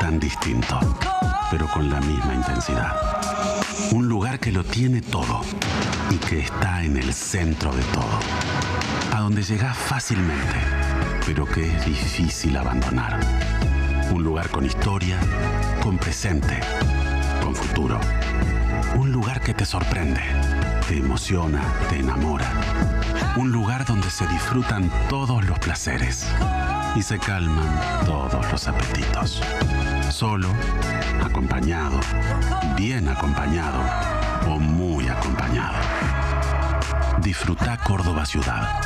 tan distinto, pero con la misma intensidad. Un lugar que lo tiene todo y que está en el centro de todo. A donde llegás fácilmente, pero que es difícil abandonar. Un lugar con historia, con presente, con futuro. Un lugar que te sorprende, te emociona, te enamora. Un lugar donde se disfrutan todos los placeres y se calman todos los apetitos. Solo, acompañado, bien acompañado o muy acompañado. Disfruta Córdoba ciudad.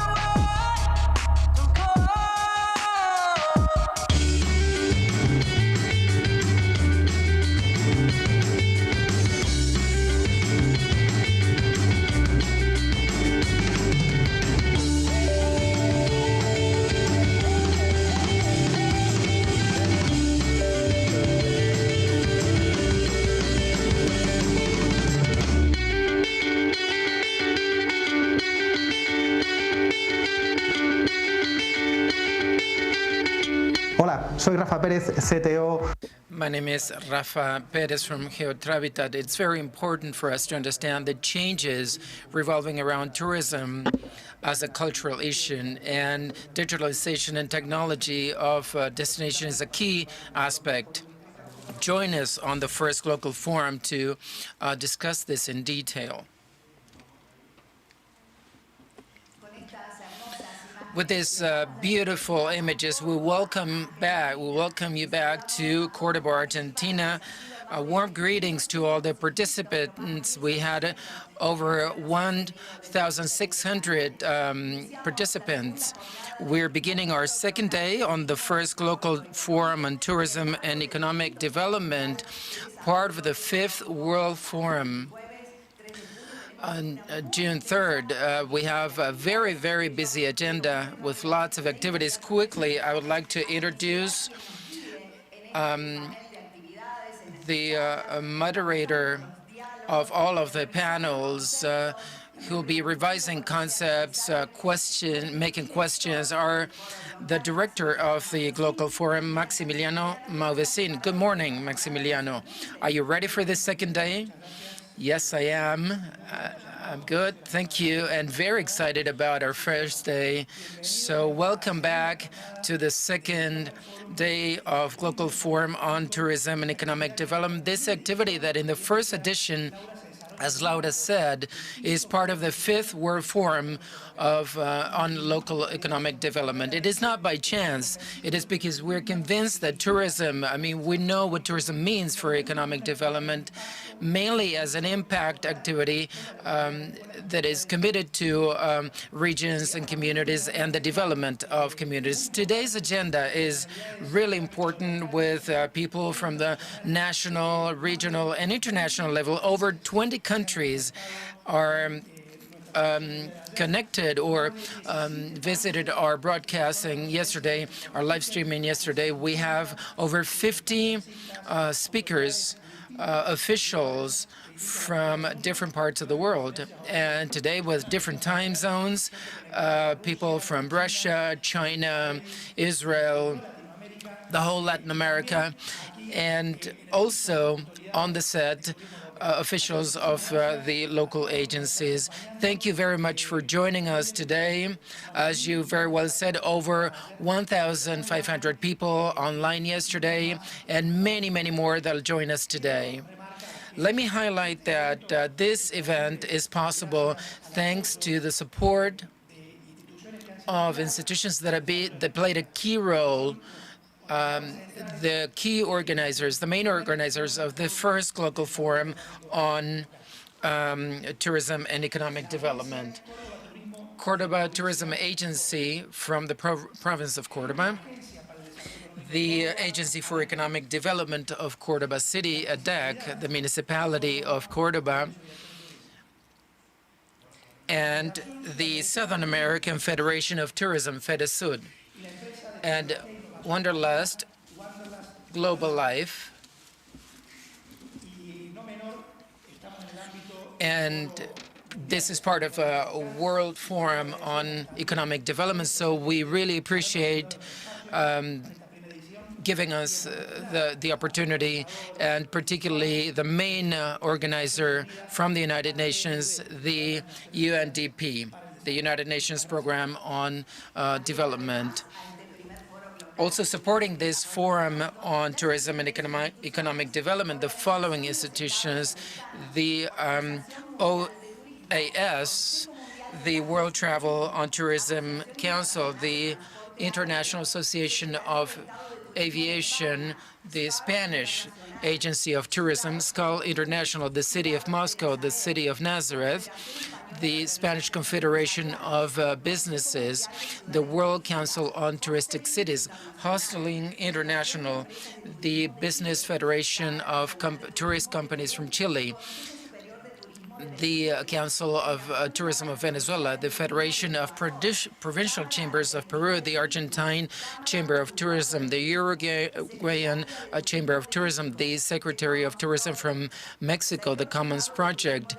Hola, soy Rafa Pérez, CTO. My name is Rafa Perez from GeoTravitat. It's very important for us to understand the changes revolving around tourism as a cultural issue, and digitalization and technology of destination is a key aspect. Join us on the first GLOCAL forum to discuss this in detail. With these beautiful images, we welcome you back to Cordoba, Argentina. Warm greetings to all the participants. We had over 1,600 participants. We're beginning our second day on the first GLOCAL Forum on Tourism and Economic Development, part of the 5th World Forum. On June 3rd, we have a very, very busy agenda with lots of activities. Quickly, I would like to introduce the moderator of all of the panels who will be revising concepts, making questions, are the director of the GLOCAL Forum, Maximiliano Mauvesin. Good morning, Maximiliano. Are you ready for this second day? Yes, I am. I'm good, thank you, and very excited about our first day. So welcome back to the second day of GLOCAL Forum on Tourism and Economic Development. This activity that in the first edition, as Laura said, is part of the 5th World Forum on local economic development. It is not by chance. It is because we're convinced that tourism, we know what tourism means for economic development, mainly as an impact activity that is committed to regions and communities and the development of communities. Today's agenda is really important with people from the national, regional, and international level. Over 20 countries are connected or visited our broadcasting yesterday, our live streaming yesterday. We have over 50 speakers, officials from different parts of the world. And today with different time zones, people from Russia, China, Israel, the whole Latin America, and also on the set, officials of the local agencies. Thank you very much for joining us today. As you very well said, over 1,500 people online yesterday, and many, many more that will join us today. Let me highlight that this event is possible thanks to the support of institutions that played a key role, the key organizers, the main organizers of the first GLOCAL Forum on tourism and economic development. Cordoba Tourism Agency from the province of Cordoba, the Agency for Economic Development of Cordoba City, ADEC, the municipality of Cordoba, and the Southern American Federation of Tourism, FEDESUD, and Wanderlust, Global Life, and this is part of a World Forum on Economic Development, so we really appreciate giving us the opportunity, and particularly the main organizer from the United Nations, the UNDP, the United Nations Program on Development. Also supporting this forum on tourism and economic development, the following institutions: the OAS, the World Travel on Tourism Council, the International Association of Aviation, the Spanish Agency of Tourism, SCAL International, the City of Moscow, the City of Nazareth, the Spanish Confederation of Businesses, the World Council on Touristic Cities, Hosteling International, the Business Federation of Tourist Companies from Chile, the Council of Tourism of Venezuela, the Federation of Provincial Chambers of Peru, the Argentine Chamber of Tourism, the Uruguayan Chamber of Tourism, the Secretary of Tourism from Mexico, the Commons Project,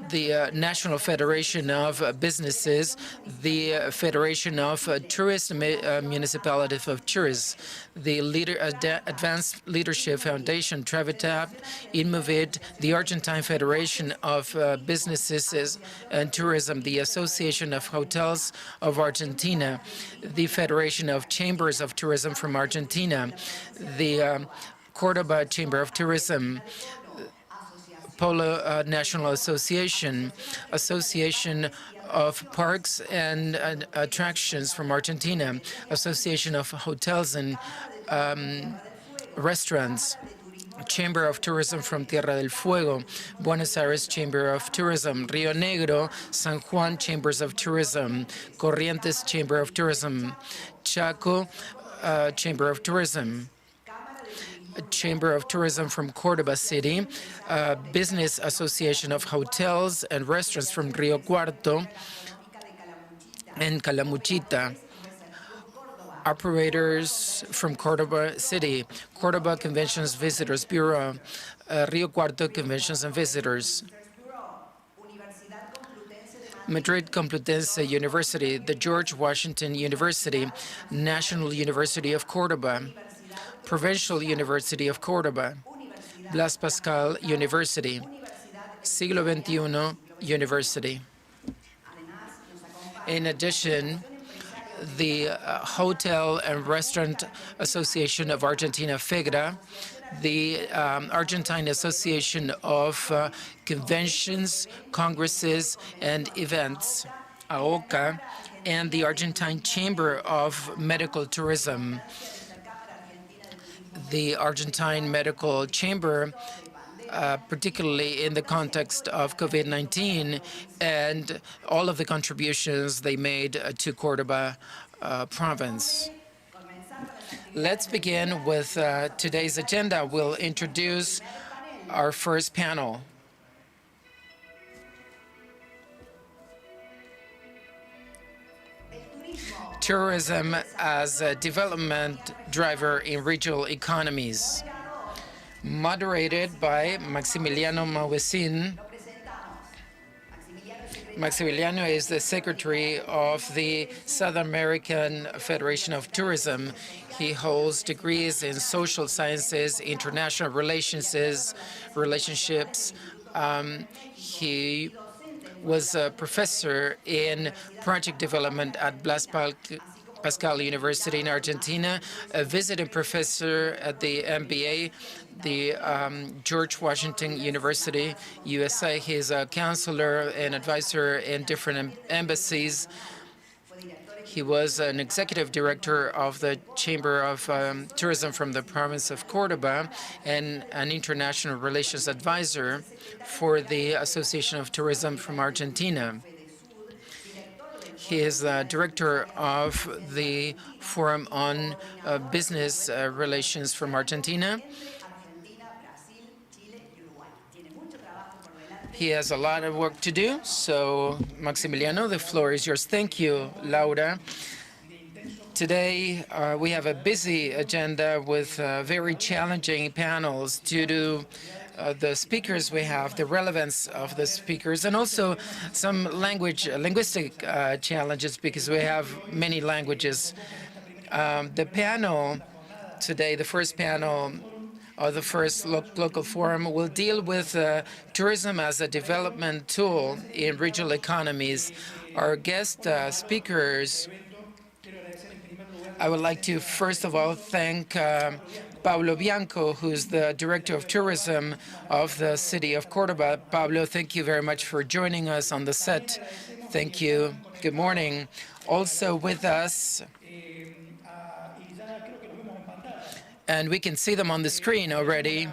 the National Federation of Businesses, the Federation of Tourist Municipalities of Tourists, the Advanced Leadership Foundation, Travitat, Inmovit, the Argentine Federation of Businesses and Tourism, the Association of Hotels of Argentina, the Federation of Chambers of Tourism from Argentina, the Cordoba Chamber of Tourism, Polo National Association, Association of Parks and Attractions from Argentina, Association of Hotels and Restaurants, Chamber of Tourism from Tierra del Fuego, Buenos Aires Chamber of Tourism, Rio Negro, San Juan Chambers of Tourism, Corrientes Chamber of Tourism, Chaco Chamber of Tourism, Chamber of Tourism from Cordoba City, Business Association of Hotels and Restaurants from Rio Cuarto and Calamuchita, operators from Cordoba City, Cordoba Conventions Visitors Bureau, Rio Cuarto Conventions and Visitors, Madrid Complutense University, the George Washington University, National University of Cordoba, Provincial University of Cordoba, Blas Pascal University, Siglo XXI University. In addition, the Hotel and Restaurant Association of Argentina, FEGRA, the Argentine Association of Conventions, Congresses, and Events, AOCA, and the Argentine Chamber of Medical Tourism. The Argentine Medical Chamber, particularly in the context of COVID-19 and all of the contributions they made to Cordoba province. Let's begin with today's agenda. We'll introduce our first panel. Tourism as a development driver in regional economies, moderated by Maximiliano Mauvesin. Maximiliano is the secretary of the South American Federation of Tourism. He holds degrees in social sciences, international relationships. He was a professor in project development at Blas Pascal University in Argentina, a visiting professor at the MBA, the George Washington University, USA. He's a counselor and advisor in different embassies. He was an executive director of the Chamber of Tourism from the province of Cordoba and an international relations advisor for the Association of Tourism from Argentina. He is the director of the Forum on Business Relations from Argentina. He has a lot of work to do, so Maximiliano, the floor is yours. Thank you, Laura. Today, we have a busy agenda with very challenging panels due to the speakers we have, the relevance of the speakers, and also some linguistic challenges because we have many languages. The panel today, the first panel of the first local forum, will deal with tourism as a development tool in regional economies. Our guest speakers, I would like to first of all thank Pablo Bianco, who's the Director of Tourism of the city of Cordoba. Pablo, thank you very much for joining us on the set. Thank you. Good morning. Also with us, and we can see them on the screen already,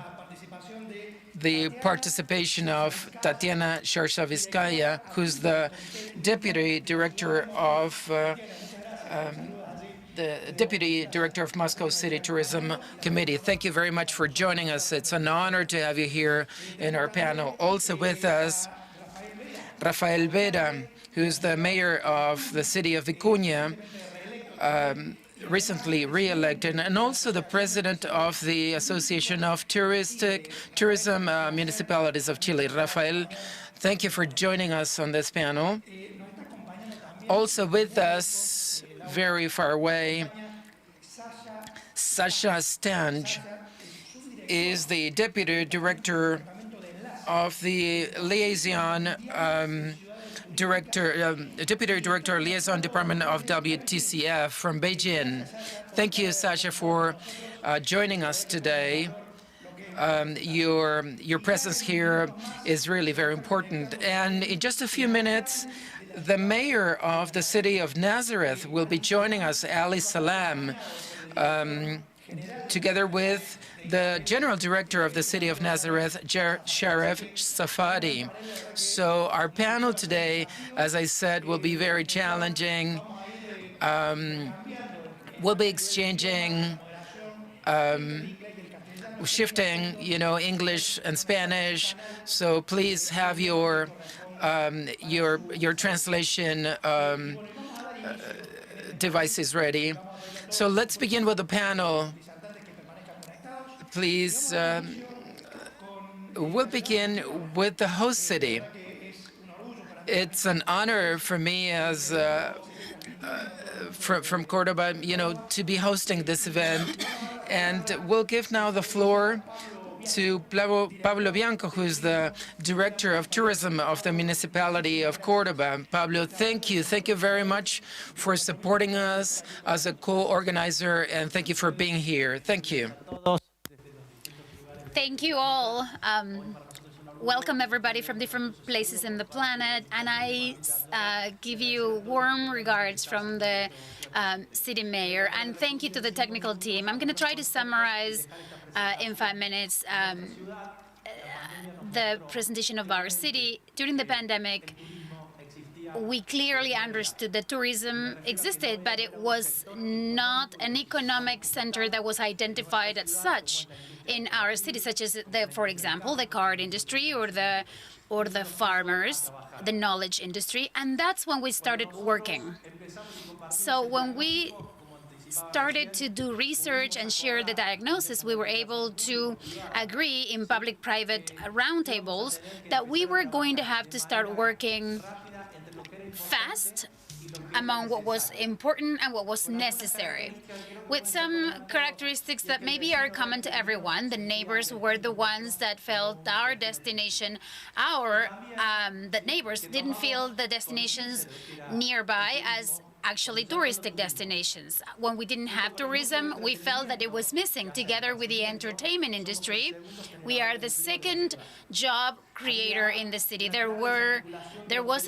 the participation of Tatiana Sharsha-Vizcaya, who's the Deputy Director of Moscow City Tourism Committee. Thank you very much for joining us. It's an honor to have you here in our panel. Also with us, Rafael Vera, who's the mayor of the city of Vicuña, recently re-elected, and also the president of the Association of Tourism Municipalities of Chile. Rafael, thank you for joining us on this panel. Also with us, very far away, Sasha Stange is the Deputy Director of the Deputy Director Liaison Department of WTCF from Beijing. Thank you, Sasha, for joining us today. Your presence here is really very important. And in just a few minutes, the mayor of the city of Nazareth will be joining us, Ali Salam, together with the general director of the city of Nazareth, Sheriff Safadi. So our panel today, as I said, will be very challenging. We'll be exchanging, shifting, English and Spanish. So please have your translation devices ready. So let's begin with the panel. Please, we'll begin with the host city. It's an honor for me as from Cordoba, to be hosting this event. And we'll give now the floor to Pablo Bianco, who is the Director of Tourism of the municipality of Cordoba. Pablo, thank you. Thank you very much for supporting us as a co-organizer, and thank you for being here. Thank you. Thank you all. Welcome everybody from different places in the planet, and I give you warm regards from the city mayor, and thank you to the technical team. I'm going to try to summarize in 5 minutes the presentation of our city. During the pandemic, we clearly understood that tourism existed, but it was not an economic center that was identified as such in our city, such as, for example, the card industry or the farmers, the knowledge industry, and that's when we started working. So when we started to do research and share the diagnosis, we were able to agree in public-private roundtables that we were going to have to start working fast among what was important and what was necessary, with some characteristics that maybe are common to everyone. The neighbors were the ones that felt our destination, that neighbors didn't feel the destinations nearby as actually touristic destinations. When we didn't have tourism, we felt that it was missing. Together with the entertainment industry, we are the second job creator in the city. There was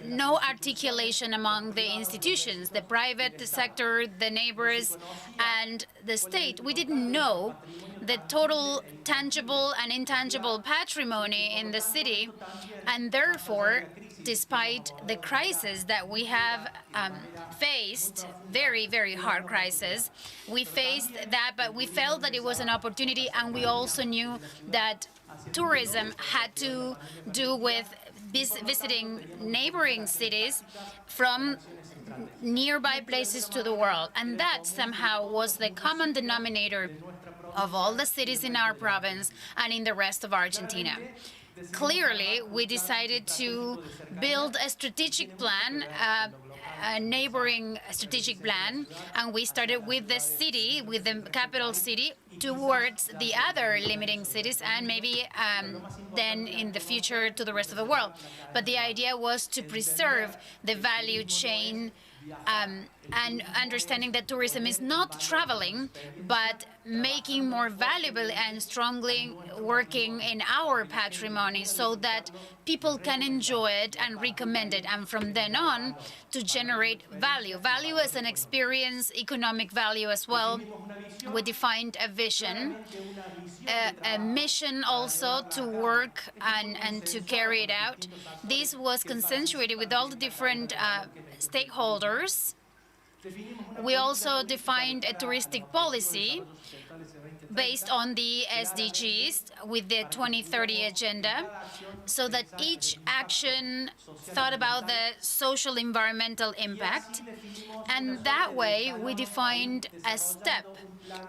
no articulation among the institutions, the private sector, the neighbors, and the state. We didn't know the total tangible and intangible patrimony in the city, and therefore, despite the crisis that we have faced, very, very hard crisis, we faced that, but we felt that it was an opportunity, and we also knew that tourism had to do with visiting neighboring cities from nearby places to the world. And that somehow was the common denominator of all the cities in our province and in the rest of Argentina. Clearly, we decided to build a strategic plan a neighboring strategic plan, and we started with the city, with the capital city, towards the other limiting cities, and maybe then in the future to the rest of the world. But the idea was to preserve the value chain, and understanding that tourism is not traveling, but making more valuable and strongly working in our patrimony so that people can enjoy it and recommend it, and from then on to generate value. Value as an experience, economic value as well. We defined a vision, a mission also to work and to carry it out. This was consensuated with all the different stakeholders. We also defined a touristic policy based on the SDGs with the 2030 agenda, so that each action thought about the social environmental impact. And that way we defined a step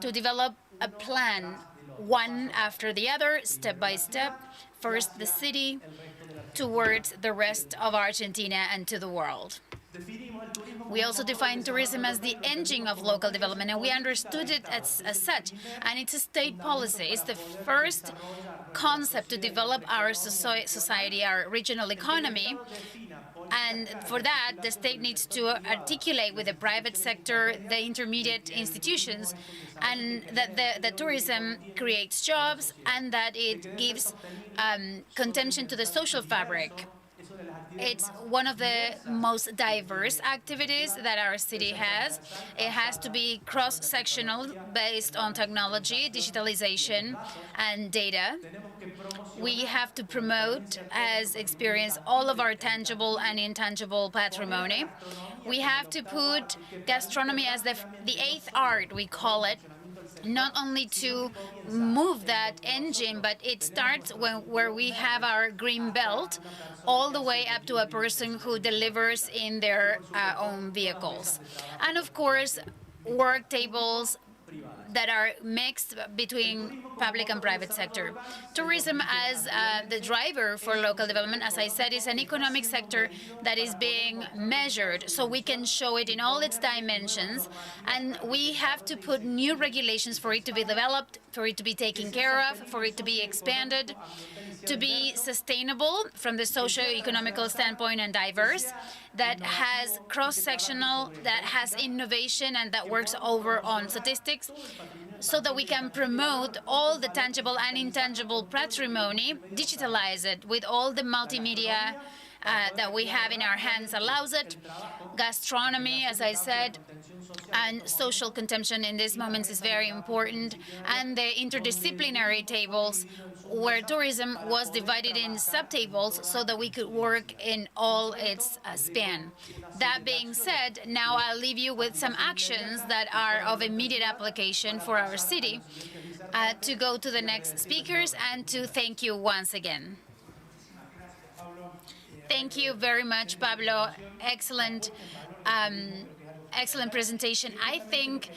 to develop a plan, one after the other, step by step, first the city, towards the rest of Argentina and to the world. We also defined tourism as the engine of local development, and we understood it as such. And it's a state policy. It's the first concept to develop our society, our regional economy. And for that, the state needs to articulate with the private sector, the intermediate institutions, and that the tourism creates jobs and that it gives contention to the social fabric. It's one of the most diverse activities that our city has. It has to be cross-sectional based on technology, digitalization, and data. We have to promote as experience all of our tangible and intangible patrimony. We have to put gastronomy as the eighth art, we call it, not only to move that engine, but it starts where we have our green belt, all the way up to a person who delivers in their own vehicles. And of course, work tables that are mixed between public and private sector. Tourism as the driver for local development, as I said, is an economic sector that is being measured, so we can show it in all its dimensions, and we have to put new regulations for it to be developed, for it to be taken care of, for it to be expanded, to be sustainable from the socio-economical standpoint and diverse, that has cross-sectional, that has innovation, and that works over on statistics, so that we can promote all the tangible and intangible patrimony, digitalize it with all the multimedia that we have in our hands allows it. Gastronomy, as I said, and social consumption in these moments is very important, and the interdisciplinary tables where tourism was divided in subtables so that we could work in all its span. That being said, now I'll leave you with some actions that are of immediate application for our city, to go to the next speakers and to thank you once again. Thank you very much, Pablo. Excellent, excellent presentation. I think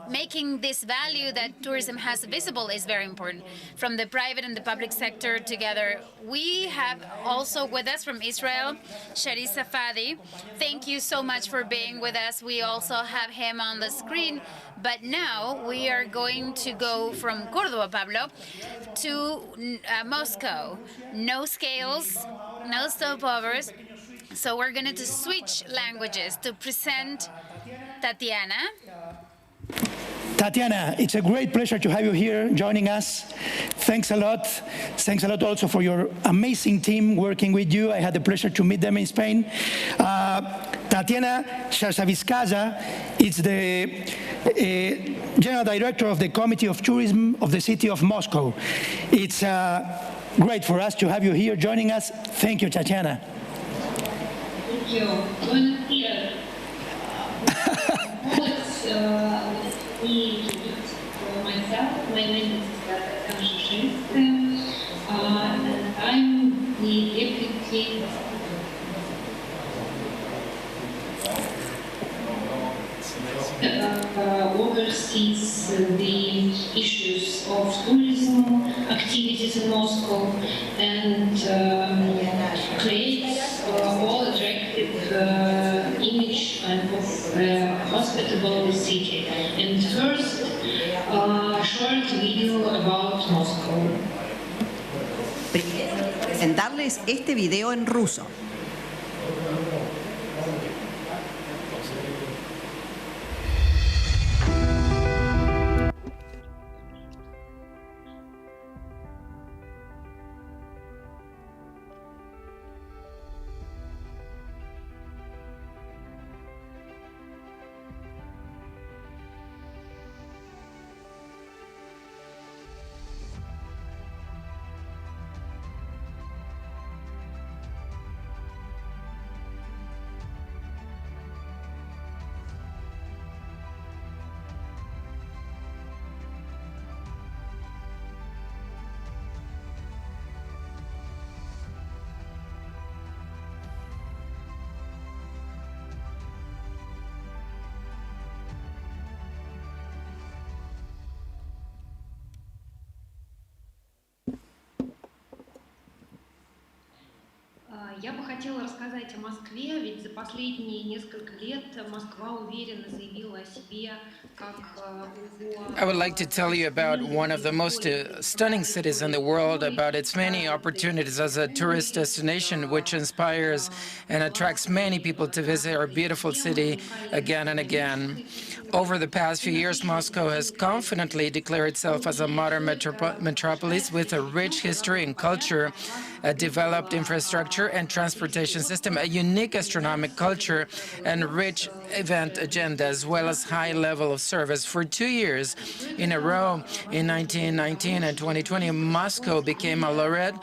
making this value that tourism has visible is very important. From the private and the public sector together. We have also with us from Israel, Shari Safadi. Thank you so much for being with us. We also have him on the screen. But now we are going to go from Córdoba, Pablo, to Moscow. No scales, no soap operas. So we're going to switch languages to present Tatiana. Tatiana, it's a great pleasure to have you here joining us. Thanks a lot. Thanks a lot also for your amazing team working with you. I had the pleasure to meet them in Spain. Tatiana Sharsavizkaza is the General Director of the Committee of Tourism of the city of Moscow. It's great for us to have you here joining us. Thank you, Tatiana. Thank you. Buenos días. Myself, my name is Tatiana Sharsavizkaza. I'm the deputy oversees the issues of tourism activities in Moscow and creates presentarles este video en ruso. Я бы хотела рассказать о Москве, ведь за последние несколько лет Москва уверенно заявила о себе как I would like to tell you about one of the most stunning cities in the world, about its many opportunities as a tourist destination, which inspires and attracts many people to visit our beautiful city again and again. Over the past few years, Moscow has confidently declared itself as a modern metropolis with a rich history and culture, a developed infrastructure and transportation system, a unique gastronomic culture, and rich event agenda, as well as high level of service. For 2 years in a row, in 1919 and 2020, Moscow became a laureate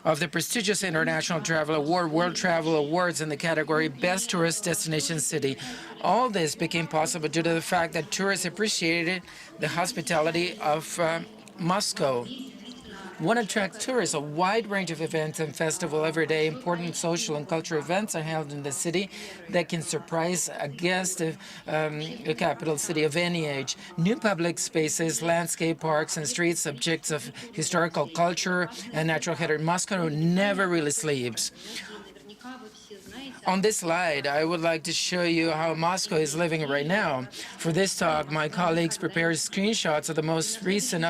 of the prestigious International Travel Award, World Travel Awards in the category Best Tourist Destination City. All this became possible due to the fact that tourists appreciated the hospitality of Moscow. What attracts tourists? A wide range of events and festivals every day. Important social and cultural events are held in the city that can surprise a guest of the capital city of any age. New public spaces, landscape parks, and streets, subjects of historical culture and natural heritage. Moscow never really sleeps. On this slide, I would like to show you how Moscow is living right now. For this talk, my colleagues prepared screenshots of the most recent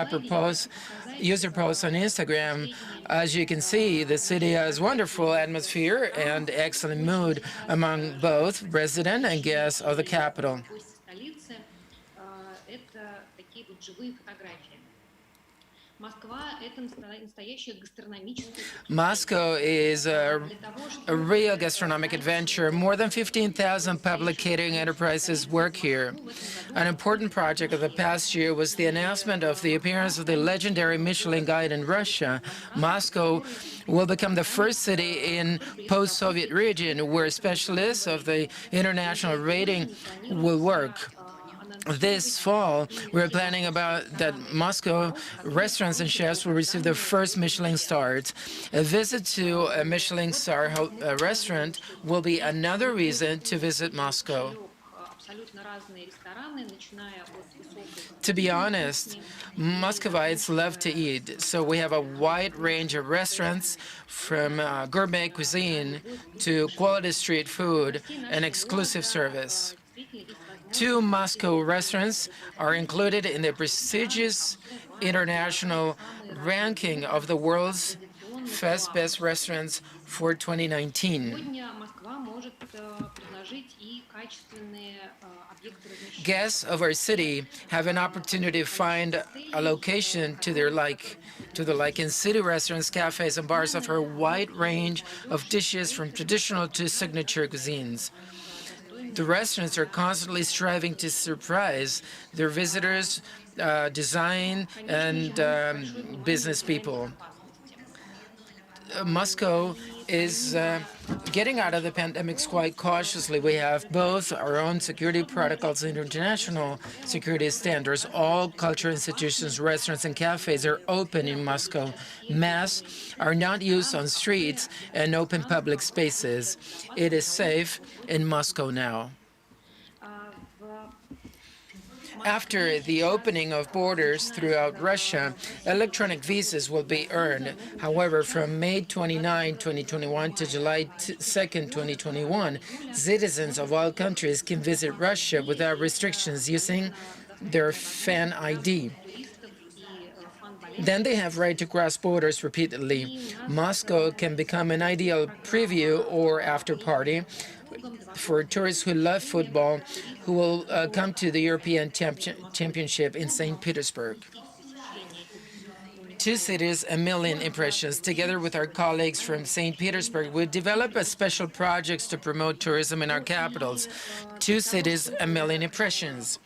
user posts on Instagram. As you can see, the city has wonderful atmosphere and excellent mood among both residents and guests of the capital. Moscow is a real gastronomic adventure. More than 15,000 public catering enterprises work here. An important project of the past year was the announcement of the appearance of the legendary Michelin Guide in Russia. Moscow will become the first city in post-Soviet region where specialists of the international rating will work. This fall, we're planning that Moscow restaurants and chefs will receive their first Michelin stars. A visit to a Michelin star restaurant will be another reason to visit Moscow. To be honest, Muscovites love to eat, so we have a wide range of restaurants from gourmet cuisine to quality street food and exclusive service. 2 Moscow restaurants are included in the prestigious international ranking of the world's best restaurants for 2019. Guests of our city have an opportunity to find a location to their liking. City restaurants, cafes, and bars offer a wide range of dishes from traditional to signature cuisines. The restaurants are constantly striving to surprise their visitors, design, and business people. Moscow is getting out of the pandemic quite cautiously. We have both our own security protocols and international security standards. All cultural institutions, restaurants, and cafes are open in Moscow. Masks are not used on streets and open public spaces. It is safe in Moscow now. After the opening of borders throughout Russia, electronic visas will be earned. However, from May 29, 2021 to July 2, 2021, citizens of all countries can visit Russia without restrictions using their fan ID. Then they have right to cross borders repeatedly. Moscow can become an ideal preview or after party for tourists who love football, who will come to the European Championship in St. Petersburg. Two cities, a million impressions. Together with our colleagues from St. Petersburg, we develop a special projects to promote tourism in our capitals. Two cities, a million impressions.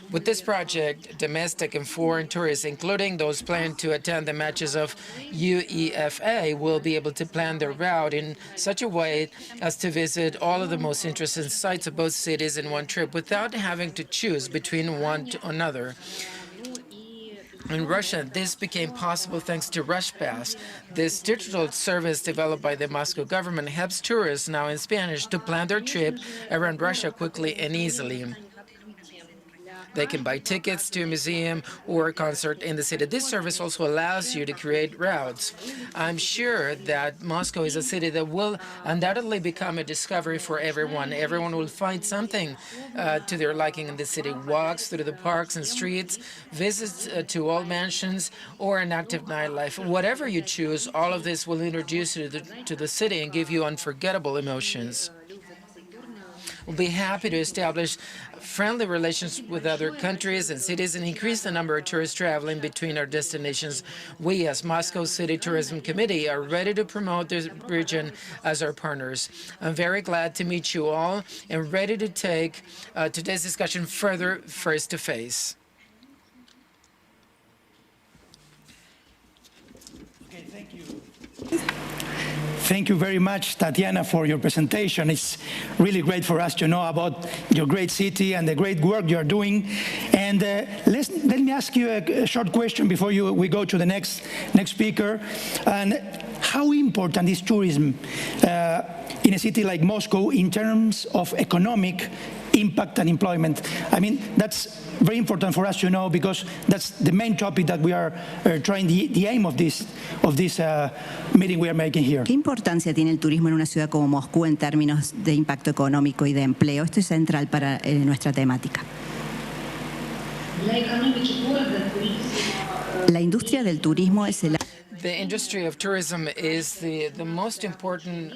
With this project, domestic and foreign tourists, including those planning to attend the matches of UEFA, will be able to plan their route in such a way as to visit all of the most interesting sites of both cities in one trip without having to choose between one to another. In Russia, this became possible thanks to RushPass. This digital service developed by the Moscow government helps tourists now in Spanish to plan their trip around Russia quickly and easily. They can buy tickets to a museum or a concert in the city. This service also allows you to create routes. I'm sure that Moscow is a city that will undoubtedly become a discovery for everyone. Everyone will find something to their liking in the city. Walks through the parks and streets, visits to old mansions, or an active nightlife. Whatever you choose, all of this will introduce you to the city and give you unforgettable emotions. We'll be happy to establish friendly relations with other countries and cities and increase the number of tourists traveling between our destinations. We, as Moscow City Tourism Committee, are ready to promote this region as our partners. I'm very glad to meet you all and ready to take today's discussion further face-to-face. Okay, thank you. Thank you very much, Tatiana, for your presentation. It's really great for us to know about your great city and the great work you're doing. And let me ask you a short question before we go to the next speaker. And how important is tourism in a city like Moscow in terms of economic impact and employment? I mean, that's very important for us to know because that's the main topic that we are trying, the aim of this meeting we are making here. ¿Qué importancia tiene el turismo en una ciudad como Moscú en términos de impacto económico y de empleo? Esto es central para nuestra temática. La industria del turismo es el... The industry of tourism is the most important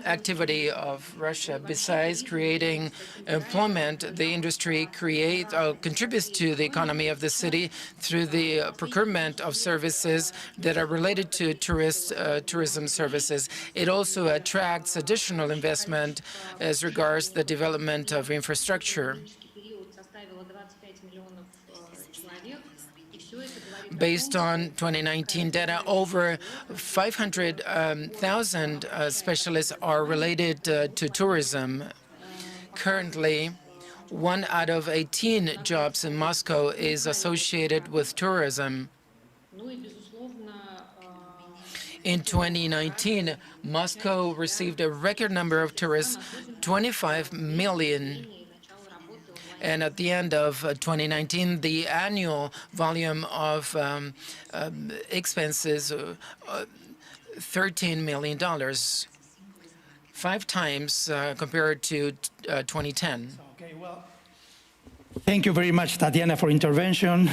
activity of Russia. Besides creating employment, the industry contributes to the economy of the city through the procurement of services that are related to tourism services. It also attracts additional investment as regards the development of infrastructure. Based on 2019 data, over 500,000 specialists are related to tourism. Currently, 1 out of 18 jobs in Moscow is associated with tourism. In 2019, Moscow received a record number of tourists, 25 million. And at the end of 2019, the annual volume of expenses, $13 million, 5 times compared to 2010. Okay, well, thank you very much, Tatiana, for intervention.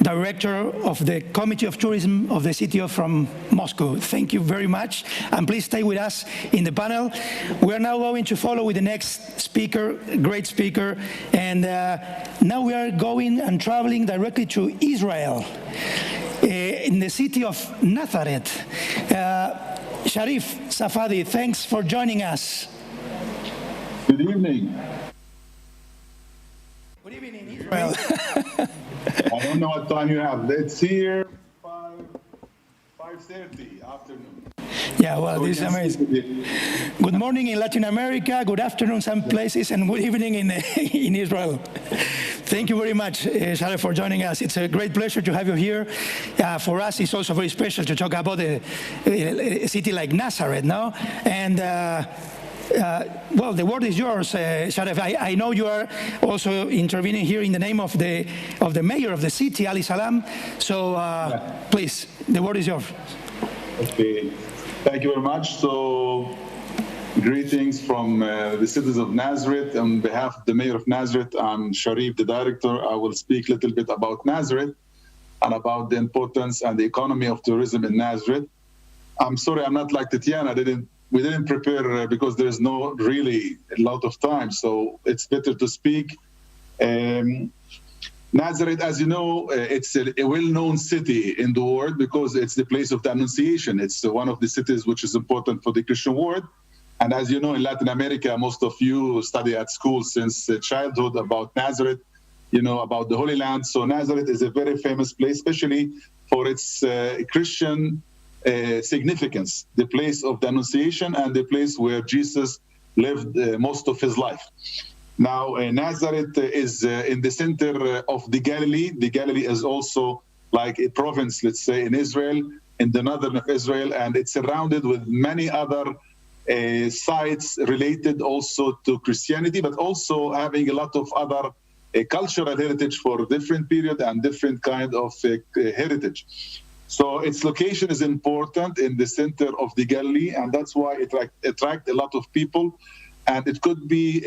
Director of the Committee of Tourism of the city from Moscow. Thank you very much. And please stay with us in the panel. We are now going to follow with the next speaker, great speaker. And now we are going and traveling directly to Israel, in the city of Nazareth. Sharif Safadi, thanks for joining us. Good evening. Good evening in Israel. I don't know what time you have. It's here 5:30 afternoon. Yeah, well, this is amazing. Good morning in Latin America, good afternoon some places, and good evening in Israel. Thank you very much, Sharif, for joining us. It's a great pleasure to have you here. For us, it's also very special to talk about a city like Nazareth, no? And well, the word is yours, Sharif. I know you are also intervening here in the name of the mayor of the city, Ali Salam. So please, the word is yours. Okay, thank you very much. So greetings from the citizens of Nazareth. On behalf of the mayor of Nazareth, I'm Sharif, the director. I will speak a little bit about Nazareth. and about the importance and the economy of tourism in Nazareth. I'm sorry, I'm not like Tatiana. We didn't prepare because there's no really a lot of time, so it's better to speak. Nazareth, as you know, it's a well-known city in the world because it's the place of the Annunciation. It's one of the cities which is important for the Christian world. And as you know, in Latin America, most of you study at school since childhood about Nazareth, you know, about the Holy Land. So Nazareth is a very famous place, especially for its Christian significance, the place of the Annunciation and the place where Jesus lived most of his life. Now, Nazareth is in the center of the Galilee. The Galilee is also like a province, let's say, in Israel, in the northern of Israel, and it's surrounded with many other sites related also to Christianity, but also having a lot of other cultural heritage for different period and different kind of heritage. So its location is important in the center of the Galilee, and that's why it attract a lot of people. And it could be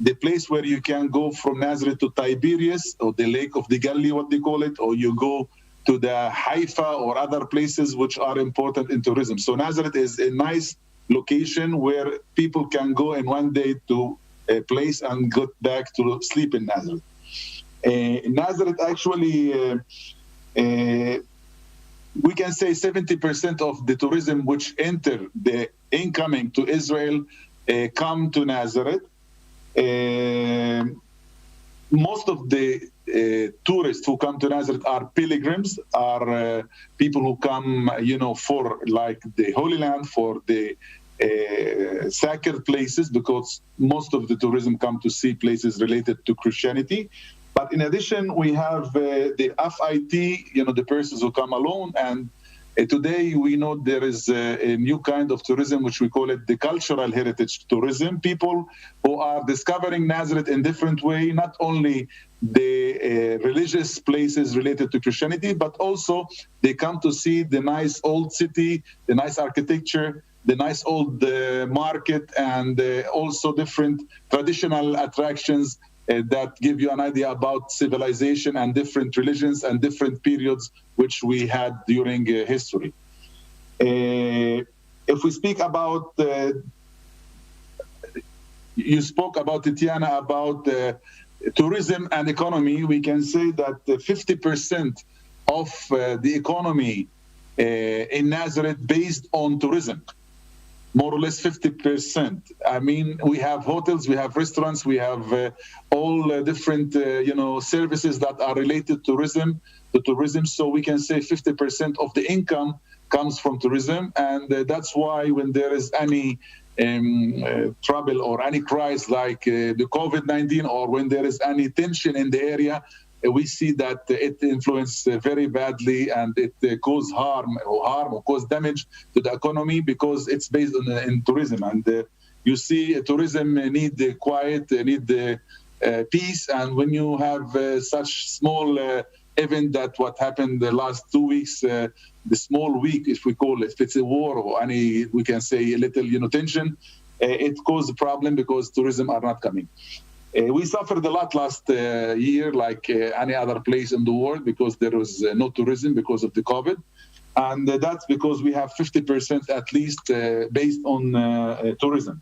the place where you can go from Nazareth to Tiberias, or the Lake of the Galilee, what they call it, or you go to the Haifa or other places which are important in tourism. So Nazareth is a nice location where people can go in one day to a place and go back to sleep in Nazareth. Nazareth actually, we can say 70% of the tourism which enter the incoming to Israel come to Nazareth. Most of the tourists who come to Nazareth are pilgrims, are people who come, you know, for like the Holy Land, for the sacred places, because most of the tourism come to see places related to Christianity. But in addition, we have the FIT, you know, the persons who come alone. And today we know there is a new kind of tourism, which we call it the cultural heritage tourism. People who are discovering Nazareth in different way, not only the religious places related to Christianity, but also they come to see the nice old city, the nice architecture, the nice old market, and also different traditional attractions that give you an idea about civilization and different religions and different periods which we had during history. If we speak about, you spoke about, Tatiana, about tourism and economy, we can say that 50% of the economy in Nazareth based on tourism. More or less 50%. I mean, we have hotels, we have restaurants, we have all different, you know, services that are related to tourism. So we can say 50% of the income comes from tourism, and that's why when there is any trouble or any crisis like the COVID-19, or when there is any tension in the area, we see that it influences very badly, and it causes harm or cause damage to the economy, because it's based on in tourism. And you see, tourism need the quiet, need the peace. And when you have such small event that what happened the last 2 weeks, the small week, if we call it, if it's a war or any, we can say a little, you know, tension, it causes a problem because tourism are not coming. We suffered a lot last year, like any other place in the world, because there was no tourism because of the COVID. And that's because we have 50% at least based on tourism.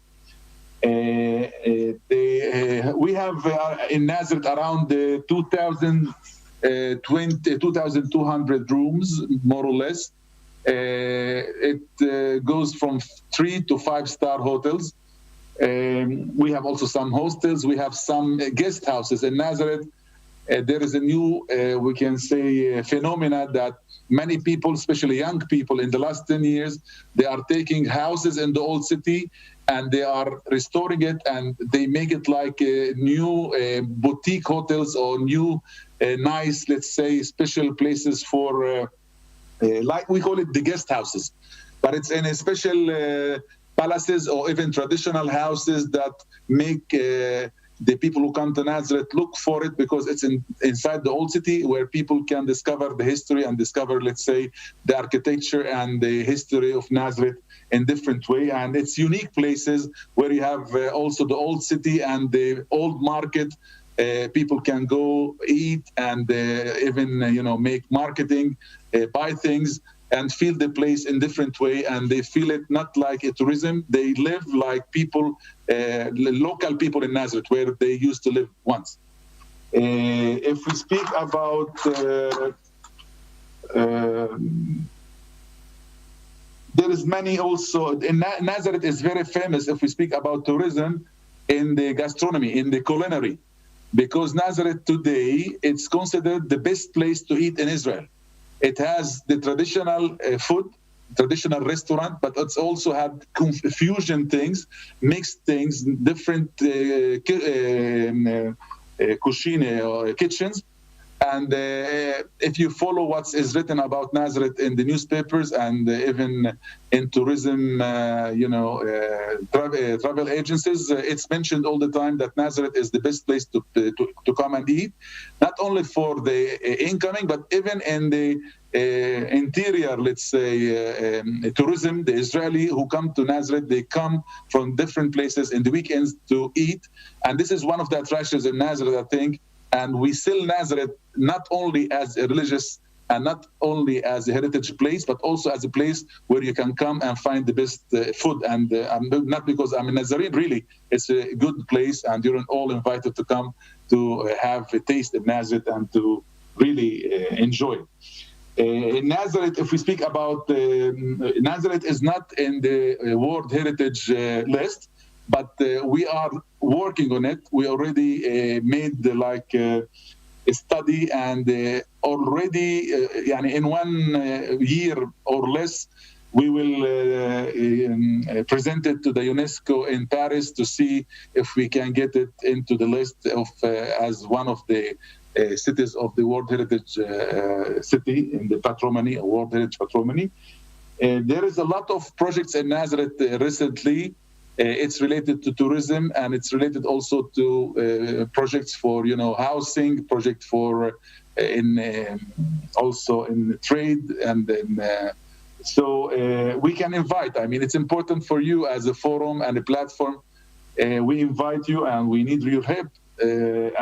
We have in Nazareth around 2,200 rooms, more or less. It goes from 3 to 5-star hotels. We have also some hostels. We have some guest houses in Nazareth. There is a new, we can say, phenomena that many people, especially young people, in the last 10 years, they are taking houses in the old city and they are restoring it, and they make it like new boutique hotels or new nice, let's say, special places for, like we call it the guest houses. But it's in a special palaces or even traditional houses that make the people who come to Nazareth look for it, because it's inside the old city where people can discover the history and discover, let's say, the architecture and the history of Nazareth in different way. And it's unique places where you have also the old city and the old market People can go eat and even make marketing, buy things, and feel the place in different way, and they feel it not like a tourism. They live like people, local people in Nazareth, where they used to live once. If we speak about there is many also in Nazareth is very famous. If we speak about tourism in the gastronomy, in the culinary, because Nazareth today it's considered the best place to eat in Israel. It has the traditional food, traditional restaurant, but it's also had fusion things, mixed things, different cuisine or kitchens. And if you follow what is written about Nazareth in the newspapers and even in tourism, travel agencies, it's mentioned all the time that Nazareth is the best place to come and eat, not only for the incoming, but even in the interior, let's say, tourism. The Israeli who come to Nazareth, they come from different places in the weekends to eat. And this is one of the attractions in Nazareth, I think. And we sell Nazareth not only as a religious and not only as a heritage place, but also as a place where you can come and find the best food. And not because I'm a Nazarene, really, it's a good place, and you're all invited to come to have a taste of Nazareth and to really enjoy. In Nazareth, if we speak about Nazareth is not in the World Heritage list, but we are working on it. We already made a study, and already in 1 year or less, we will present it to the UNESCO in Paris to see if we can get it into the list of as one of the cities of the World Heritage City in the Patrimony, World Heritage Patrimony. There is a lot of projects in Nazareth recently. It's related to tourism, and it's related also to projects for housing, project for also in trade, and so we can invite. I mean, it's important for you as a forum and a platform. We invite you, and we need your help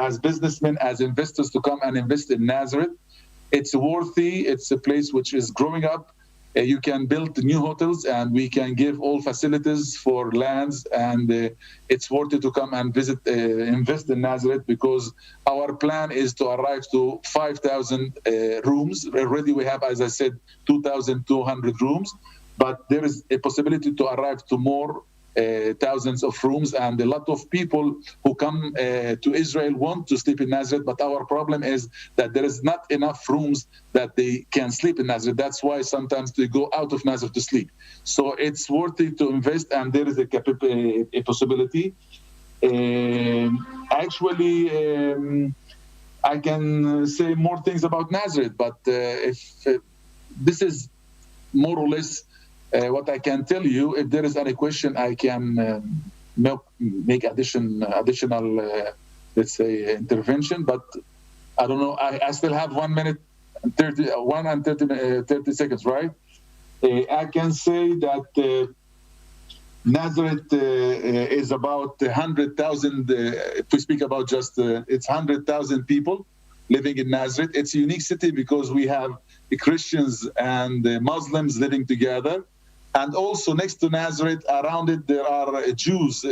as businessmen, as investors, to come and invest in Nazareth. It's worthy. It's a place which is growing up. You can build new hotels, and we can give all facilities for lands, and it's worth it to come and visit, invest in Nazareth, because our plan is to arrive to 5,000 rooms. Already we have, as I said, 2,200 rooms, but there is a possibility to arrive to more thousands of rooms, and a lot of people who come to Israel want to sleep in Nazareth, but our problem is that there is not enough rooms that they can sleep in Nazareth. That's why sometimes they go out of Nazareth to sleep. So it's worth it to invest, and there is a possibility. Actually, I can say more things about Nazareth, but if this is more or less what I can tell you. If there is any question, I can make additional, let's say, intervention. But I don't know. I still have 1 minute, 30 seconds, right? I can say that Nazareth is about 100,000. If we speak about just, it's 100,000 people living in Nazareth. It's a unique city because we have the Christians and the Muslims living together. And also next to Nazareth, around it, there are Jews,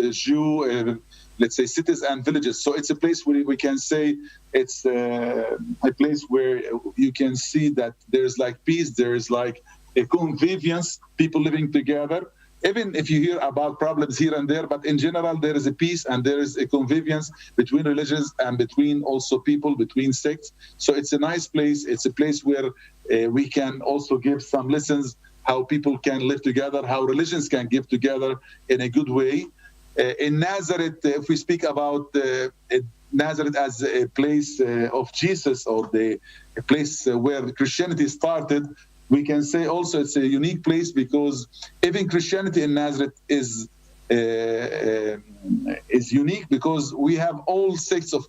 let's say, cities and villages. So it's a place where we can say it's a place where you can see that there's like peace, there's like a convivence, people living together. Even if you hear about problems here and there, but in general, there is a peace and there is a convivence between religions and between also people, between sects. So it's a nice place. It's a place where we can also give some lessons how people can live together, how religions can live together in a good way. In Nazareth, if we speak about Nazareth as a place of Jesus, or a place where Christianity started, we can say also it's a unique place because even Christianity in Nazareth is unique because we have all sects of,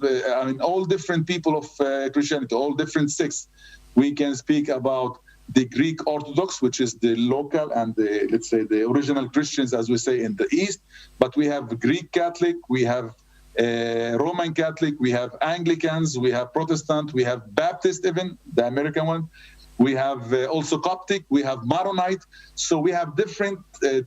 all different people of Christianity, all different sects. We can speak about the Greek Orthodox, which is the local and let's say the original Christians, as we say, in the East. But we have Greek Catholic, we have Roman Catholic, we have Anglicans, we have Protestant, we have Baptist even, the American one. We have also Coptic, we have Maronite. So we have different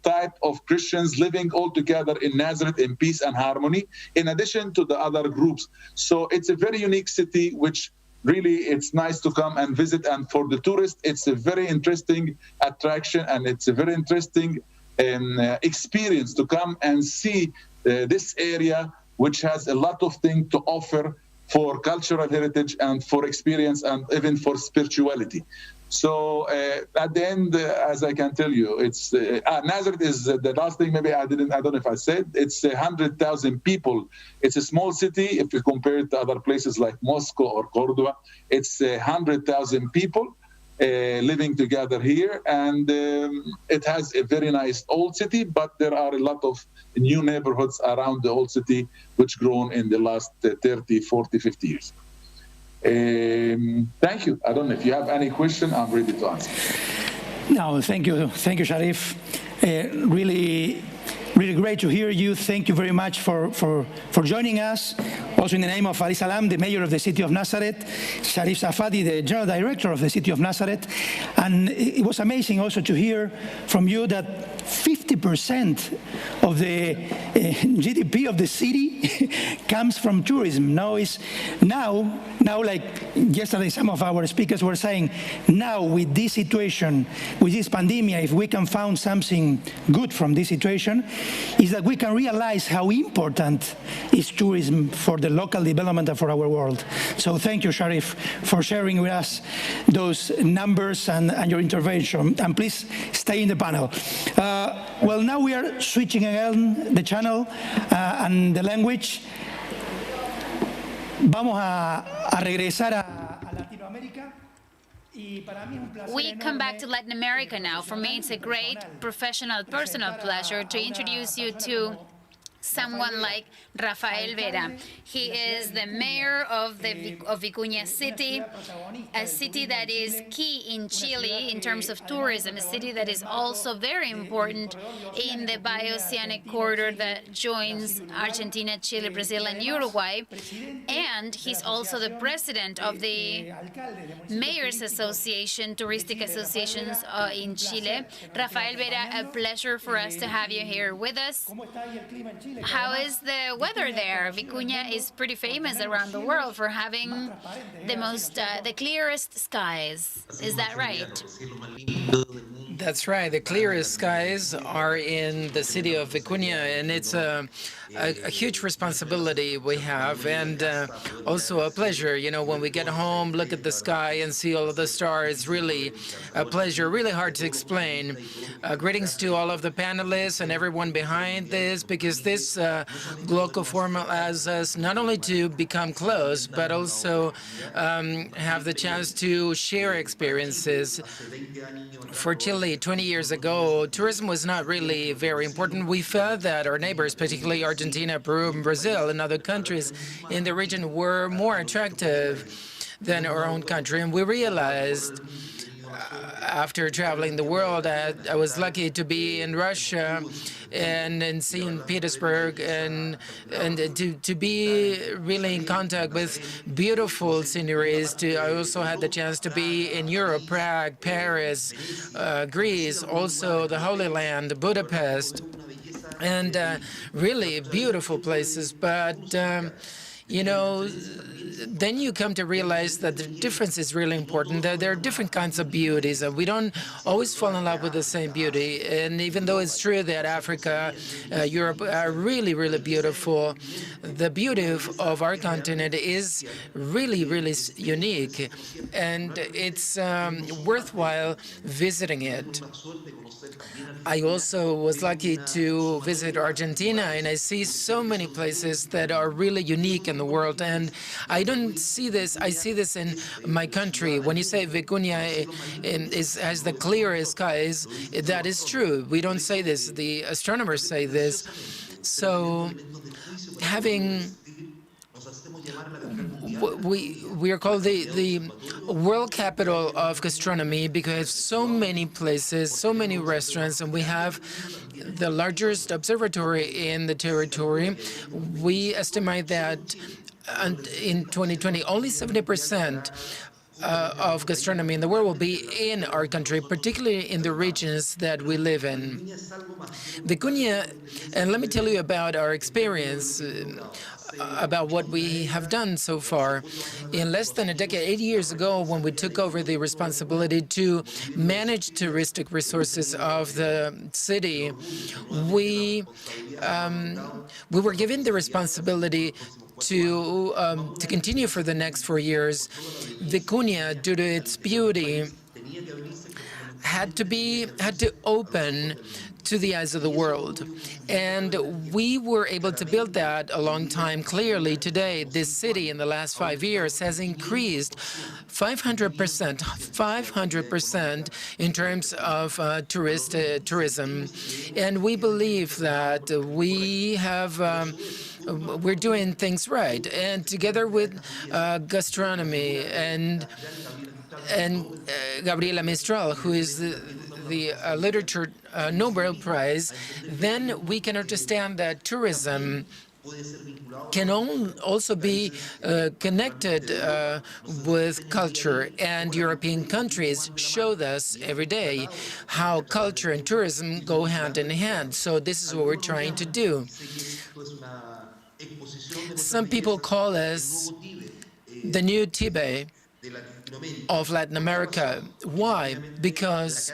type of Christians living all together in Nazareth in peace and harmony, in addition to the other groups. So it's a very unique city, which really it's nice to come and visit. And for the tourists, it's a very interesting attraction, and it's a very interesting experience to come and see this area, which has a lot of things to offer for cultural heritage and for experience and even for spirituality. So at the end, as I can tell you, it's Nazareth is the last thing. Maybe I don't know if I said it's 100,000 people. It's a small city if you compare it to other places like Moscow or Cordoba. It's 100,000 people living together here, and it has a very nice old city, but there are a lot of new neighborhoods around the old city which grown in the last 30, 40, 50 years. Thank you. I don't know if you have any question, I'm ready to answer. No, thank you, Sharif. Really great to hear you. Thank you very much for joining us. Also in the name of Ali Salam, the mayor of the city of Nazareth, Sharif Safadi, the general director of the city of Nazareth. And it was amazing also to hear from you that 50% of the GDP of the city comes from tourism. Now, like yesterday, some of our speakers were saying, now with this situation, with this pandemic, if we can find something good from this situation, is that we can realize how important is tourism for the local development and for our world. So thank you, Sharif, for sharing with us those numbers and your intervention. And please stay in the panel. Well, now we are switching again the channel and the language. Vamos a regresar a Latinoamérica. We come back to Latin America now. For me, it's a great professional, personal pleasure to introduce you to someone like Rafael Vera. He is the mayor of Vicuña City, a city that is key in Chile in terms of tourism, a city that is also very important in the bioceanic corridor that joins Argentina, Chile, Brazil, and Uruguay. And he's also the president of the Mayors Association, Touristic Associations in Chile. Rafael Vera, a pleasure for us to have you here with us. How is the weather there? Vicuña is pretty famous around the world for having the clearest skies. Is that right? That's right. The clearest skies are in the city of Vicuña, and it's a huge responsibility we have, and also a pleasure. You know, when we get home, look at the sky and see all of the stars, really a pleasure, really hard to explain. Greetings to all of the panelists and everyone behind this, because this GLOCAL forum allows us not only to become close, but also have the chance to share experiences. For Chile, 20 years ago, tourism was not really very important. We felt that our neighbors, particularly Argentina, Peru, and Brazil, and other countries in the region, were more attractive than our own country. And we realized, after traveling the world, I was lucky to be in Russia and in St. Petersburg, and to be really in contact with beautiful sceneries. I also had the chance to be in Europe, Prague, Paris, Greece, also the Holy Land, Budapest, and really beautiful places. But you know, then you come to realize that the difference is really important. There are different kinds of beauties, and we don't always fall in love with the same beauty. And even though it's true that Africa, Europe are really, really beautiful, the beauty of our continent is really, really unique, and it's worthwhile visiting it. I also was lucky to visit Argentina, and I see so many places that are really unique in the world. And I don't see this, I see this in my country. When you say Vicuña has the clearest skies, that is true. We don't say this, the astronomers say this. So we are called the world capital of gastronomy because so many places, so many restaurants, and we have the largest observatory in the territory. We estimate that in 2020, only 70% of gastronomy in the world will be in our country, particularly in the regions that we live in. Vicuña, and let me tell you about our experience, about what we have done so far. In less than a decade, 8 years ago, when we took over the responsibility to manage touristic resources of the city, we were given the responsibility to continue for the next 4 years. Vicuña, due to its beauty, had to open to the eyes of the world. And we were able to build that a long time. Clearly, today, this city in the last 5 years has increased 500% in terms of tourism. And we believe that we're doing things right. And together with gastronomy and Gabriela Mistral, who is the Literature Nobel Prize, then we can understand that tourism can also be connected with culture. And European countries show us every day how culture and tourism go hand in hand. So this is what we're trying to do. Some people call us the new Tibet of Latin America. Why? Because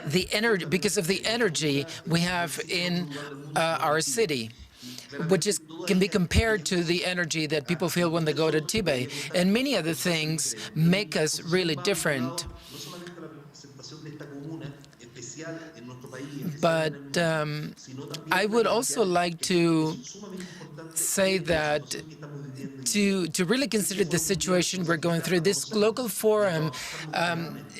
of the energy we have in our city, which can be compared to the energy that people feel when they go to Tibet. And many other things make us really different. But I would also like to say that to really consider the situation we're going through, this GLOCAL forum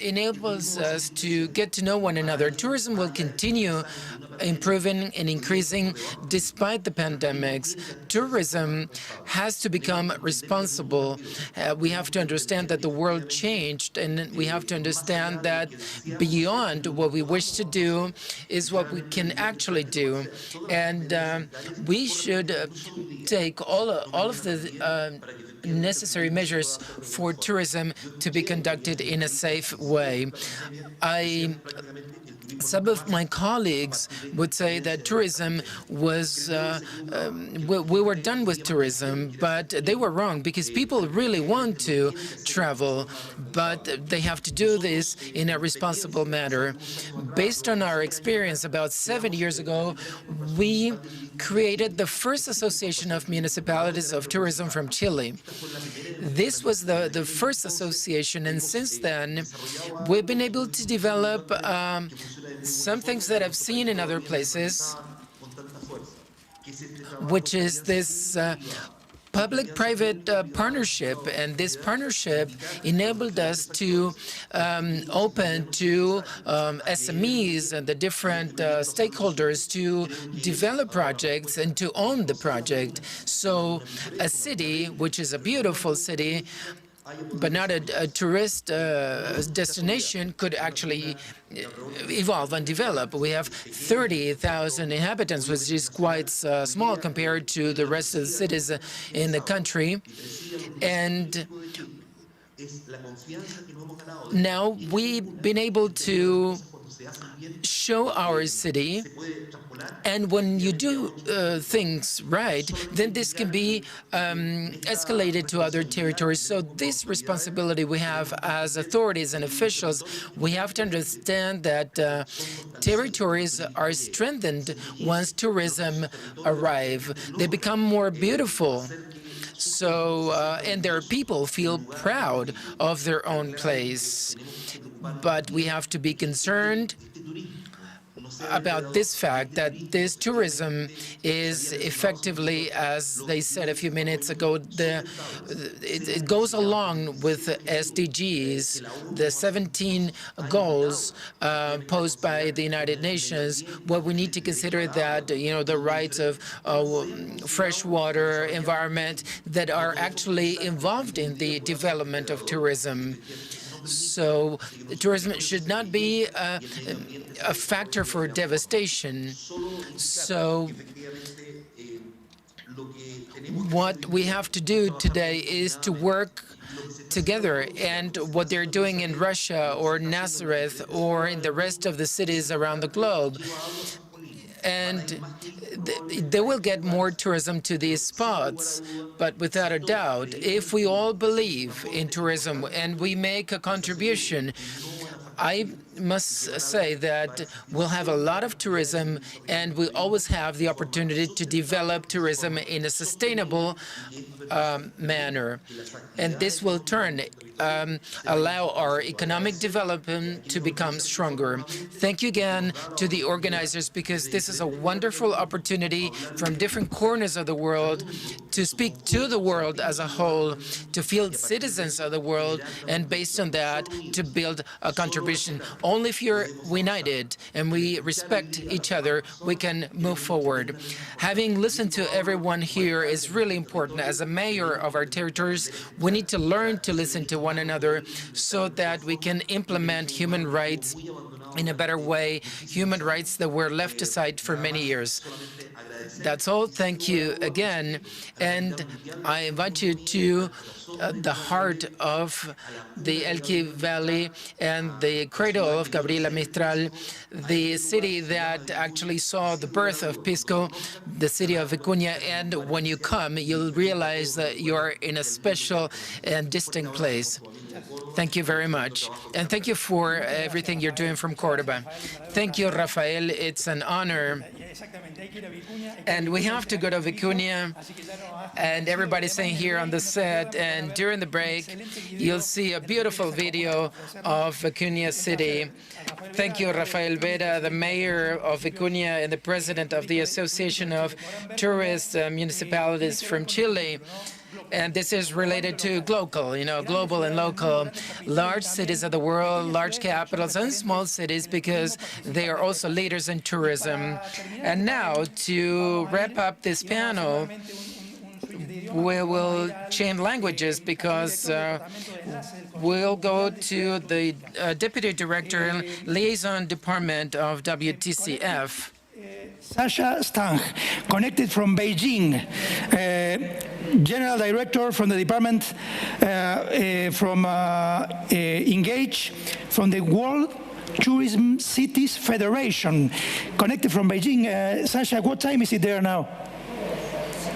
enables us to get to know one another. Tourism will continue improving and increasing despite the pandemics. Tourism has to become responsible. We have to understand that the world changed, and we have to understand that beyond what we wish to do is what we can actually do. And we should take all of the necessary measures for tourism to be conducted in a safe way. Some of my colleagues would say that tourism was, we were done with tourism, but they were wrong because people really want to travel, but they have to do this in a responsible manner. Based on our experience, about 7 years ago, we created the first association of municipalities of tourism from Chile. This was the first association, and since then, we've been able to develop some things that I've seen in other places, which is this public-private partnership, and this partnership enabled us to open to SMEs and the different stakeholders to develop projects and to own the project. So a city, which is a beautiful city, but not a tourist destination, could actually evolve and develop. We have 30,000 inhabitants, which is quite small compared to the rest of the cities in the country. And now we've been able to show our city, and when you do things right, then this can be escalated to other territories. So this responsibility we have as authorities and officials, we have to understand that territories are strengthened once tourism arrive. They become more beautiful. So, and their people feel proud of their own place. But we have to be concerned about this fact that this tourism is effectively, as they said a few minutes ago, it goes along with the SDGs, the 17 goals posed by the United Nations. What we need to consider that, the rights of fresh water, environment, that are actually involved in the development of tourism. So tourism should not be a factor for devastation. So what we have to do today is to work together, and what they're doing in Russia or Nazareth or in the rest of the cities around the globe. And they will get more tourism to these spots. But without a doubt, if we all believe in tourism and we make a contribution, I must say that we'll have a lot of tourism, and we always have the opportunity to develop tourism in a sustainable manner. And this will allow our economic development to become stronger. Thank you again to the organizers, because this is a wonderful opportunity from different corners of the world to speak to the world as a whole, to feel citizens of the world, and based on that, to build a contribution. Only if you're united and we respect each other, we can move forward. Having listened to everyone here is really important. As a mayor of our territories, we need to learn to listen to one another so that we can implement human rights in a better way, human rights that were left aside for many years. That's all. Thank you again. And I invite you to the heart of the Elqui Valley and the cradle of Gabriela Mistral, the city that actually saw the birth of Pisco, the city of Vicuña. And when you come, you'll realize that you're in a special and distinct place. Thank you very much. And thank you for everything you're doing from Córdoba. Thank you, Rafael. It's an honor. And we have to go to Vicuña, and everybody's saying here on the set, and during the break, you'll see a beautiful video of Vicuña City. Thank you, Rafael Vera, the mayor of Vicuña and the president of the Association of Tourist Municipalities from Chile. And this is related to GLOCAL, global and local, large cities of the world, large capitals and small cities, because they are also leaders in tourism. And now, to wrap up this panel, we will change languages, because we'll go to the Deputy Director, Liaison Department of WTCF. Sasha Stang, connected from Beijing, General Director from the department from Engage, from the World Tourism Cities Federation, connected from Beijing. Sasha, what time is it there now?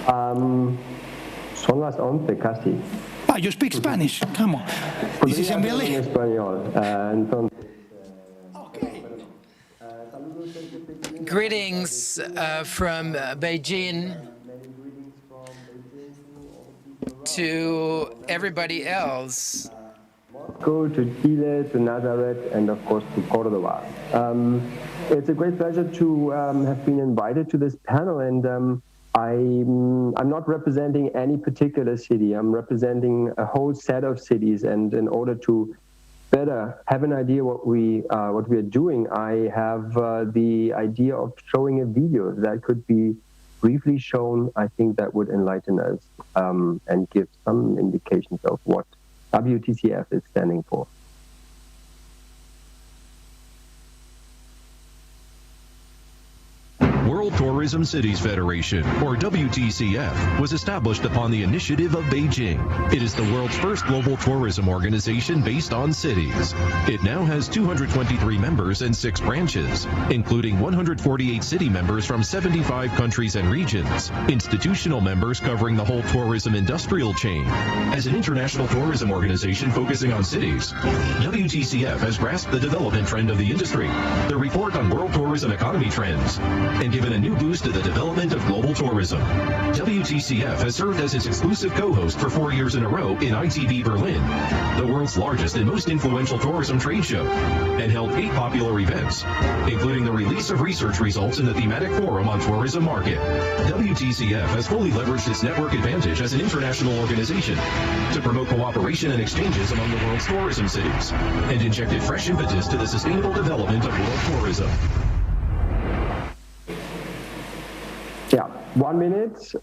Son las 11 casi. You speak Spanish, come on. This is unbelievable. Español. Greetings from Beijing to everybody else. Go to Chile, to Nazareth, and of course to Córdoba. It's a great pleasure to have been invited to this panel, and I'm not representing any particular city. I'm representing a whole set of cities, and in order to better have an idea what we are doing, I have the idea of showing a video that could be briefly shown. I think that would enlighten us and give some indications of what WTCF is standing for. World Tourism Cities Federation, or WTCF, was established upon the initiative of Beijing. It is the world's first global tourism organization based on cities. It now has 223 members and 6 branches, including 148 city members from 75 countries and regions, institutional members covering the whole tourism industrial chain. As an international tourism organization focusing on cities, WTCF has grasped the development trend of the industry, the report on world tourism economy trends, and given a new boost to the development of global tourism. WTCF has served as its exclusive co-host for 4 years in a row in ITB Berlin, the world's largest and most influential tourism trade show, and held 8 popular events, including the release of research results in the thematic forum on tourism market. WTCF has fully leveraged its network advantage as an international organization to promote cooperation and exchanges among the world's tourism cities, and injected fresh impetus to the sustainable development of world tourism. Yeah, 1 minute,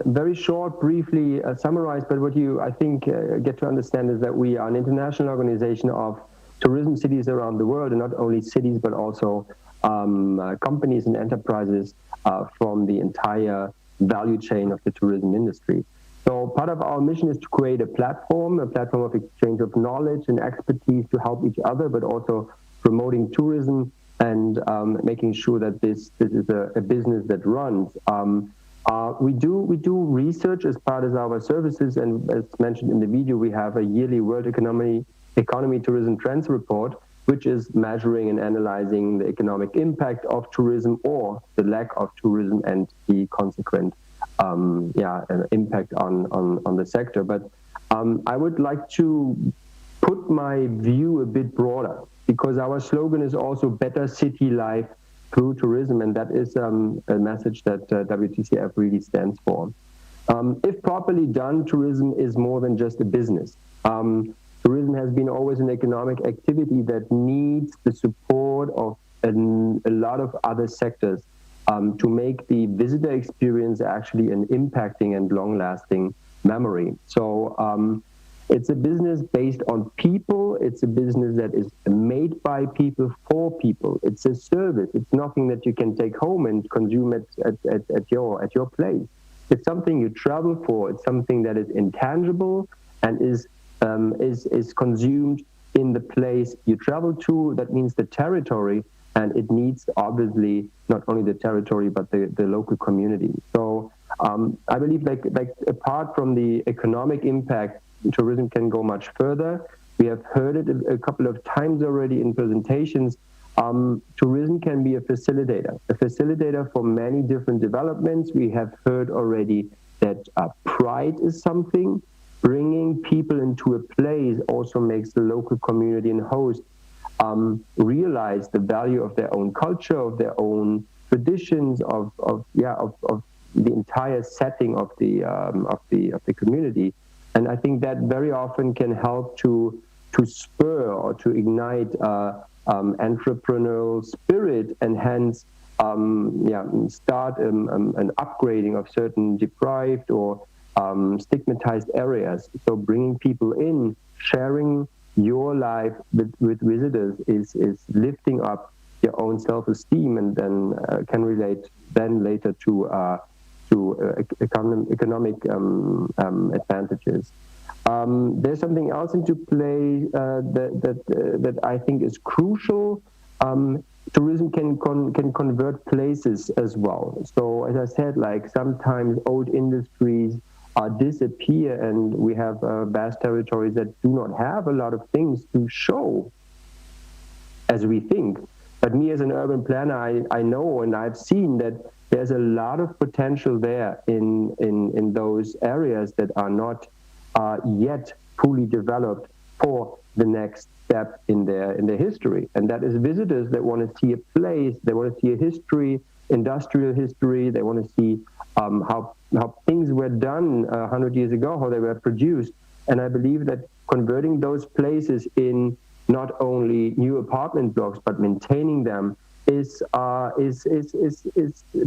very short, briefly summarized, but what you, I think, get to understand is that we are an international organization of tourism cities around the world, and not only cities, but also companies and enterprises from the entire value chain of the tourism industry. So part of our mission is to create a platform of exchange of knowledge and expertise to help each other, but also promoting tourism and making sure that this is a business that runs. We do research as part of our services, and as mentioned in the video, we have a yearly World Economy Tourism Trends report, which is measuring and analyzing the economic impact of tourism or the lack of tourism and the consequent impact on the sector. But I would like to put my view a bit broader, because our slogan is also better city life through tourism, and that is a message that WTCF really stands for. If properly done, tourism is more than just a business. Tourism has been always an economic activity that needs the support of a lot of other sectors to make the visitor experience actually an impacting and long-lasting memory. So it's a business based on people. It's a business that is made by people for people. It's a service. It's nothing that you can take home and consume at your place. It's something you travel for. It's something that is intangible and is consumed in the place you travel to. That means the territory, and it needs obviously not only the territory but the local community. So I believe like apart from the economic impact, tourism can go much further. We have heard it a couple of times already in presentations. Tourism can be a facilitator for many different developments. We have heard already that pride is something. Bringing people into a place also makes the local community and host realize the value of their own culture, of their own traditions, of the entire setting of the community. And I think that very often can help to spur or to ignite entrepreneurial spirit, and hence start an upgrading of certain deprived or stigmatized areas. So bringing people in, sharing your life with visitors is lifting up your own self-esteem, and then can relate then later to economic advantages. There's something else into play that I think is crucial. Tourism can convert places as well. So as I said, like sometimes old industries disappear, and we have vast territories that do not have a lot of things to show as we think. But me as an urban planner, I know and I've seen that there's a lot of potential there in those areas that are not yet fully developed for the next step in their history. And that is visitors that want to see a place, they want to see a history, industrial history, they want to see how things were done 100 years ago, how they were produced. And I believe that converting those places in not only new apartment blocks, but maintaining them is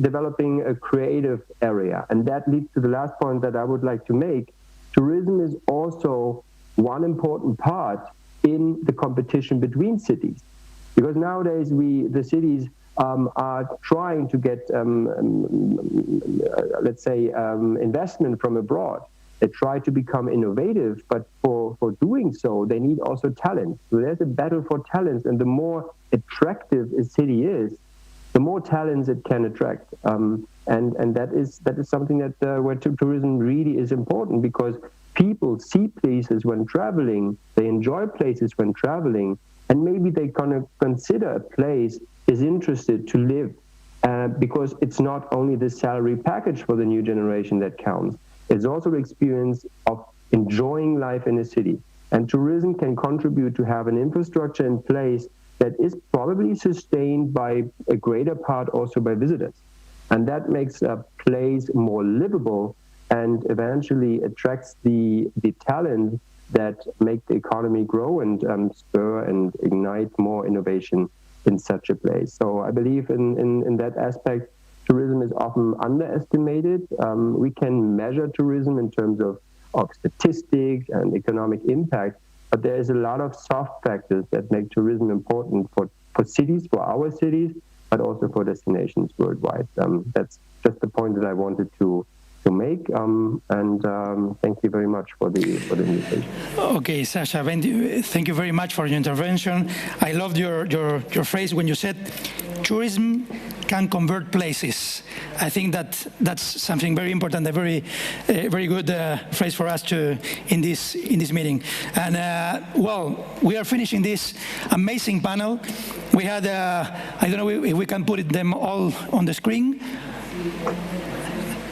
developing a creative area. And that leads to the last point that I would like to make. Tourism is also one important part in the competition between cities, because nowadays the cities are trying to get, let's say, investment from abroad. They try to become innovative, but for doing so, they need also talent. So there's a battle for talents, and the more attractive a city is, the more talents it can attract. And that is something that where tourism really is important, because people see places when traveling, they enjoy places when traveling, and maybe they kind of consider a place is interested to live. because it's not only the salary package for the new generation that counts, it's also the experience of enjoying life in a city. And tourism can contribute to have an infrastructure in place that is probably sustained by a greater part also by visitors. And that makes a place more livable and eventually attracts the talent that make the economy grow and spur and ignite more innovation in such a place. So I believe in that aspect, tourism is often underestimated. We can measure tourism in terms of statistics and economic impact, but there is a lot of soft factors that make tourism important for cities, for our cities, but also for destinations worldwide. That's just the point that I wanted to make, and thank you very much for the invitation. Okay, Sasha, thank you very much for your intervention. I loved your phrase when you said tourism can convert places. I think that's something very important, a very good phrase for us in this meeting. And well, we are finishing this amazing panel. We had I don't know if we can put them all on the screen.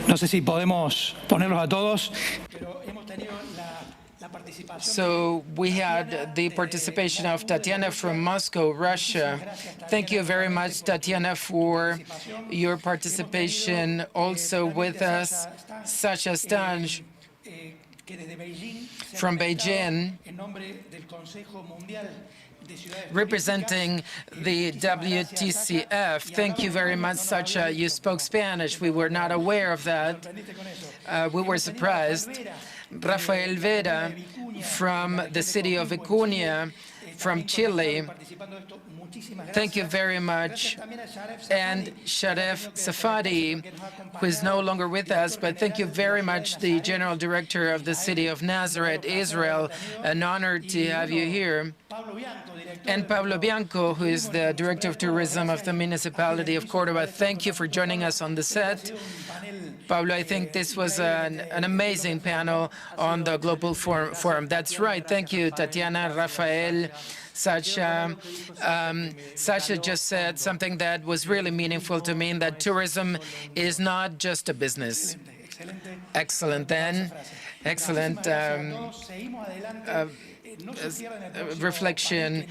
No sé si podemos ponerlos a todos, pero hemos tenido la participación. So we had the participation of Tatiana from Moscow, Russia. Thank you very much, Tatiana, for your participation. Also with us, Sasha Stange from Beijing, representing the WTCF. Thank you very much, Sacha. You spoke Spanish. We were not aware of that. We were surprised. Rafael Vera from the city of Vicuña, from Chile. Thank you very much. And Sharef Safadi, who is no longer with us, but thank you very much, the General Director of the City of Nazareth, Israel. An honor to have you here. And Pablo Bianco, who is the Director of Tourism of the Municipality of Córdoba. Thank you for joining us on the set. Pablo, I think this was an amazing panel on the Global Forum. That's right. Thank you, Tatiana, Rafael, Sasha. Sasha just said something that was really meaningful to me, that tourism is not just a business. Excellent, then. Excellent reflection.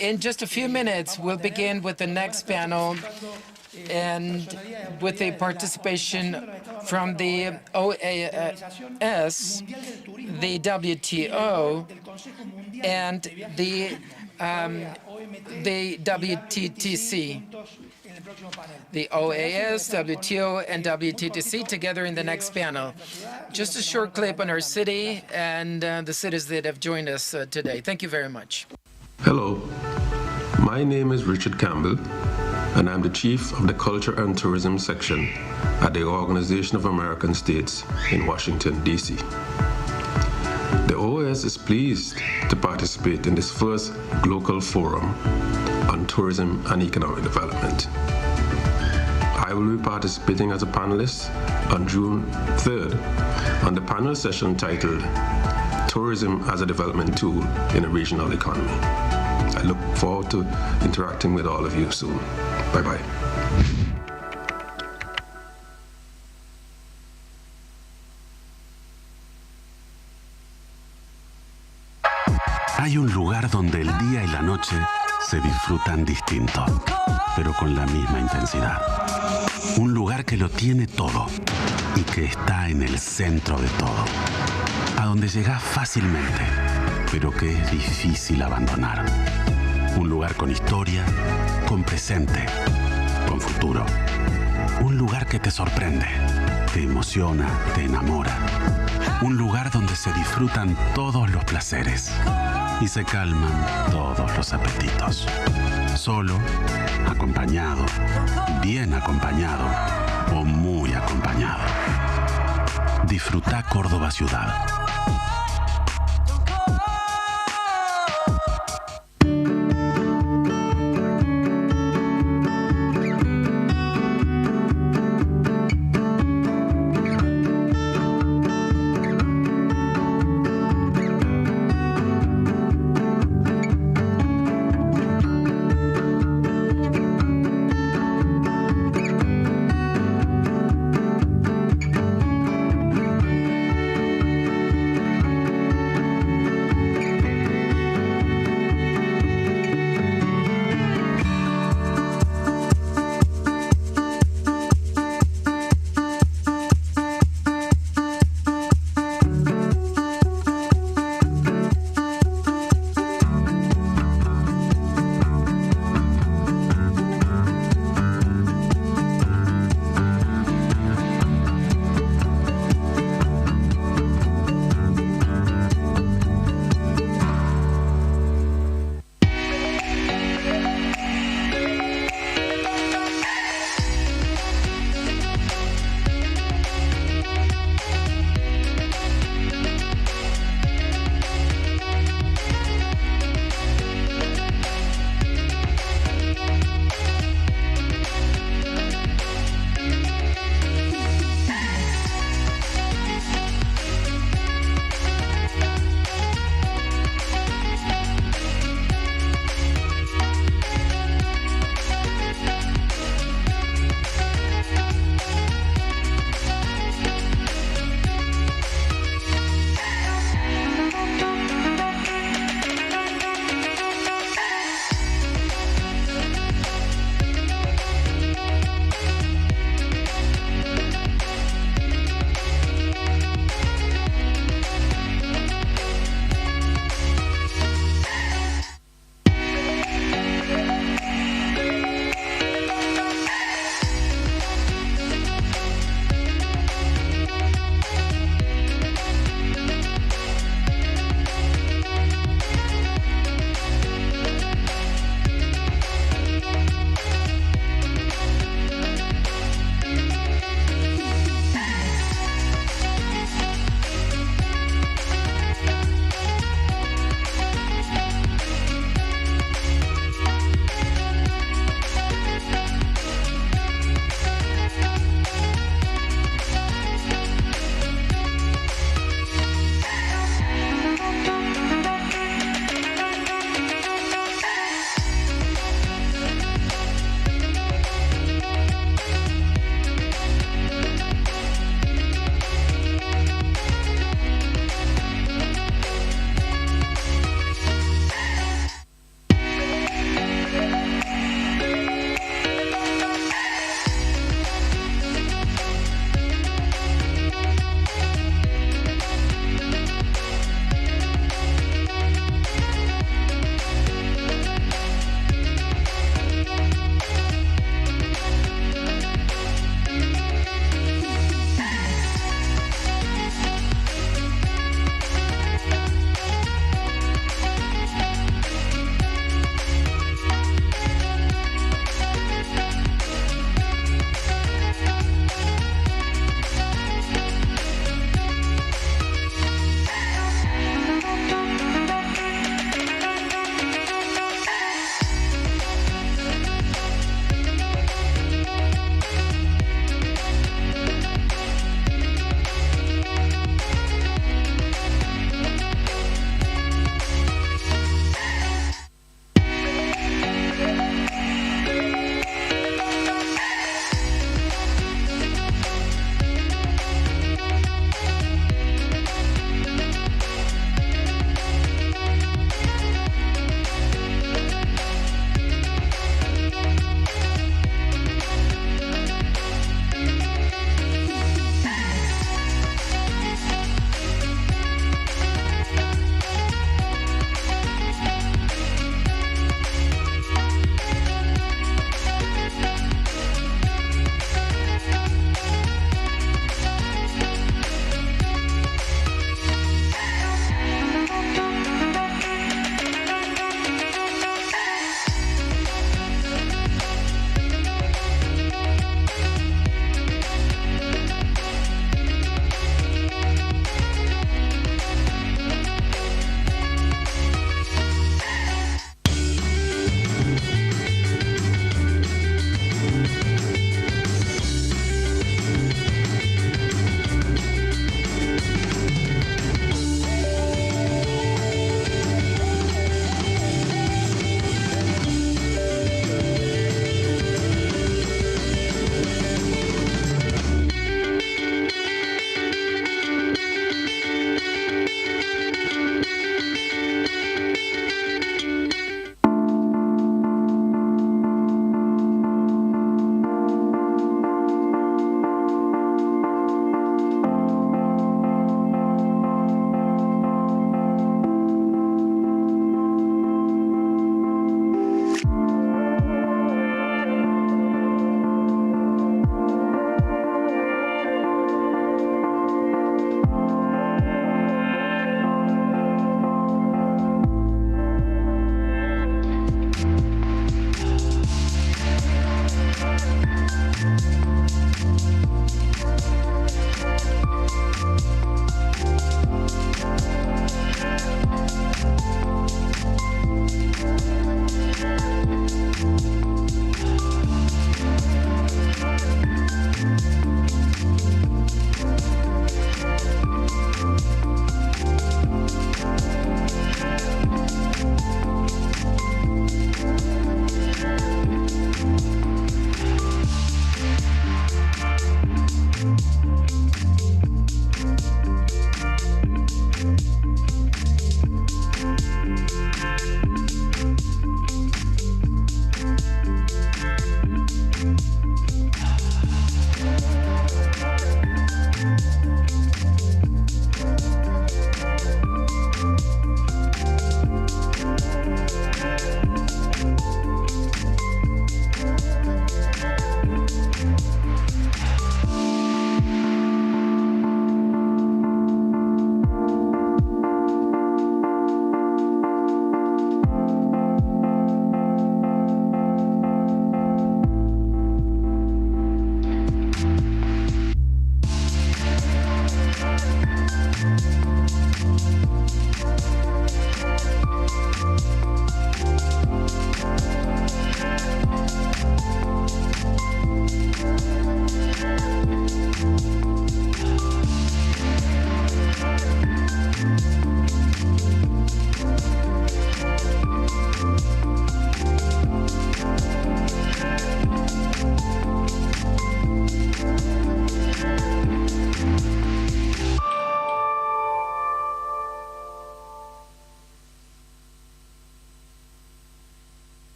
In just a few minutes, we'll begin with the next panel, and with the participation from the OAS, the WTO, and the WTTC. The OAS, WTO, and WTTC together in the next panel. Just a short clip on our city and the cities that have joined us today. Thank you very much. Hello, my name is Richard Campbell, and I'm the Chief of the Culture and Tourism Section at the Organization of American States in Washington, D.C. The OAS is pleased to participate in this first GLOCAL Forum on Tourism and Economic Development. I will be participating as a panelist on June 3rd on the panel session titled Tourism as a Development Tool in a Regional Economy. I look forward to interacting with all of you soon. Bye-bye. Hay un lugar donde el día y la noche se disfrutan distinto, pero con la misma intensidad. Un lugar que lo tiene todo y que está en el centro de todo. A donde llegas fácilmente, pero que es difícil abandonar. Un lugar con historia, con presente, con futuro. Un lugar que te sorprende, te emociona, te enamora. Un lugar donde se disfrutan todos los placeres y se calman todos los apetitos. Solo, acompañado, bien acompañado o muy acompañado. Disfruta Córdoba ciudad.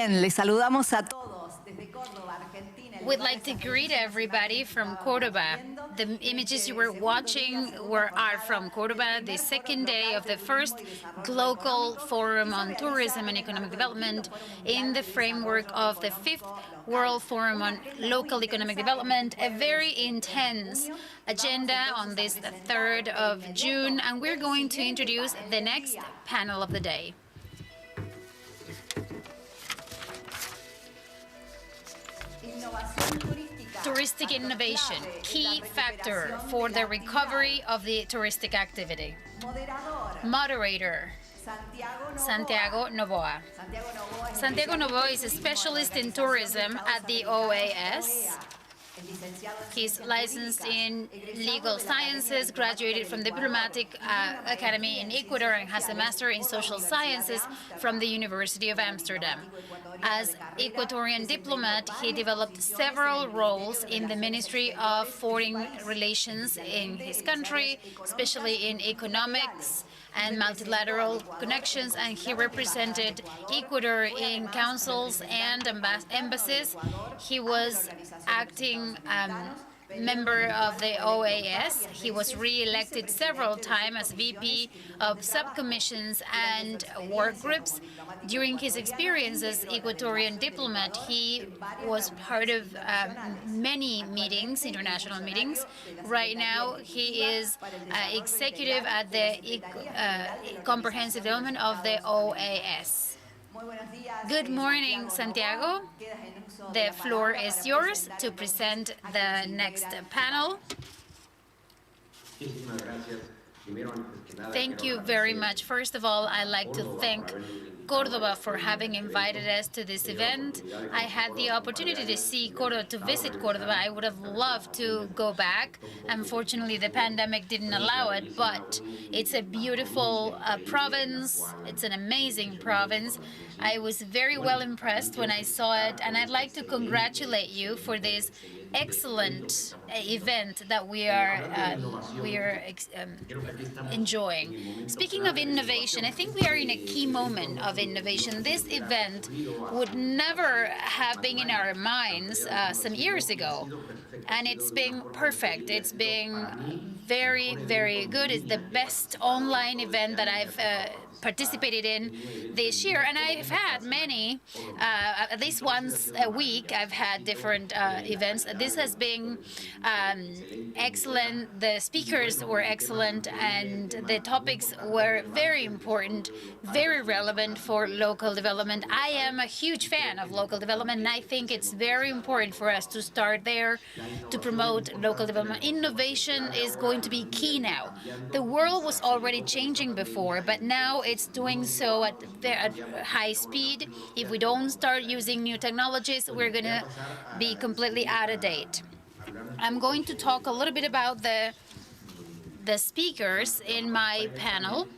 Bien, les saludamos a todos desde Córdoba, Argentina. We'd like to greet everybody from Cordoba. The images you were watching are from Cordoba, the second day of the first GLOCAL Forum on Tourism and Economic Development in the framework of the 5th World Forum on Local Economic Development, a very intense agenda on this 3rd of June, and we're going to introduce the next panel of the day. Touristic innovation, key factor for the recovery of the touristic activity. Moderator, Santiago Novoa. Santiago Novoa is a specialist in tourism at the OAS. He's licensed in legal sciences, graduated from the Diplomatic Academy in Ecuador, and has a master in social sciences from the University of Amsterdam. As Ecuadorian diplomat, he developed several roles in the Ministry of Foreign Relations in his country, especially in economics and multilateral connections, and he represented Ecuador in councils and embassies. He was acting member of the OAS. He was re-elected several times as VP of subcommissions and work groups. During his experience as Ecuadorian diplomat, he was part of many meetings, international meetings. Right now, he is executive at the comprehensive development of the OAS. Good morning, Santiago. The floor is yours to present the next panel. Thank you very much. First of all, I'd like to thank Cordoba for having invited us to this event. I had the opportunity to see Cordoba, to visit Cordoba. I would have loved to go back. Unfortunately, the pandemic didn't allow it, but it's a beautiful province. It's an amazing province. I was very well impressed when I saw it, and I'd like to congratulate you for this excellent event that we are enjoying. Speaking of innovation, I think we are in a key moment of innovation. This event would never have been in our minds some years ago, and it's been perfect. It's been very, very good. It's the best online event that I've participated in this year, and I've had many, at least once a week, I've had different events. This has been excellent. The speakers were excellent, and the topics were very important, very relevant for local development. I am a huge fan of local development, and I think it's very important for us to start there to promote local development. Innovation is going to be key now. The world was already changing before, but now it's doing so at high speed. If we don't start using new technologies, we're going to be completely out of date. I'm going to talk a little bit about the speakers in my panel.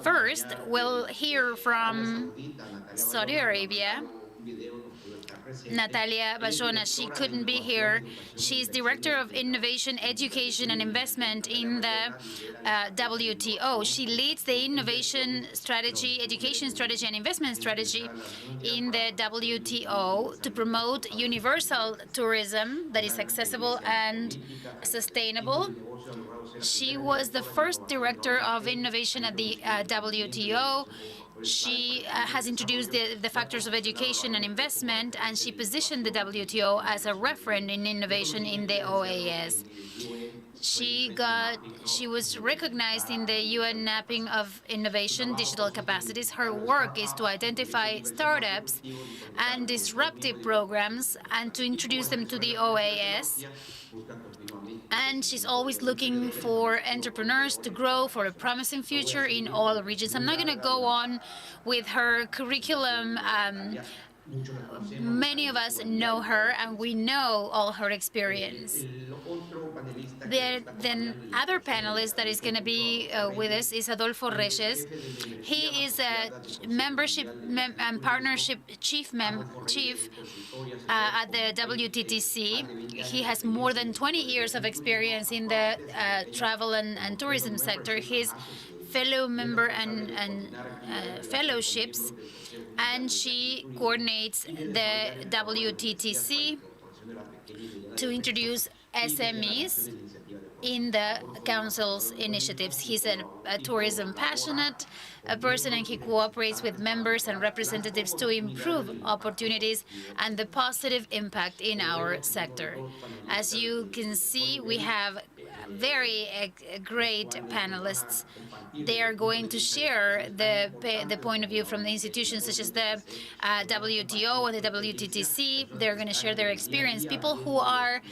First, we'll hear from Saudi Arabia, Natalia Bayona. She couldn't be here. She's Director of Innovation, Education and Investment in the WTO. She leads the innovation strategy, education strategy and investment strategy in the WTO to promote universal tourism that is accessible and sustainable. She was the first Director of Innovation at the WTO. She has introduced the factors of education and investment, and she positioned the WTO as a referent in innovation in the OAS. She was recognized in the UN mapping of innovation digital capacities. Her work is to identify startups and disruptive programs and to introduce them to the OAS. And she's always looking for entrepreneurs to grow for a promising future in all regions. I'm not going to go on with her curriculum. Many of us know her, and we know all her experience. The other panelist that is going to be with us is Adolfo Reyes. He is a membership and partnership chief at the WTTC. He has more than 20 years of experience in the travel and tourism sector. He's fellow member and fellowships, and she coordinates the WTTC to introduce SMEs in the council's initiatives. He's a tourism passionate person, and he cooperates with members and representatives to improve opportunities and the positive impact in our sector. As you can see, we have very great panelists. They are going to share the point of view from the institutions such as the WTO and the WTTC. They're going to share their experience. People who are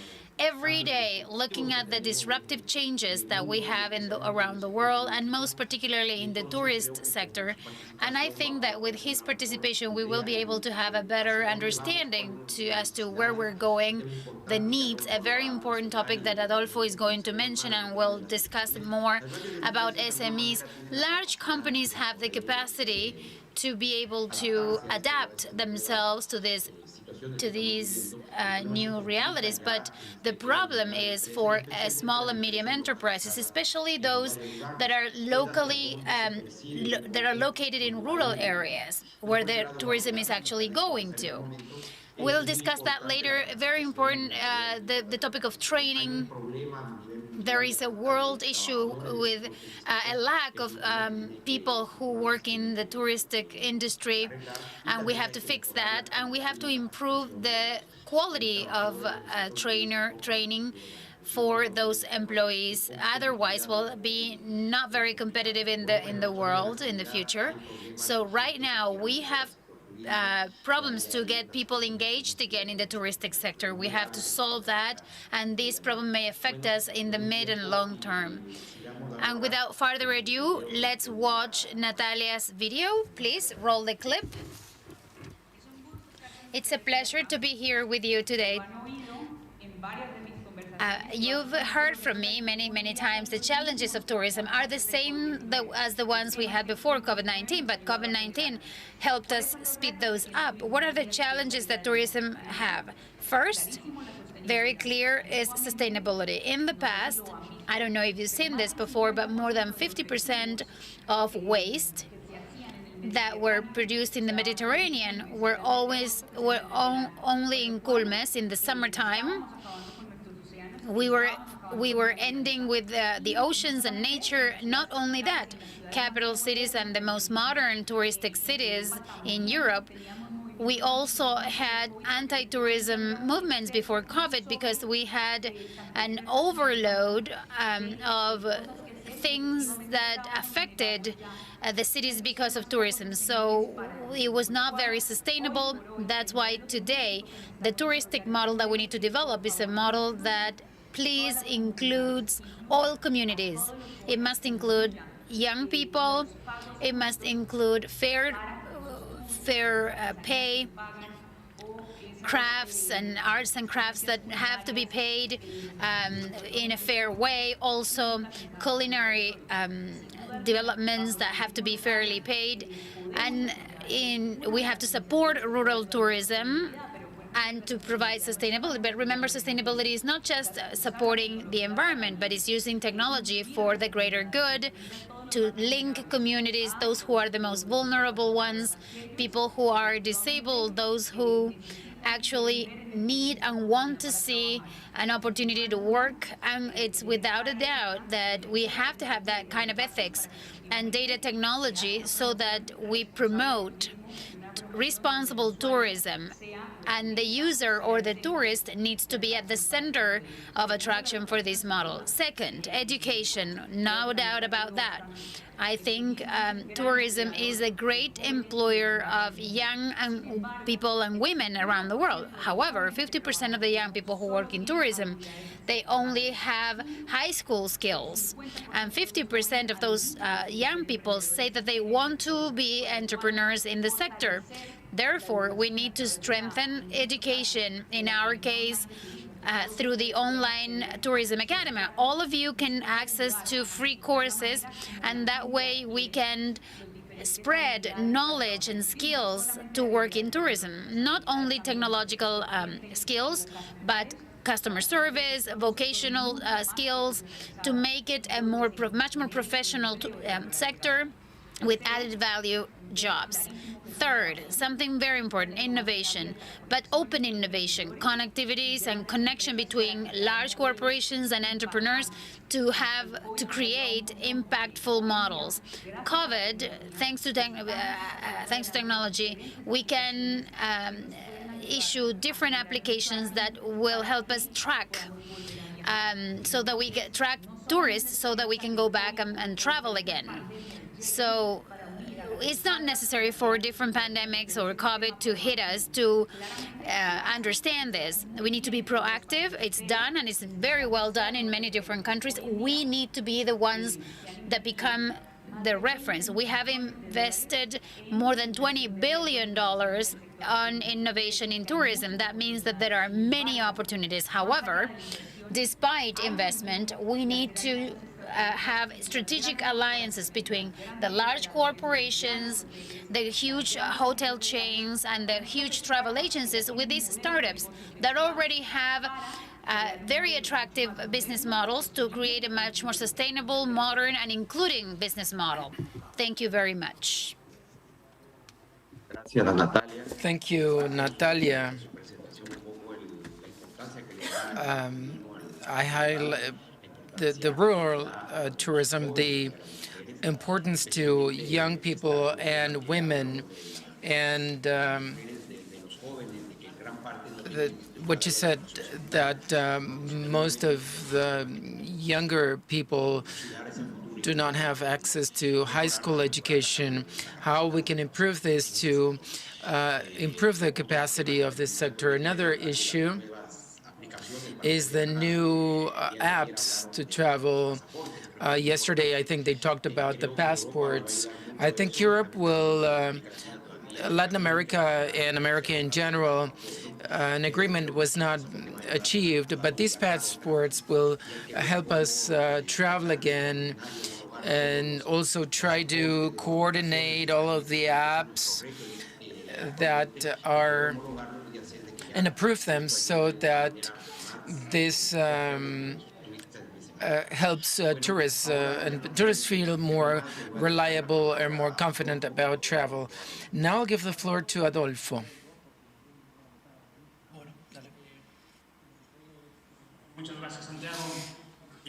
every day looking at the disruptive changes that we have around the world, and most particularly in the tourist sector. And I think that with his participation, we will be able to have a better understanding as to where we're going, the needs, a very important topic that Adolfo is going to mention, and we'll discuss more about SMEs. Large companies have the capacity to be able to adapt themselves to these new realities, but the problem is for small and medium enterprises, especially those that are located in rural areas where the tourism is actually going to. We'll discuss that later. Very important, the topic of training. There is a world issue with a lack of people who work in the touristic industry, and we have to fix that, and we have to improve the quality of training for those employees. Otherwise, we'll be not very competitive in the world in the future. So right now, we have problems to get people engaged again in the touristic sector. We have to solve that, and this problem may affect us in the mid and long term. And without further ado, let's watch Natalia's video. Please roll the clip. It's a pleasure to be here with you today. You've heard from me many times the challenges of tourism are the same as the ones we had before COVID-19, but COVID-19 helped us speed those up. What are the challenges that tourism have? First, very clear, is sustainability. In the past, I don't know if you've seen this before, but more than 50% of waste that were produced in the Mediterranean were only in Culmes in the summertime. We were ending with the oceans and nature. Not only that, capital cities and the most modern touristic cities in Europe, we also had anti-tourism movements before COVID because we had an overload of things that affected the cities because of tourism. So it was not very sustainable. That's why today the touristic model that we need to develop is a model that includes all communities. It must include young people. It must include fair pay, crafts and arts and crafts that have to be paid in a fair way. Also, culinary developments that have to be fairly paid. And we have to support rural tourism and to provide sustainability. But remember, sustainability is not just supporting the environment, but it's using technology for the greater good, to link communities, those who are the most vulnerable ones, people who are disabled, those who actually need and want to see an opportunity to work. And it's without a doubt that we have to have that kind of ethics and data technology so that we promote responsible tourism, and the user or the tourist needs to be at the center of attraction for this model. Second, education, no doubt about that. I think tourism is a great employer of young people and women around the world. However, 50% of the young people who work in tourism, they only have high school skills. And 50% of those young people say that they want to be entrepreneurs in the sector. Therefore, we need to strengthen education, in our case, through the online tourism academy. All of you can access to free courses, and that way we can spread knowledge and skills to work in tourism. Not only technological skills, but customer service, vocational skills, to make it a much more professional sector with added value jobs. Third, something very important, innovation, but open innovation, connectivities and connection between large corporations and entrepreneurs to create impactful models. COVID, thanks to technology, we can issue different applications that will help us track so that we get track tourists so that we can go back and travel again. So it's not necessary for different pandemics or COVID to hit us to understand this. We need to be proactive. It's done, and it's very well done in many different countries. We need to be the ones that become the reference. We have invested more than $20 billion on innovation in tourism. That means that there are many opportunities. However, despite investment, we need to have strategic alliances between the large corporations, the huge hotel chains, and the huge travel agencies with these startups that already have very attractive business models to create a much more sustainable, modern, and including business model. Thank you very much. Thank you, Natalia. I highlight the rural tourism, the importance to young people and women, and what you said, that most of the younger people do not have access to high school education, how we can improve this to improve the capacity of this sector. Another issue is the new apps to travel. Yesterday, I think they talked about the passports. I think Europe will, Latin America and America in general, an agreement was not achieved, but these passports will help us travel again and also try to coordinate all of the apps that are and approve them so that this helps tourists and tourists feel more reliable and more confident about travel. Now I'll give the floor to Adolfo.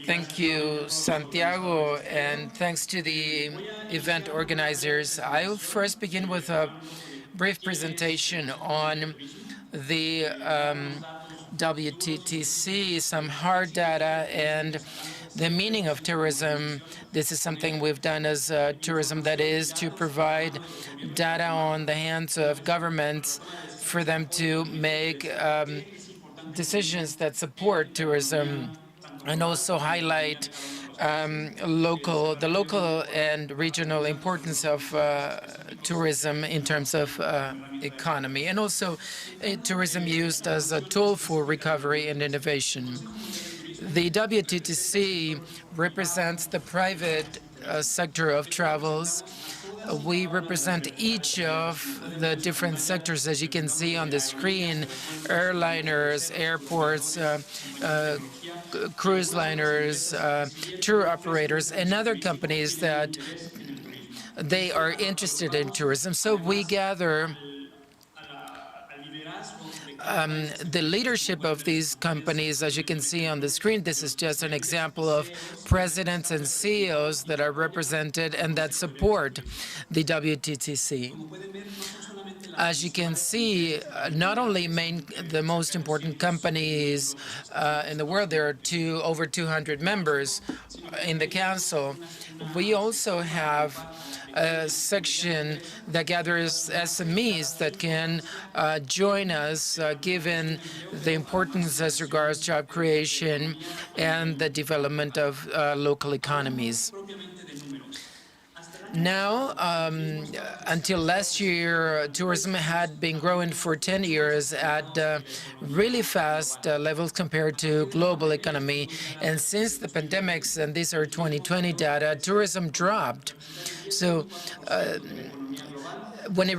Thank you, Santiago, and thanks to the event organizers. I'll first begin with a brief presentation on the WTTC, some hard data, and the meaning of tourism. This is something we've done as tourism, that is to provide data on the hands of governments for them to make decisions that support tourism, and also highlight the local and regional importance of tourism in terms of economy, and also tourism used as a tool for recovery and innovation. The WTTC represents the private sector of travels. We represent each of the different sectors, as you can see on the screen: airliners, airports, cruise liners, tour operators, and other companies that they are interested in tourism. So we gather the leadership of these companies, as you can see on the screen. This is just an example of presidents and CEOs that are represented and that support the WTTC. As you can see, not only the most important companies in the world, there are over 200 members in the council. We also have a section that gathers SMEs that can join us, given the importance as regards job creation and the development of local economies. Now, until last year, tourism had been growing for 10 years at really fast levels compared to global economy. And since the pandemics, and these are 2020 data, tourism dropped. So when we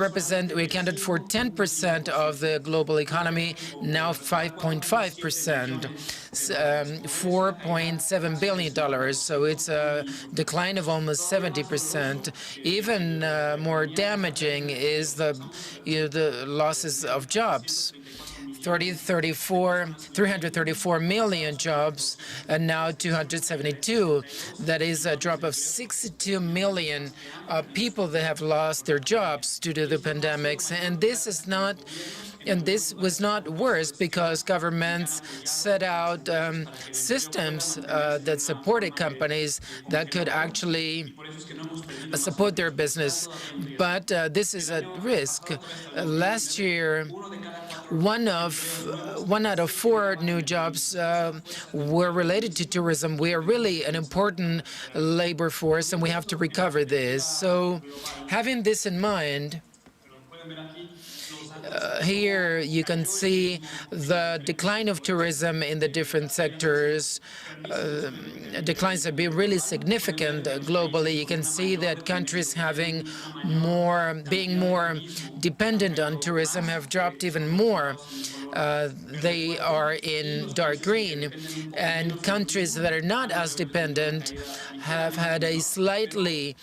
accounted for 10% of the global economy, now 5.5%, $4.7 billion. So it's a decline of almost 70%. Even more damaging is the losses of jobs. 334 million jobs, and now 272. That is a drop of 62 million people that have lost their jobs due to the pandemics. And this was not worse because governments set out systems that supported companies that could actually support their business. But this is at risk. Last year, one out of 4 new jobs were related to tourism. We are really an important labor force, and we have to recover this. So having this in mind, here you can see the decline of tourism in the different sectors. Declines have been really significant globally. You can see that countries being more dependent on tourism have dropped even more. They are in dark green, and countries that are not as dependent have had a slightly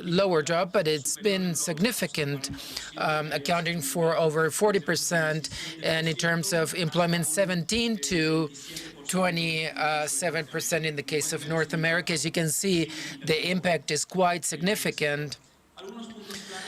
lower drop, but it's been significant, accounting for over 40%, and in terms of employment, 17 to 27% in the case of North America. As you can see, the impact is quite significant.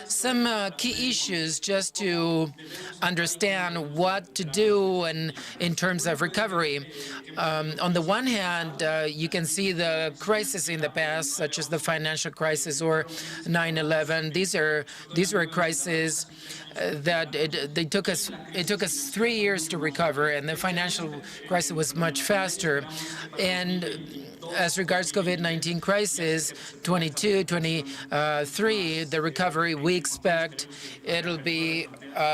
Some key issues just to understand what to do in terms of recovery. On the one hand, you can see the crisis in the past, such as the financial crisis or 9/11. These were crises that it took us 3 years to recover, and the financial crisis was much faster. And as regards COVID-19 crisis, 22, 23, the recovery we expect it'll be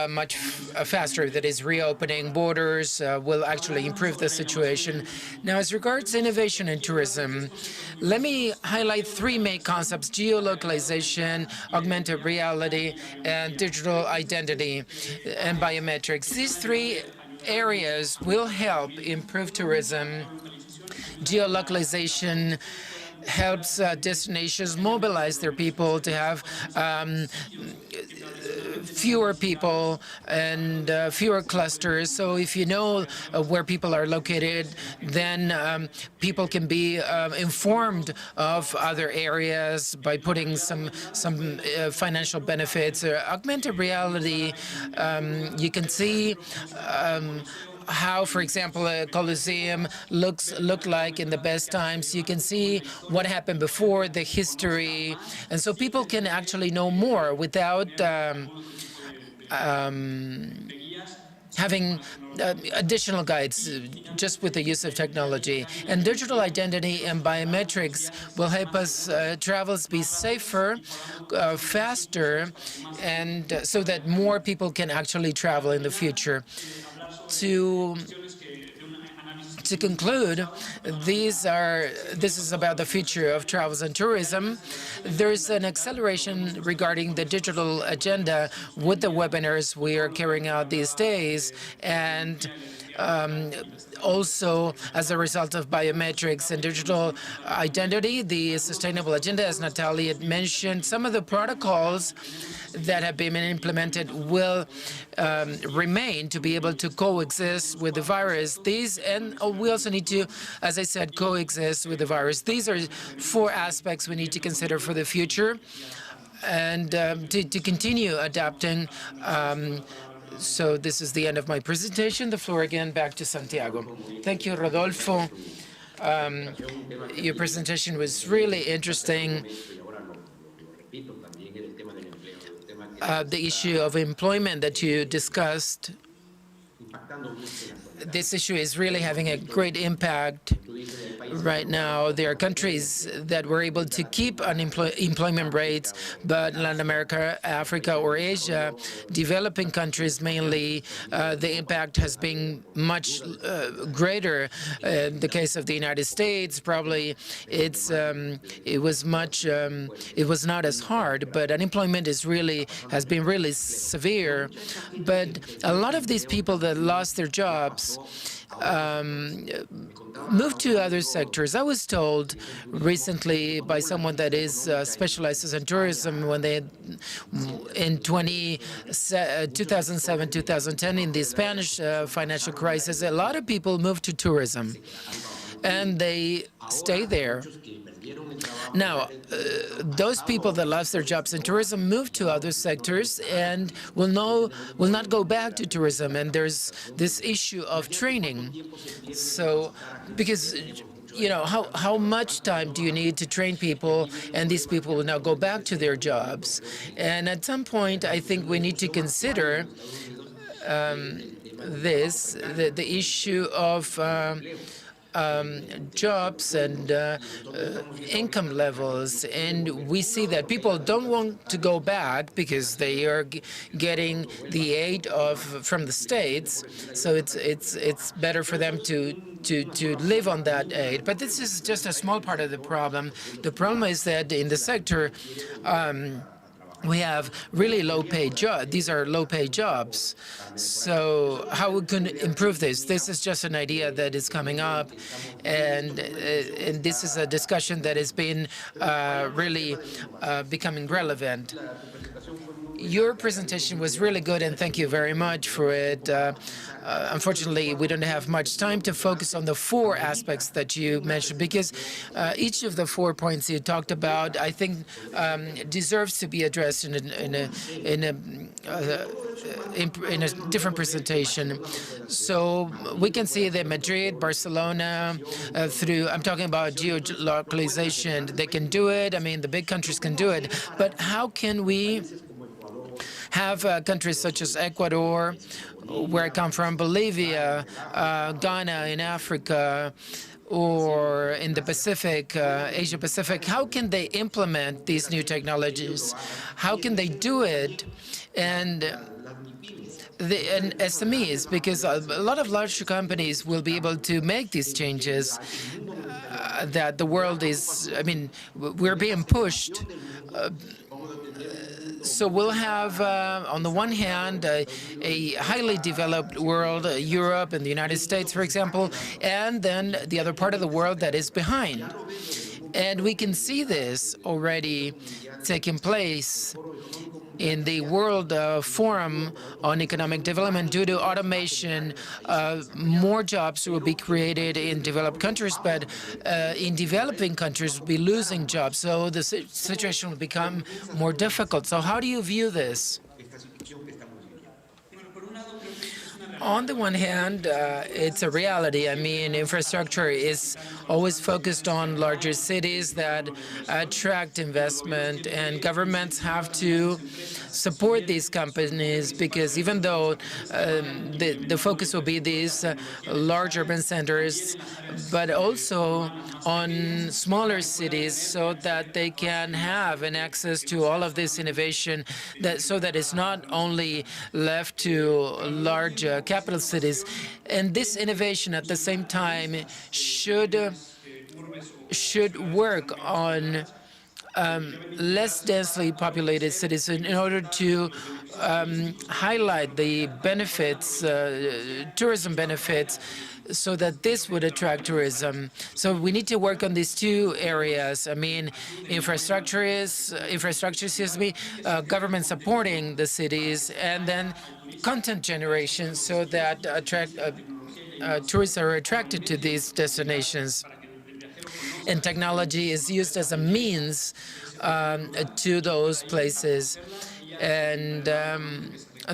much faster. That is, reopening borders will actually improve the situation. Now, as regards innovation in tourism, let me highlight 3 main concepts: geolocalization, augmented reality, and digital identity and biometrics. These 3 areas will help improve tourism. Geolocalization helps destinations mobilize their people to have fewer people and fewer clusters. So if you know where people are located, then people can be informed of other areas by putting some financial benefits. Augmented reality, you can see how, for example, a Colosseum looked like in the best times. You can see what happened before, the history, and so people can actually know more without having additional guides, just with the use of technology. And digital identity and biometrics will help us travelers be safer, faster, and so that more people can actually travel in the future. To conclude, this is about the future of travels and tourism. There's an acceleration regarding the digital agenda with the webinars we are carrying out these days, and also as a result of biometrics and digital identity, the sustainable agenda, as Natalia had mentioned. Some of the protocols that have been implemented will remain to be able to coexist with the virus. And we also need to, as I said, coexist with the virus. These are 4 aspects we need to consider for the future, and to continue adapting. So this is the end of my presentation. The floor again back to Santiago. Thank you, Rodolfo. Your presentation was really interesting. The issue of employment that you discussed, this issue is really having a great impact. Right now, there are countries that were able to keep employment rates, but Latin America, Africa, or Asia, developing countries mainly, the impact has been much greater. In the case of the United States, probably it was not as hard, but unemployment has been really severe. But a lot of these people that lost their jobs moved to other sectors. I was told recently by someone that is specializes in tourism when they, in 2007, 2010, in the Spanish financial crisis, a lot of people moved to tourism, and they stay there. Now, those people that lost their jobs in tourism moved to other sectors and will not go back to tourism. And there's this issue of training. So, because how much time do you need to train people, and these people will now go back to their jobs? And at some point, I think we need to consider the issue of jobs and income levels, and we see that people don't want to go back because they are getting the aid from the states, so it's better for them to live on that aid. But this is just a small part of the problem. The problem is that in the sector, we have really low-paid jobs. These are low-paid jobs. So how we can improve this? This is just an idea that is coming up, and this is a discussion that has been really becoming relevant. Your presentation was really good, and thank you very much for it. Unfortunately, we don't have much time to focus on the 4 aspects that you mentioned, because each of the 4 points you talked about, I think, deserves to be addressed in a different presentation. So we can see that Madrid, Barcelona, I'm talking about geolocalization, they can do it. I mean, the big countries can do it. But how can we have countries such as Ecuador, where I come from, Bolivia, Ghana in Africa, or in the Pacific, Asia Pacific, how can they implement these new technologies? How can they do it? And SMEs, because a lot of larger companies will be able to make these changes that the world is, I mean, we're being pushed. So we'll have, on the one hand, a highly developed world, Europe and the United States, for example, and then the other part of the world that is behind. And we can see this already taking place in the World Forum on Economic Development. Due to automation, more jobs will be created in developed countries, but in developing countries will be losing jobs. So the situation will become more difficult. So how do you view this? On the one hand, it's a reality. I mean, infrastructure is always focused on larger cities that attract investment, and governments have to support these companies, because even though the focus will be these large urban centers, but also on smaller cities, so that they can have an access to all of this innovation, so that it's not only left to large capital cities. And this innovation at the same time should work on less densely populated cities in order to highlight the benefits, tourism benefits, so that this would attract tourism. So we need to work on these 2 areas. I mean, infrastructure, government supporting the cities, and then content generation, so that tourists are attracted to these destinations. And technology is used as a means to those places, and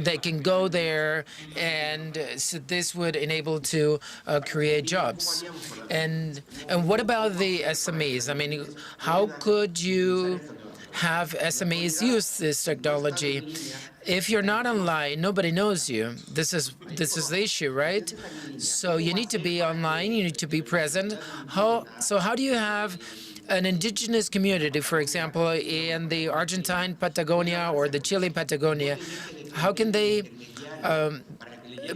they can go there, and so this would enable to create jobs. And what about the SMEs? I mean, how could you have SMEs use this technology. If you're not online, nobody knows you. This is the issue, right? So you need to be online. You need to be present. How do you have an indigenous community, for example, in the Argentine Patagonia or the Chile Patagonia? How can they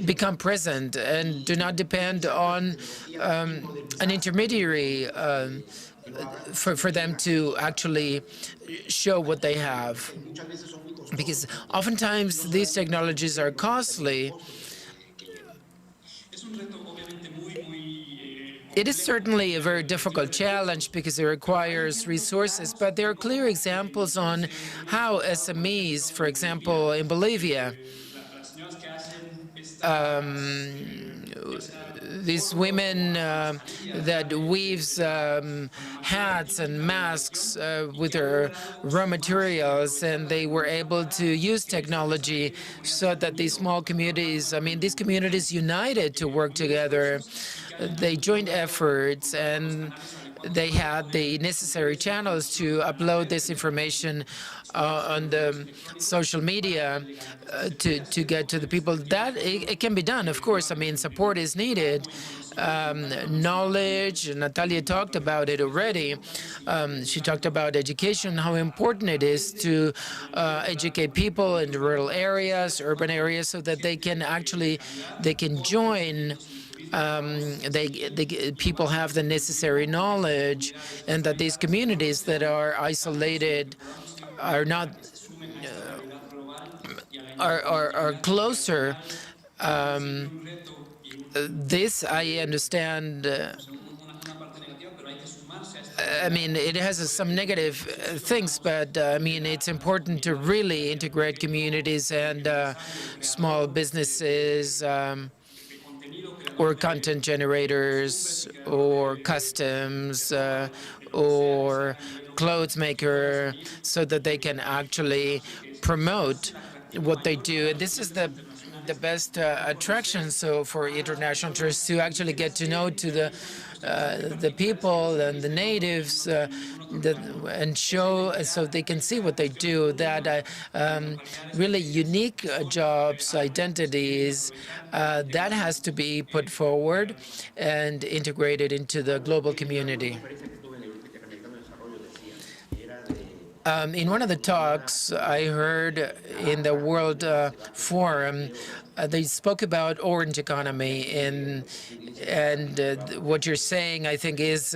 become present and do not depend on an intermediary for them to actually show what they have? Because oftentimes these technologies are costly. It is certainly a very difficult challenge because it requires resources, but there are clear examples on how SMEs, for example, in Bolivia, these women that weaves hats and masks with their raw materials, and they were able to use technology so that these small communities, these communities united to work together. They joined efforts, and they had the necessary channels to upload this information on the social media to get to the people. That it can be done, of course. Support is needed. Knowledge, Natalia talked about it already. She talked about education, how important it is to educate people in the rural areas, urban areas, so that they can join. People have the necessary knowledge, and that these communities that are isolated are not are closer. This I understand. It has some negative things, but it's important to really integrate communities and small businesses. Or content generators, or customs, or clothes maker, so that they can actually promote what they do. And this is the best attraction for international tourists, to actually get to know the people and the natives, and show, so they can see what they do, that really unique jobs, identities, that has to be put forward and integrated into the global community. In one of the talks I heard in the World Forum, they spoke about orange economy, and what you're saying, I think, is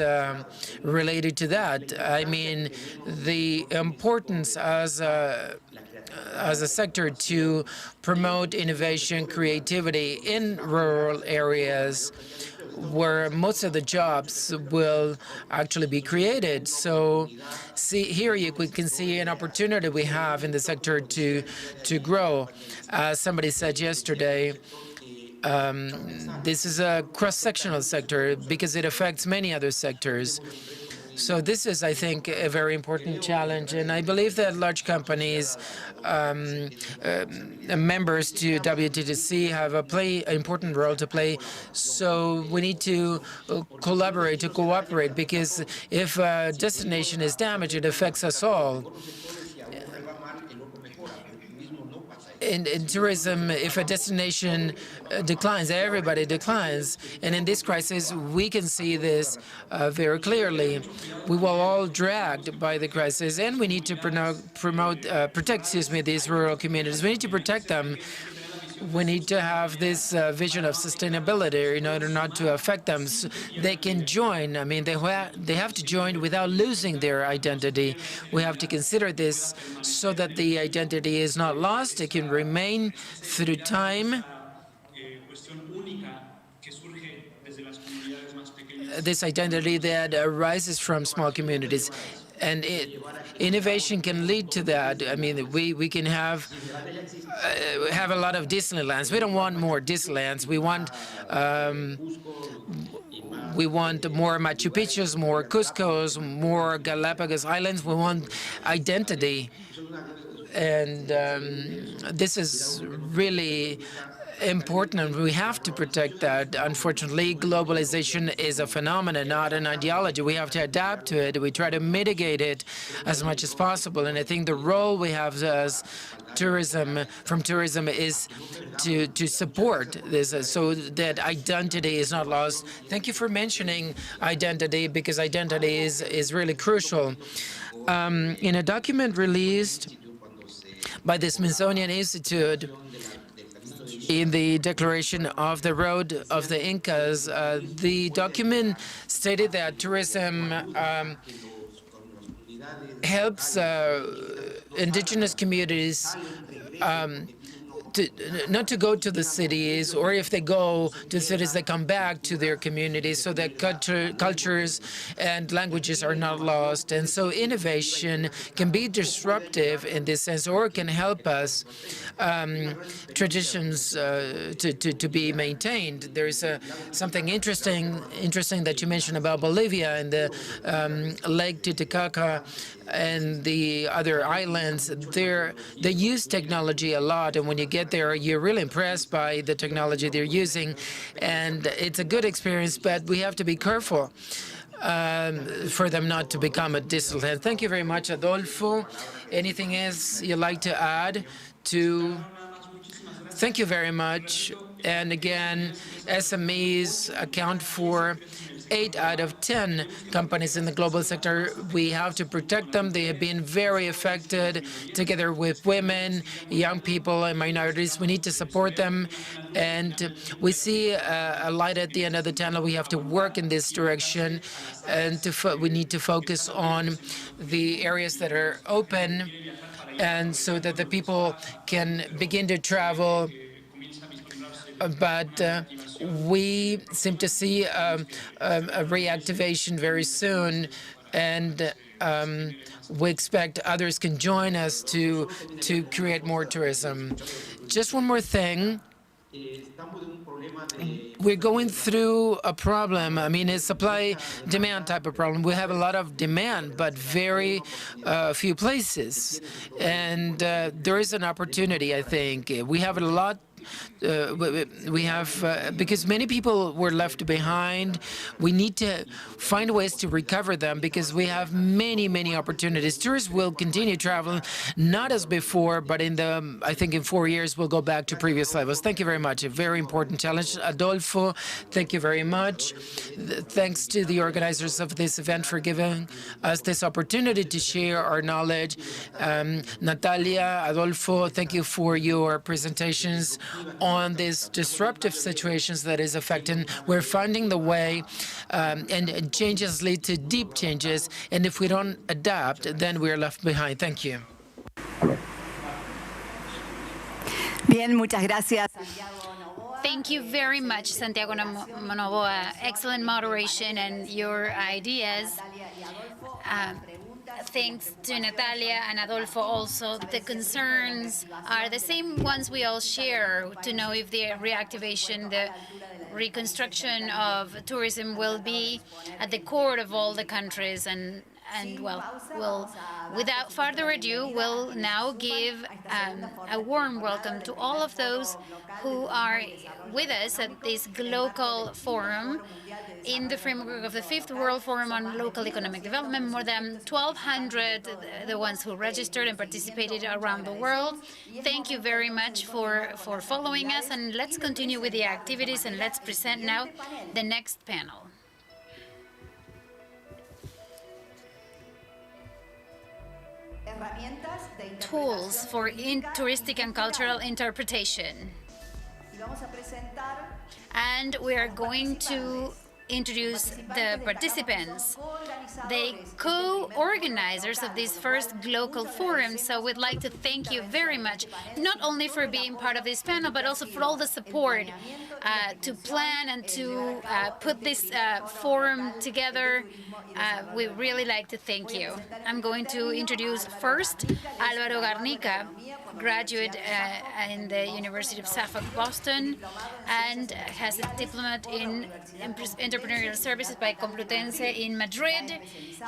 related to that. The importance as a sector to promote innovation, creativity in rural areas, where most of the jobs will actually be created. So here we can see an opportunity we have in the sector to grow. Somebody said yesterday, this is a cross-sectional sector because it affects many other sectors. So this is, I think, a very important challenge, and I believe that large companies, members to WTTC, have an important role to play. So we need to collaborate, to cooperate, because if a destination is damaged, it affects us all. In tourism, if a destination declines, everybody declines. And in this crisis, we can see this very clearly. We were all dragged by the crisis, and we need to protect these rural communities. We need to protect them. We need to have this vision of sustainability in order not to affect them. So they can join. They have to join without losing their identity. We have to consider this so that the identity is not lost. It can remain through time. This identity that arises from small communities. And innovation can lead to that. We can have a lot of Disneylands. We don't want more Disneylands. We want more Machu Picchus, more Cuscos, more Galapagos Islands. We want identity. And this is really important, and we have to protect that. Unfortunately, globalization is a phenomenon, not an ideology. We have to adapt to it. We try to mitigate it as much as possible. And I think the role we have as tourism is to support this so that identity is not lost. Thank you for mentioning identity, because identity is really crucial. In a document released by the Smithsonian Institute, in the Declaration of the Road of the Incas, the document stated that tourism helps indigenous communities not to go to the cities, or if they go to the cities, they come back to their communities so that cultures and languages are not lost. And so innovation can be disruptive in this sense, or can help us traditions to be maintained. There is something interesting that you mentioned about Bolivia and the Lake Titicaca and the other islands. They use technology a lot, and when you get there, you're really impressed by the technology they're using, and it's a good experience, but we have to be careful for them not to become a distant. Thank you very much, Adolfo. Anything else you'd like to add to? Thank you very much. And again, SMEs account for 8 out of 10 companies in the global sector. We have to protect them. They have been very affected, together with women, young people, and minorities. We need to support them. And we see a light at the end of the tunnel. We have to work in this direction. And we need to focus on the areas that are open, and so that the people can begin to travel. But we seem to see a reactivation very soon, and we expect others can join us to create more tourism. Just one more thing. We're going through a problem. I mean, it's supply-demand type of problem. We have a lot of demand, but very few places. And there is an opportunity, I think. We have a lot. Because many people were left behind, we need to find ways to recover them, because we have many opportunities. Tourists will continue traveling, not as before, but I think in 4 years we'll go back to previous levels. Thank you very much. A very important challenge. Adolfo, thank you very much. Thanks to the organizers of this event for giving us this opportunity to share our knowledge. Natalia, Adolfo, thank you for your presentations on these disruptive situations that is affecting. We're finding the way, and changes lead to deep changes, and if we don't adapt, then we're left behind. Thank you. Bien, muchas gracias. Thank you very much, Santiago Novoa. Excellent moderation and your ideas. Thanks to Natalia and Adolfo also. The concerns are the same ones we all share, to know if the reactivation, the reconstruction of tourism will be at the core of all the countries. And without further ado, we'll now give a warm welcome to all of those who are with us at this GLOCAL forum in the framework of the 5th World Forum on Local Economic Development. More than 1,200, the ones who registered and participated around the world. Thank you very much for following us, and let's continue with the activities, and let's present now the next panel. Tools for touristic and cultural interpretation. And we are going to introduce the participants, the co-organizers of this first GLOCAL forum. So we'd like to thank you very much, not only for being part of this panel, but also for all the support to plan and to put this forum together. We really like to thank you. I'm going to introduce first Álvaro Garnica, graduate in the University of Suffolk, Boston, and has a diploma in entrepreneurship Entrepreneurial Services by Complutense in Madrid.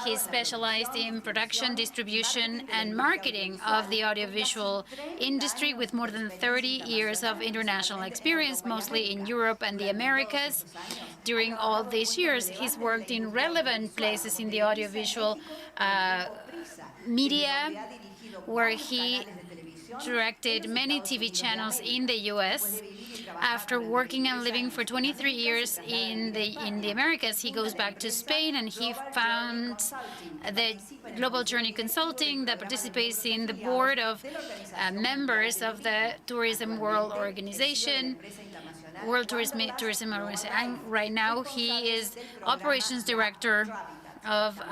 He specialized in production, distribution, and marketing of the audiovisual industry with more than 30 years of international experience, mostly in Europe and the Americas. During all these years, he's worked in relevant places in the audiovisual media, where he directed many TV channels in the U.S. After working and living for 23 years in the Americas, he goes back to Spain and he founds the Global Journey Consulting that participates in the board of members of the Tourism World Organization, World Tourism Organization. And right now, he is operations director of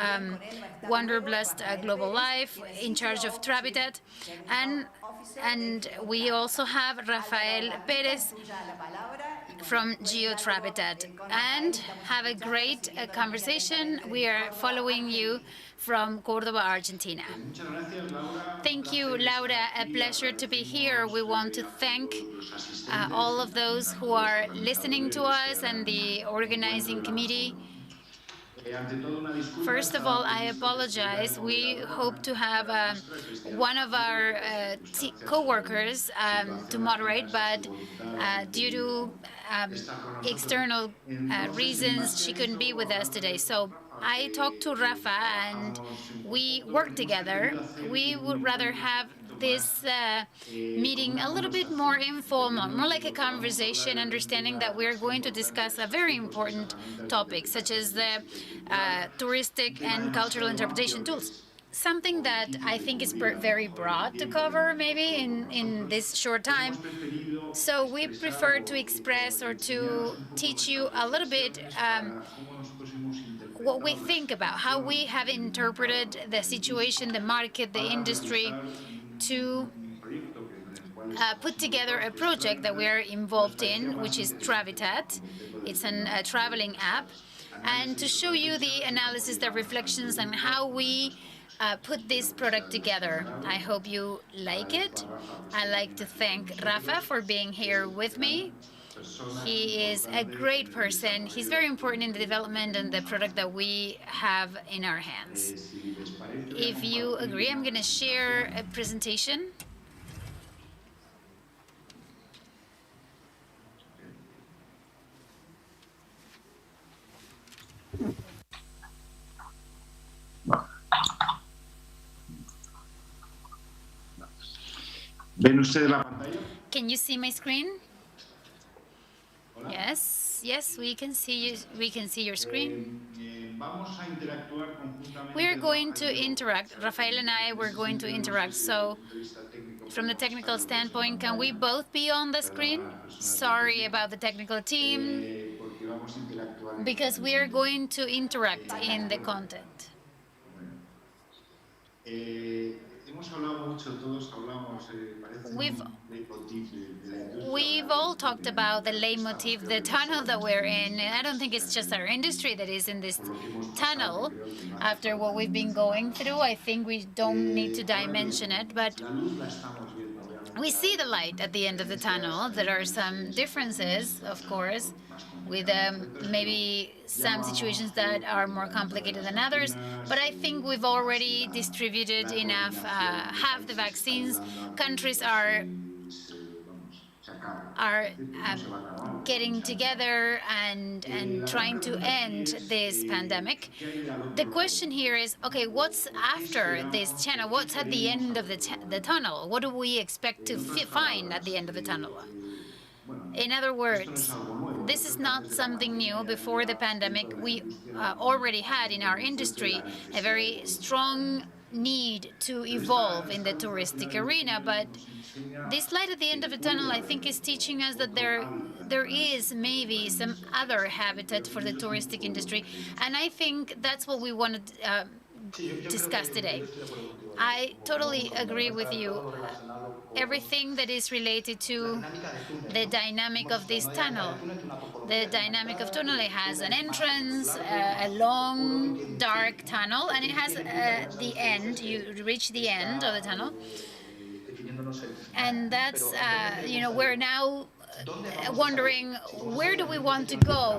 Wanderlust Global Life, in charge of Trabitat, and we also have Rafael Perez from GeoTrabitat, and have a great conversation. We are following you from Córdoba, Argentina. Thank you, Laura. A pleasure to be here. We want to thank all of those who are listening to us and the organizing committee. First of all, I apologize. We hope to have one of our co-workers to moderate, but due to external reasons, she couldn't be with us today. So I talked to Rafa and we worked together. We would rather have this meeting a little bit more informal, more like a conversation, understanding that we're going to discuss a very important topic, such as the touristic and cultural interpretation tools. Something that I think is very broad to cover, maybe in this short time. So we prefer to express or to teach you a little bit what we think about, how we have interpreted the situation, the market, the industry, to put together a project that we are involved in, which is Trabitat. It's a traveling app, and to show you the analysis, the reflections, and how we put this product together. I hope you like it. I'd like to thank Rafa for being here with me. He is a great person. He's very important in the development and the product that we have in our hands. If you agree, I'm going to share a presentation. Can you see my screen? Yes, yes, we can see you. We can see your screen. We're going to interact. Rafael and I, we're going to interact. So, from the technical standpoint, can we both be on the screen? Sorry about the technical team, because we are going to interact in the content. We've all talked about the leitmotif, the tunnel that we're in. And I don't think it's just our industry that is in this tunnel. After what we've been going through, I think we don't need to dimension it, but we see the light at the end of the tunnel. There are some differences, of course, with maybe some situations that are more complicated than others. But I think we've already distributed enough, half the vaccines. Countries are getting together and trying to end this pandemic. The question here is, okay, what's after this channel? What's at the end of the tunnel? What do we expect to find at the end of the tunnel? In other words, this is not something new. Before the pandemic, we already had in our industry a very strong need to evolve in the touristic arena, but this light at the end of the tunnel, I think, is teaching us that there is maybe some other habitat for the touristic industry, and I think that's what we want to discuss today. I totally agree with you. Everything that is related to the dynamic of this tunnel. The dynamic of tunnel, it has an entrance, a long, dark tunnel, and it has the end. You reach the end of the tunnel. And that's, we're now wondering, where do we want to go?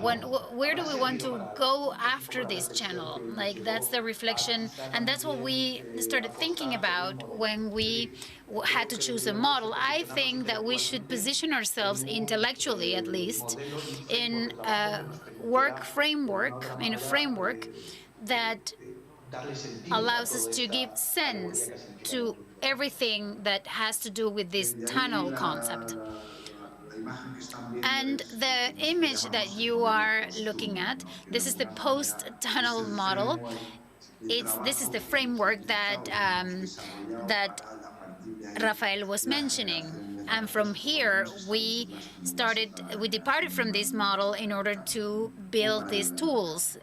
Where do we want to go after this channel? Like, that's the reflection, and that's what we started thinking about when we had to choose a model. I think that we should position ourselves intellectually, at least, in a framework that allows us to give sense to everything that has to do with this tunnel concept. And the image that you are looking at, this is the post-tunnel model. This is the framework that Rafael was mentioning. And from here, we departed from this model in order to build these tools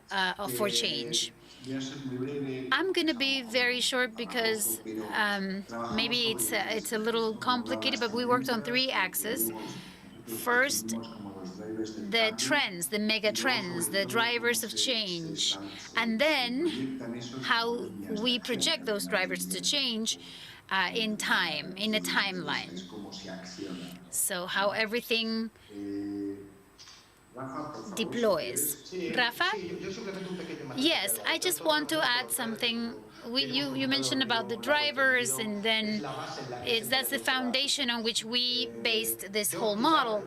for change. I'm going to be very short because maybe it's a little complicated, but we worked on 3 axes. First, the trends, the mega trends, the drivers of change, and then how we project those drivers to change in time, in a timeline. So how everything deploys. Rafa? Yes, I just want to add something. You mentioned about the drivers, and then that's the foundation on which we based this whole model.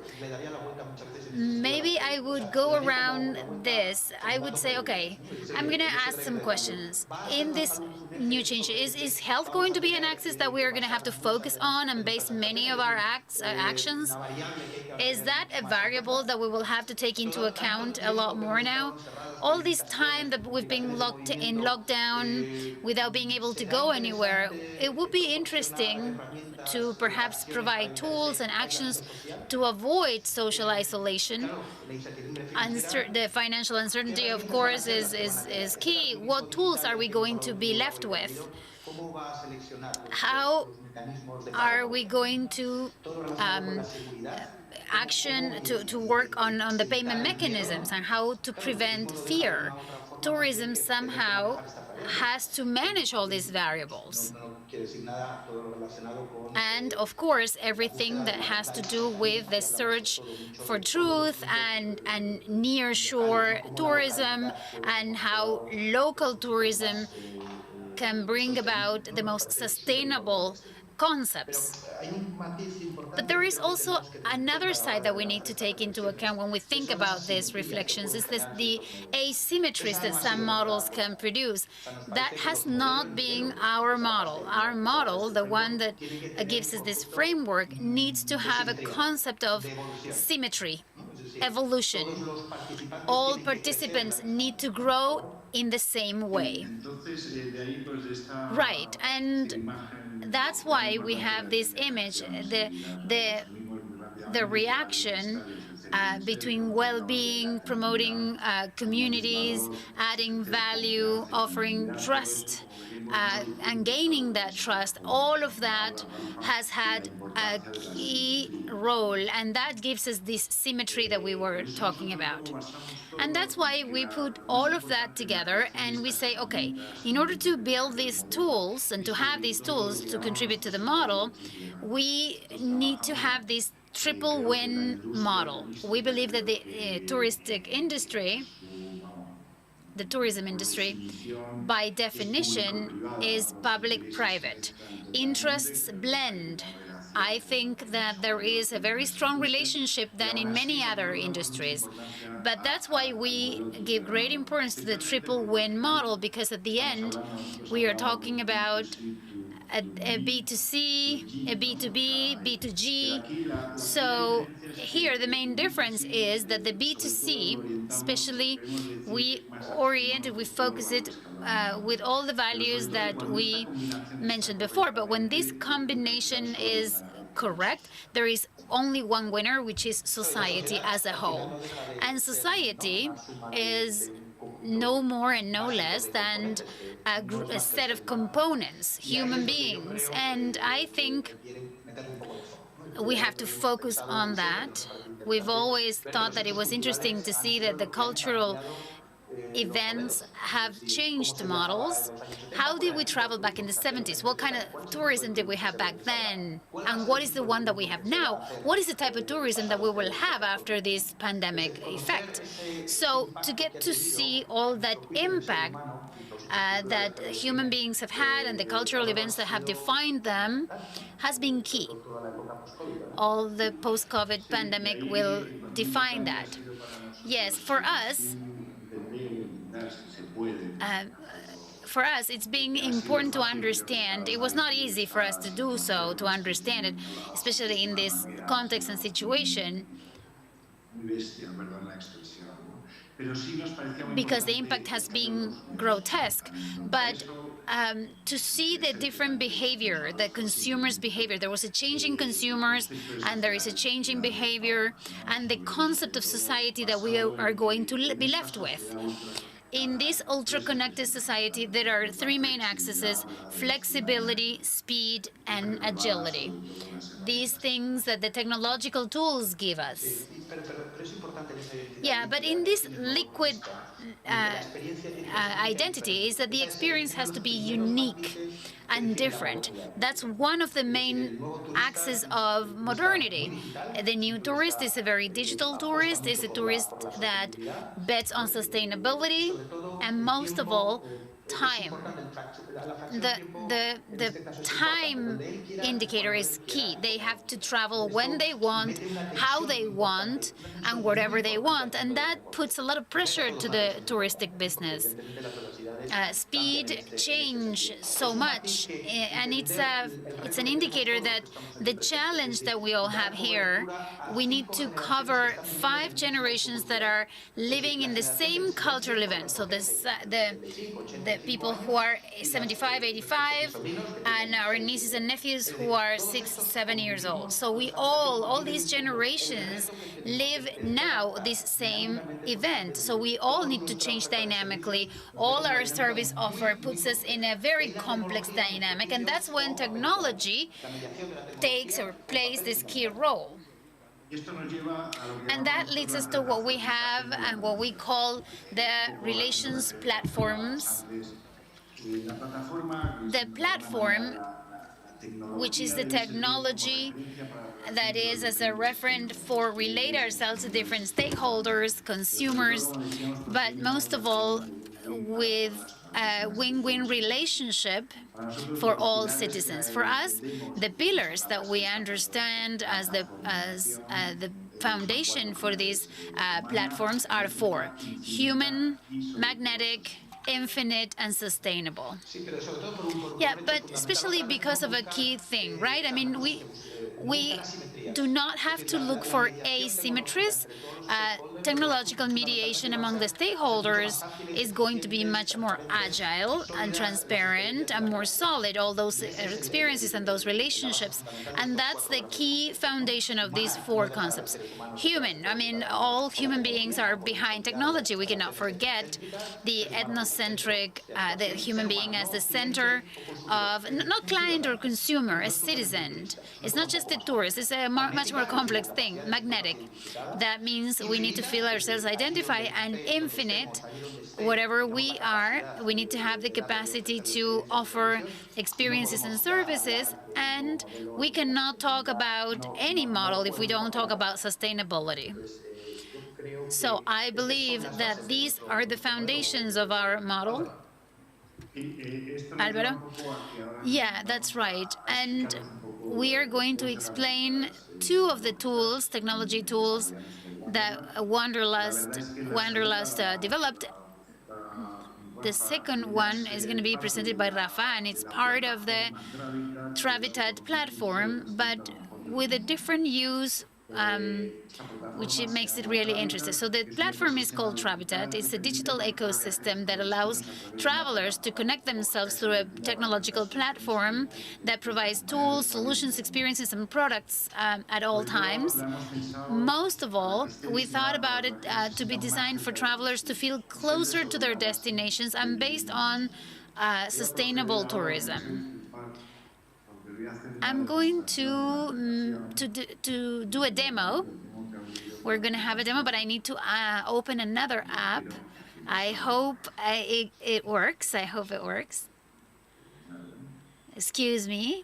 Maybe I would go around this. I would say, okay, I'm going to ask some questions. In this new change, is health going to be an axis that we are going to have to focus on and base many of our actions? Is that a variable that we will have to take into account a lot more now? All this time that we've been locked in lockdown without being able to go anywhere, it would be interesting to perhaps provide tools and actions to avoid social isolation. The financial uncertainty, of course, is key. What tools are we going to be left with? How are we going to work on the payment mechanisms and how to prevent fear? Tourism somehow has to manage all these variables. And of course, everything that has to do with the search for truth and near-shore tourism, and how local tourism can bring about the most sustainable concepts. But there is also another side that we need to take into account when we think about these reflections, is the asymmetries that some models can produce. That has not been our model. Our model, the one that gives us this framework, needs to have a concept of symmetry, evolution. All participants need to grow in the same way. Right, and that's why we have this image, the reaction between well-being, promoting communities, adding value, offering trust, and gaining that trust. All of that has had a key role, and that gives us this symmetry that we were talking about. And that's why we put all of that together and we say, okay, in order to build these tools and to have these tools to contribute to the model, we need to have this triple win model. We believe that the tourism industry, by definition, is public-private. Interests blend. I think that there is a very strong relationship than in many other industries. But that's why we give great importance to the triple win model, because at the end, we are talking about a B2C, a B2B, B2G. So here the main difference is that the B2C, especially, we focus it with all the values that we mentioned before. But when this combination is correct, there is only one winner, which is society as a whole. And society is no more and no less than a set of components, human beings. And I think we have to focus on that. We've always thought that it was interesting to see that the cultural events have changed models. How did we travel back in the 70s? What kind of tourism did we have back then? And what is the one that we have now? What is the type of tourism that we will have after this pandemic effect? So to get to see all that impact that human beings have had and the cultural events that have defined them has been key. All the post-COVID pandemic will define that. Yes, for us, it's being important to understand. It was not easy for us to do so, to understand it, especially in this context and situation, because the impact has been grotesque. But to see the different behavior, the consumers' behavior, there was a change in consumers, and there is a change in behavior, and the concept of society that we are going to be left with. In this ultra-connected society, there are three main axes: flexibility, speed, and agility. These things that the technological tools give us. Yeah, but in this liquid identity is that the experience has to be unique and different. That's one of the main axes of modernity. The new tourist is a very digital tourist, is a tourist that bets on sustainability, and most of all, time. The time indicator is key. They have to travel when they want, how they want, and wherever they want, and that puts a lot of pressure to the touristic business. Speed change so much, and it's an indicator that the challenge that we all have here, we need to cover 5 generations that are living in the same cultural event. So the people who are 75, 85, and our nieces and nephews who are 6, 7 years old. So we all these generations live now this same event. So we all need to change dynamically. All our service offer puts us in a very complex dynamic, and that's when technology takes or plays this key role. And that leads us to what we have and what we call the relations platforms. The platform, which is the technology that is as a referent for relate ourselves to different stakeholders, consumers, but most of all with a win-win relationship for all citizens. For us, the pillars that we understand as the foundation for these platforms are 4: human, magnetic, infinite, and sustainable. Yeah, but especially because of a key thing, right? I mean, we do not have to look for asymmetries. Technological mediation among the stakeholders is going to be much more agile and transparent and more solid, all those experiences and those relationships. And that's the key foundation of these 4 concepts. Human, I mean, all human beings are behind technology. We cannot forget the ethnocentric, the human being as the center of, not client or consumer, a citizen. It's not just a tourist, it's a much more complex thing. Magnetic, that means we need to feel ourselves identified, and infinite, whatever we are, we need to have the capacity to offer experiences and services, and we cannot talk about any model if we don't talk about sustainability. So I believe that these are the foundations of our model. Alvaro? Yeah, that's right. And we are going to explain 2 of the tools, technology tools, that Wanderlust developed. The second one is going to be presented by Rafa, and it's part of the Travitat platform, but with a different use, which it makes it really interesting. So the platform is called Travitat. It's a digital ecosystem that allows travelers to connect themselves through a technological platform that provides tools, solutions, experiences, and products at all times. Most of all, we thought about it to be designed for travelers to feel closer to their destinations and based on sustainable tourism. I'm going to do a demo. We're going to have a demo, but I need to open another app. I hope it works. I hope it works. Excuse me.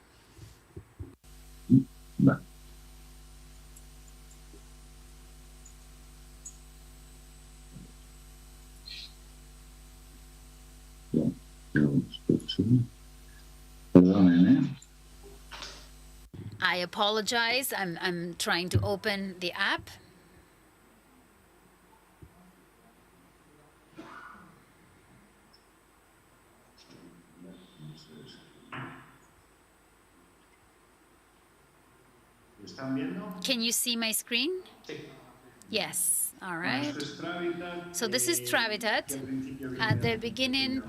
I apologize. I'm trying to open the app. Can you see my screen? Yes. All right. So this is Travitat. At the beginning,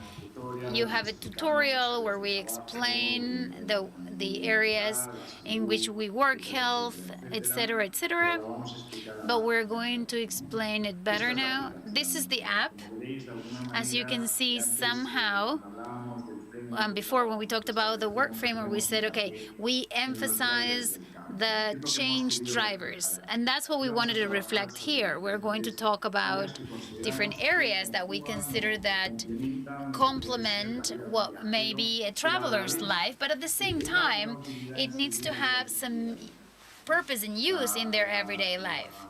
you have a tutorial where we explain the areas in which we work, health, etc., etc. But we're going to explain it better now. This is the app. As you can see, somehow, before when we talked about the work framework, we said, okay, we emphasize the change drivers. And that's what we wanted to reflect here. We're going to talk about different areas that we consider that complement what may be a traveler's life, but at the same time, it needs to have some purpose and use in their everyday life.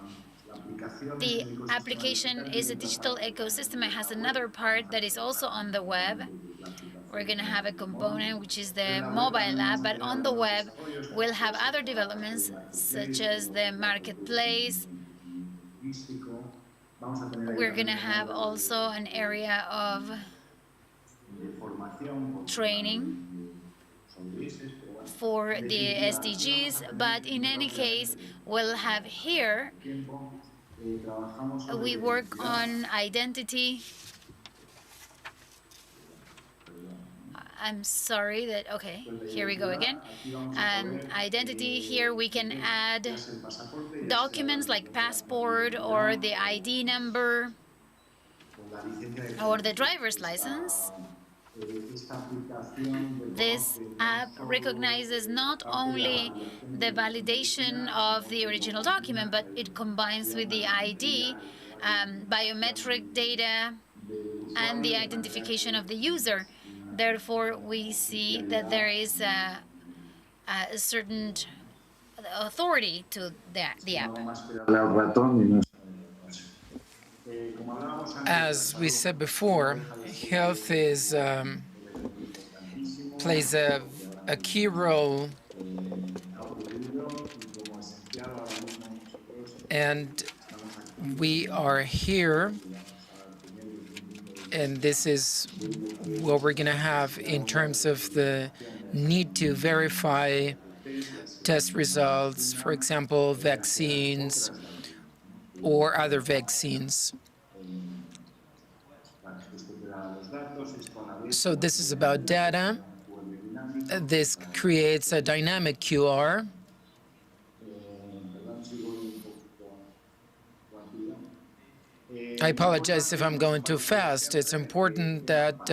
The application is a digital ecosystem. It has another part that is also on the web. We're going to have a component which is the mobile app, but on the web we'll have other developments such as the marketplace. We're going to have also an area of training for the SDGs, but in any case, we'll have here, we work on identity. I'm sorry that, okay, here we go again. Identity, here we can add documents like passport or the ID number or the driver's license. This app recognizes not only the validation of the original document, but it combines with the ID, biometric data, and the identification of the user. Therefore, we see that there is a certain authority to the app. As we said before, health is plays a key role, and we are here, and this is what we're going to have in terms of the need to verify test results, for example, vaccines or other vaccines. So this is about data. This creates a dynamic QR. I apologize if I'm going too fast. It's important that,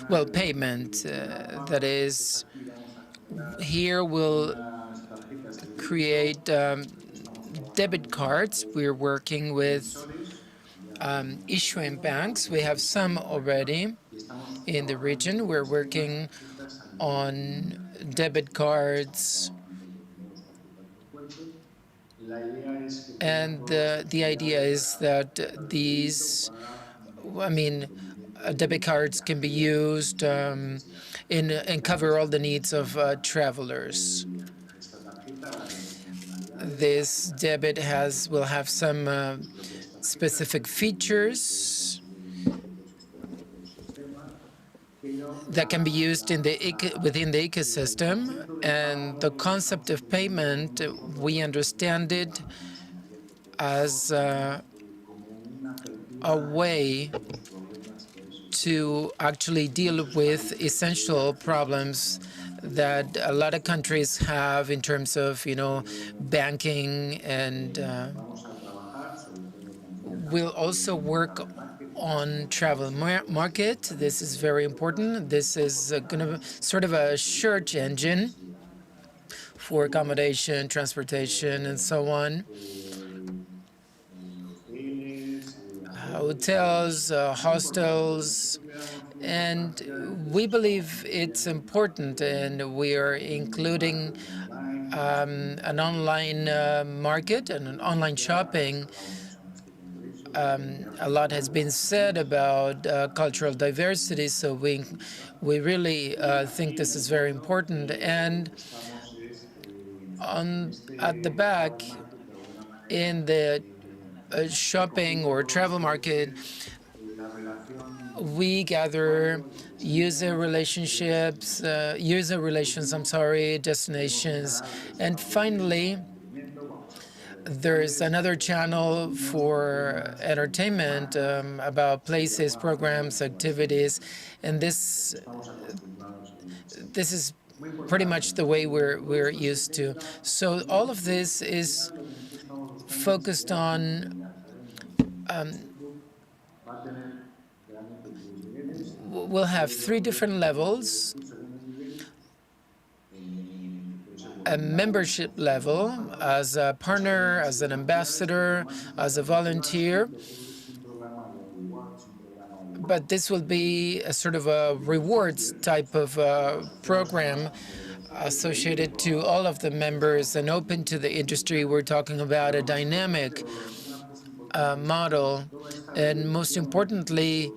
well, payment, that is, here we'll create debit cards. We're working with issuing banks. We have some already in the region. We're working on debit cards. And the idea is that these, debit cards can be used and cover all the needs of travelers. This debit will have some specific features that can be used within the ecosystem. And the concept of payment, we understand it as a way to actually deal with essential problems that a lot of countries have in terms of, banking, and we'll also work on travel market. This is very important. This is going to be sort of a search engine for accommodation, transportation, and so on. How hotels, hostels, and we believe it's important, and we are including an online market and an online shopping. A lot has been said about cultural diversity, so we really think this is very important. And at the back, in the shopping or travel market, we gather user relations, destinations, and finally, there's another channel for entertainment about places, programs, activities, and this is pretty much the way we're used to. So all of this is focused on we'll have 3 different levels. A membership level, as a partner, as an ambassador, as a volunteer. But this will be a sort of a rewards type of program associated to all of the members and open to the industry. We're talking about a dynamic model. And most importantly,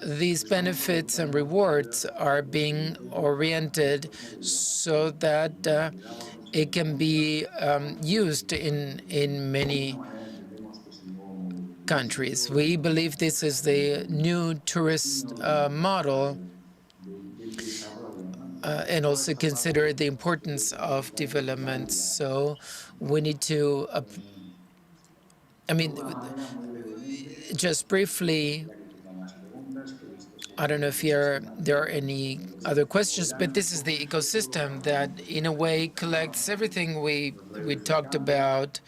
these benefits and rewards are being oriented so that it can be used in many countries. We believe this is the new tourist model, and also consider the importance of development. So we need to, just briefly, I don't know if there are any other questions, but this is the ecosystem that, in a way, collects everything we talked about.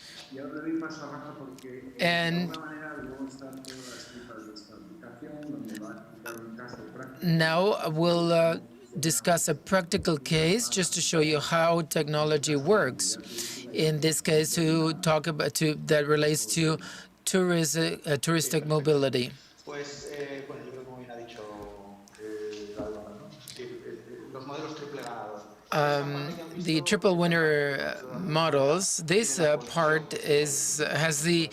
And now we'll discuss a practical case just to show you how technology works. In this case, that relates to touristic mobility. The triple winner models, this part has the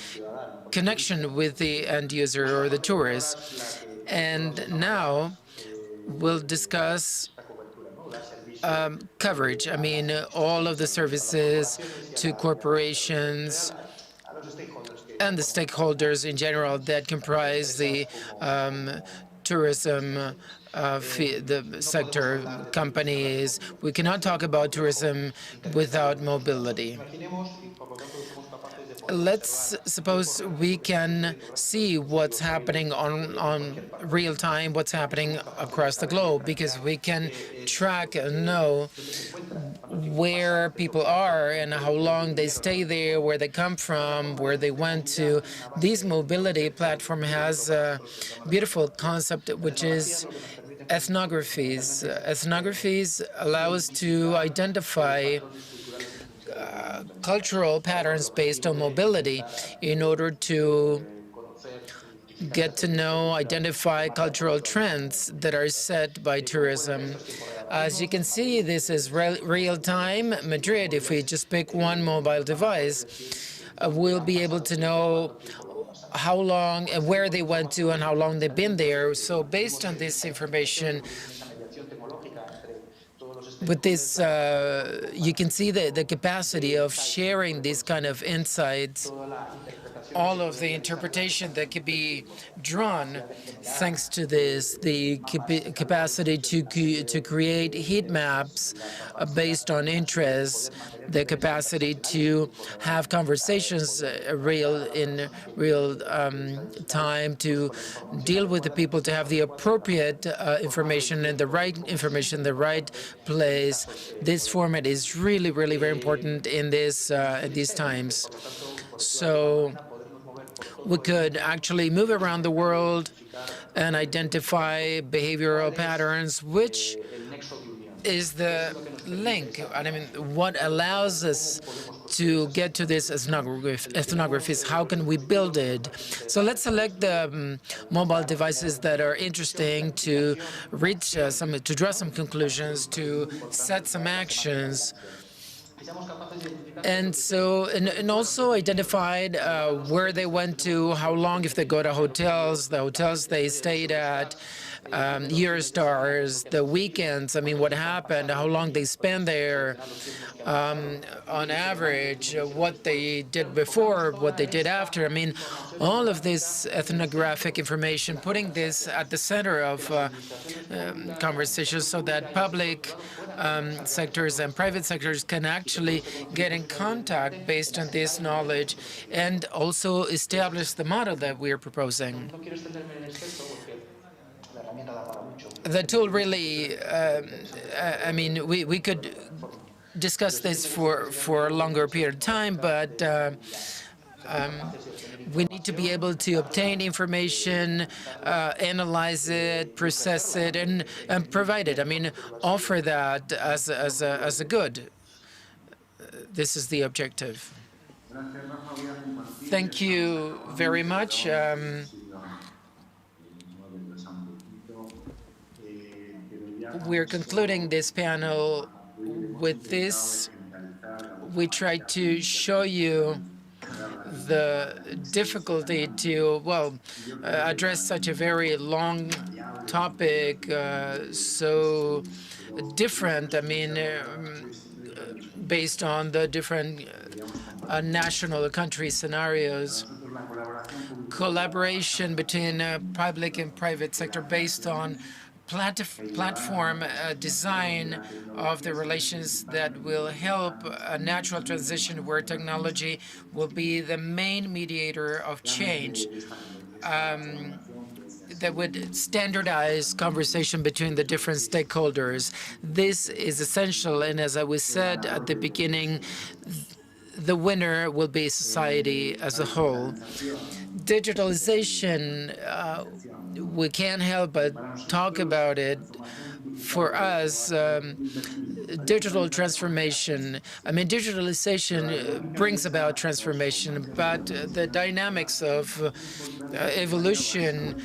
connection with the end user or the tourist. And now we'll discuss coverage. All of the services to corporations and the stakeholders in general that comprise the tourism the sector, companies. We cannot talk about tourism without mobility. Let's suppose we can see what's happening on real time, what's happening across the globe, because we can track and know where people are and how long they stay there, where they come from, where they went to. This mobility platform has a beautiful concept, which is ethnographies. Ethnographies allow us to identify cultural patterns based on mobility in order to get to know, identify cultural trends that are set by tourism. As you can see, this is real-time Madrid. If we just pick one mobile device, we'll be able to know how long and where they went to and how long they've been there. So based on this information, with this, you can see the capacity of sharing these kind of insights, all of the interpretation that could be drawn thanks to this, the capacity to create heat maps based on interests, the capacity to have conversations in real time, to deal with the people, to have the appropriate information and the right information in the right place. This format is really, really very important in these times. So we could actually move around the world and identify behavioral patterns, which is the link. What allows us to get to this ethnographies. How can we build it? So let's select the mobile devices that are interesting to reach to draw some conclusions, to set some actions. And so, and also identified where they went to, how long, if they go to hotels, the hotels they stayed at, Eurostars, the weekends, I mean, what happened, how long they spent there, on average, what they did before, what they did after. I mean, all of this ethnographic information, putting this at the center of conversations so that public sectors and private sectors can actually get in contact based on this knowledge and also establish the model that we are proposing. The tool really, I mean, we could discuss this for a longer period of time, but we need to be able to obtain information, analyze it, process it, and provide it. I mean, offer that as a good. This is the objective. Thank you very much. We're concluding this panel with this. We try to show you the difficulty to, well, address such a very long topic, so different, I mean, based on the different national country scenarios. Collaboration between public and private sector based on platform design of the relations that will help a natural transition where technology will be the main mediator of change, that would standardize conversation between the different stakeholders. This is essential, and as I was said at the beginning, the winner will be society as a whole. Digitalization, we can't help but talk about it. For us, digital transformation, I mean, digitalization brings about transformation, but the dynamics of evolution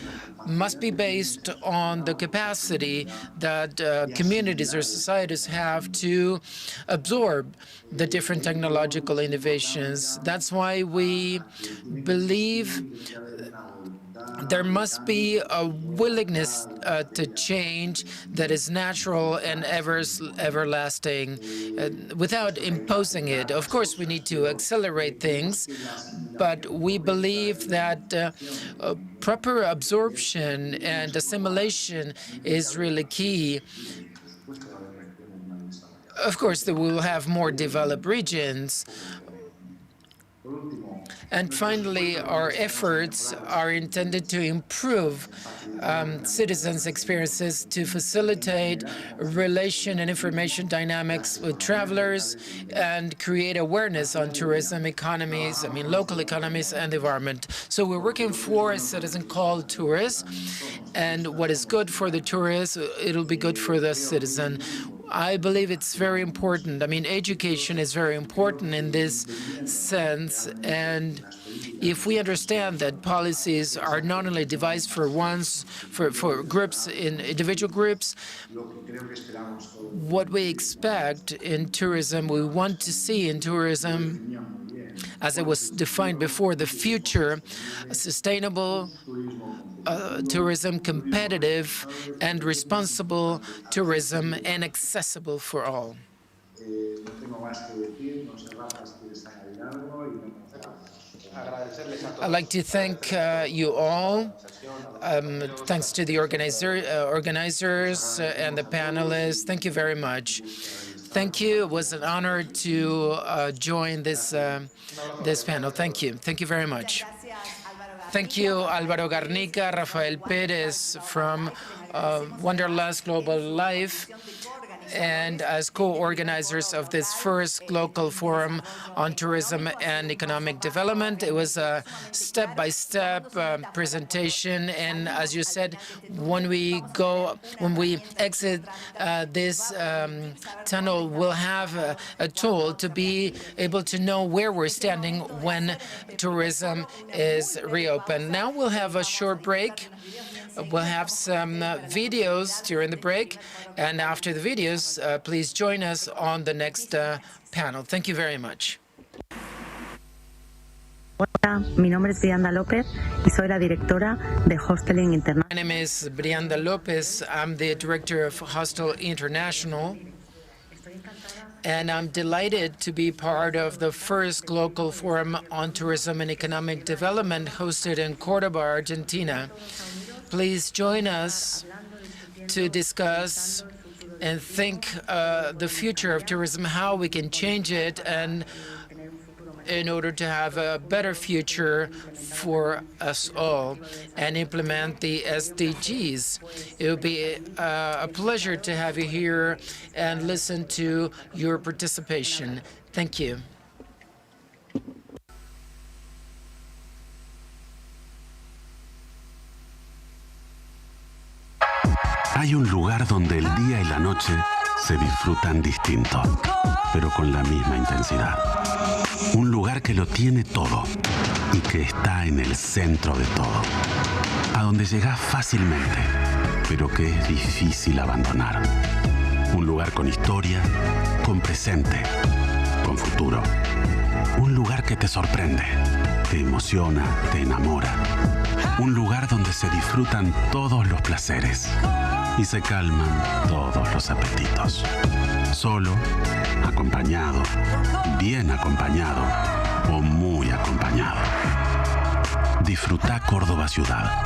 must be based on the capacity that communities or societies have to absorb the different technological innovations. That's why we believe there must be a willingness to change that is natural and everlasting without imposing it. Of course, we need to accelerate things, but we believe that proper absorption and assimilation is really key. Of course, we will have more developed regions. And finally, our efforts are intended to improve citizens' experiences, to facilitate relation and information dynamics with travelers, and create awareness on tourism economies, I mean, local economies and the environment. So we're working for a citizen called tourist, and what is good for the tourist, it'll be good for the citizen. I believe it's very important. I mean, education is very important in this sense. And if we understand that policies are not only devised for groups, in individual groups, what we expect in tourism, we want to see in tourism, as it was defined before, the future, sustainable tourism, competitive and responsible tourism, and accessible for all. I'd like to thank you all. Thanks to the organizers and the panelists. Thank you very much. Thank you. It was an honor to join this panel. Thank you. Thank you very much. Thank you, Álvaro Garnica, Rafael Pérez from Wanderlust Global Life. and as co-organizers of this first GLOCAL Forum on Tourism and Economic Development. It was a step-by-step presentation, and as you said, when we exit this tunnel, we'll have a tool to be able to know where we're standing when tourism is reopened. Now we'll have a short break. We'll have some videos during the break, and after the videos, please join us on the next panel. Thank you very much. Hola, mi nombre es Brianda López y soy la directora de Hosteling International. My name is Brianda López. I'm the director of Hostel International, and I'm delighted to be part of the first GLOCAL Forum on Tourism and Economic Development hosted in Cordoba, Argentina. Please join us to discuss and think the future of tourism, how we can change it, and in order to have a better future for us all and implement the SDGs. It will be a pleasure to have you here and listen to your participation. Thank you. Hay un lugar donde el día y la noche se disfrutan distinto, pero con la misma intensidad. Un lugar que lo tiene todo y que está en el centro de todo. A donde llegas fácilmente, pero que es difícil abandonar. Un lugar con historia, con presente, con futuro. Un lugar que te sorprende, te emociona, te enamora. Un lugar donde se disfrutan todos los placeres y se calman todos los apetitos. Solo, acompañado, bien acompañado o muy acompañado. Disfruta Córdoba ciudad.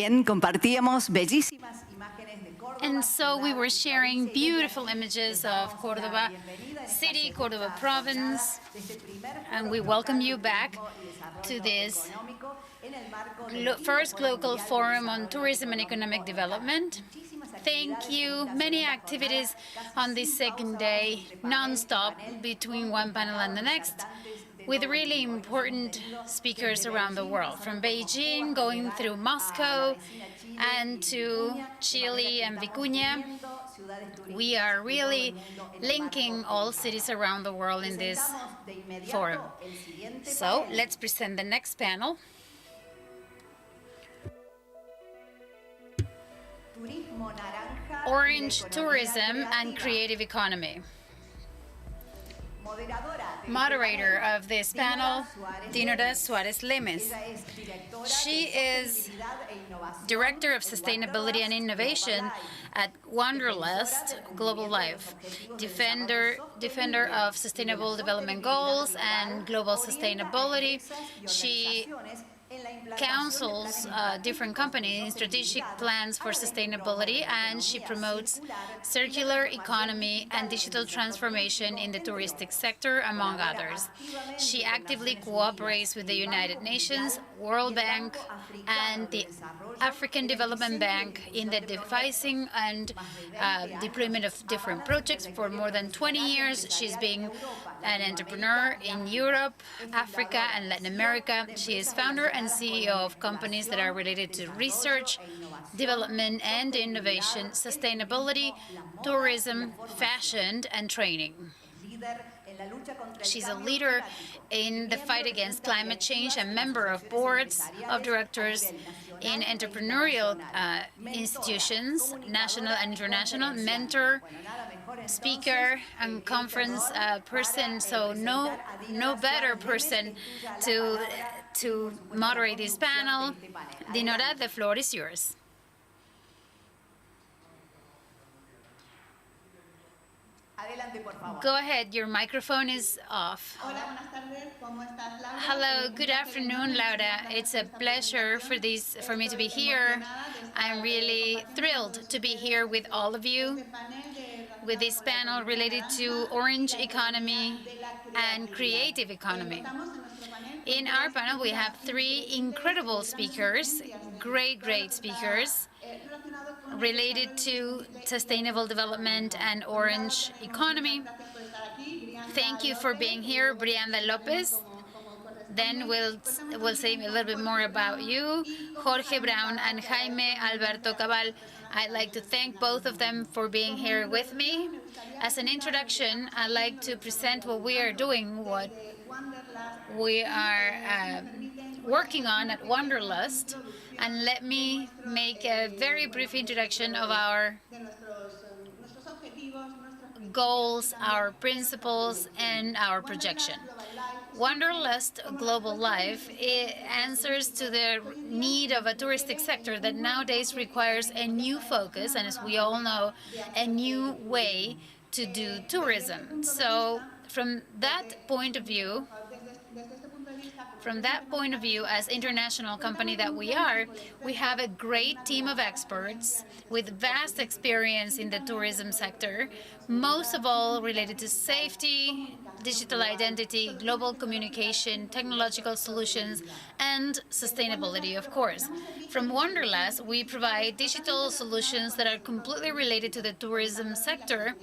Bien, compartíamos bellísimas imágenes de Córdoba. And so we were sharing beautiful images of Córdoba city, Córdoba province, and we welcome you back to this first GLOCAL Forum on Tourism and Economic Development. Thank you. Many activities on this second day, non-stop between one panel and the next, with really important speakers around the world, from Beijing, going through Moscow, and to Chile and Vicuña. We are really linking all cities around the world in this forum. So let's present the next panel. Orange tourism and creative economy. Moderator of this panel, Dinora Suarez Lemes. She is Director of Sustainability and Innovation at Wanderlust Global Life, defender of Sustainable Development Goals and Global Sustainability. She counsels different companies in strategic plans for sustainability, and she promotes circular economy and digital transformation in the touristic sector, among others. She actively cooperates with the United Nations, World Bank, and the African Development Bank in the devising and deployment of different projects. For more than 20 years, she's been an entrepreneur in Europe, Africa, and Latin America. She is founder and CEO of companies that are related to research, development and innovation, sustainability, tourism, fashion, and training. She's a leader in the fight against climate change and member of boards of directors in entrepreneurial institutions, national and international, mentor, speaker, and conference person. So no better person to moderate this panel. Dinora, the floor is yours. Go ahead, your microphone is off. Hello, good afternoon, Laura. It's a pleasure for me to be here. I'm really thrilled to be here with all of you with this panel related to orange economy and creative economy. In our panel, we have three incredible speakers, great speakers, related to sustainable development and orange economy. Thank you for being here, Brianda Lopez. Then we'll say a little bit more about you, Jorge Brown and Jaime Alberto Cabal. I'd like to thank both of them for being here with me. As an introduction, I'd like to present what we are doing, what we are working on at Wanderlust, and let me make a very brief introduction of our goals, our principles, and our projection. Wanderlust Global Life answers to the need of a touristic sector that nowadays requires a new focus, and as we all know, a new way to do tourism. So from that point of view, as international company that we are, we have a great team of experts with vast experience in the tourism sector, most of all related to safety, digital identity, global communication, technological solutions, and sustainability, of course. From Wanderlust, we provide digital solutions that are completely related to the tourism sector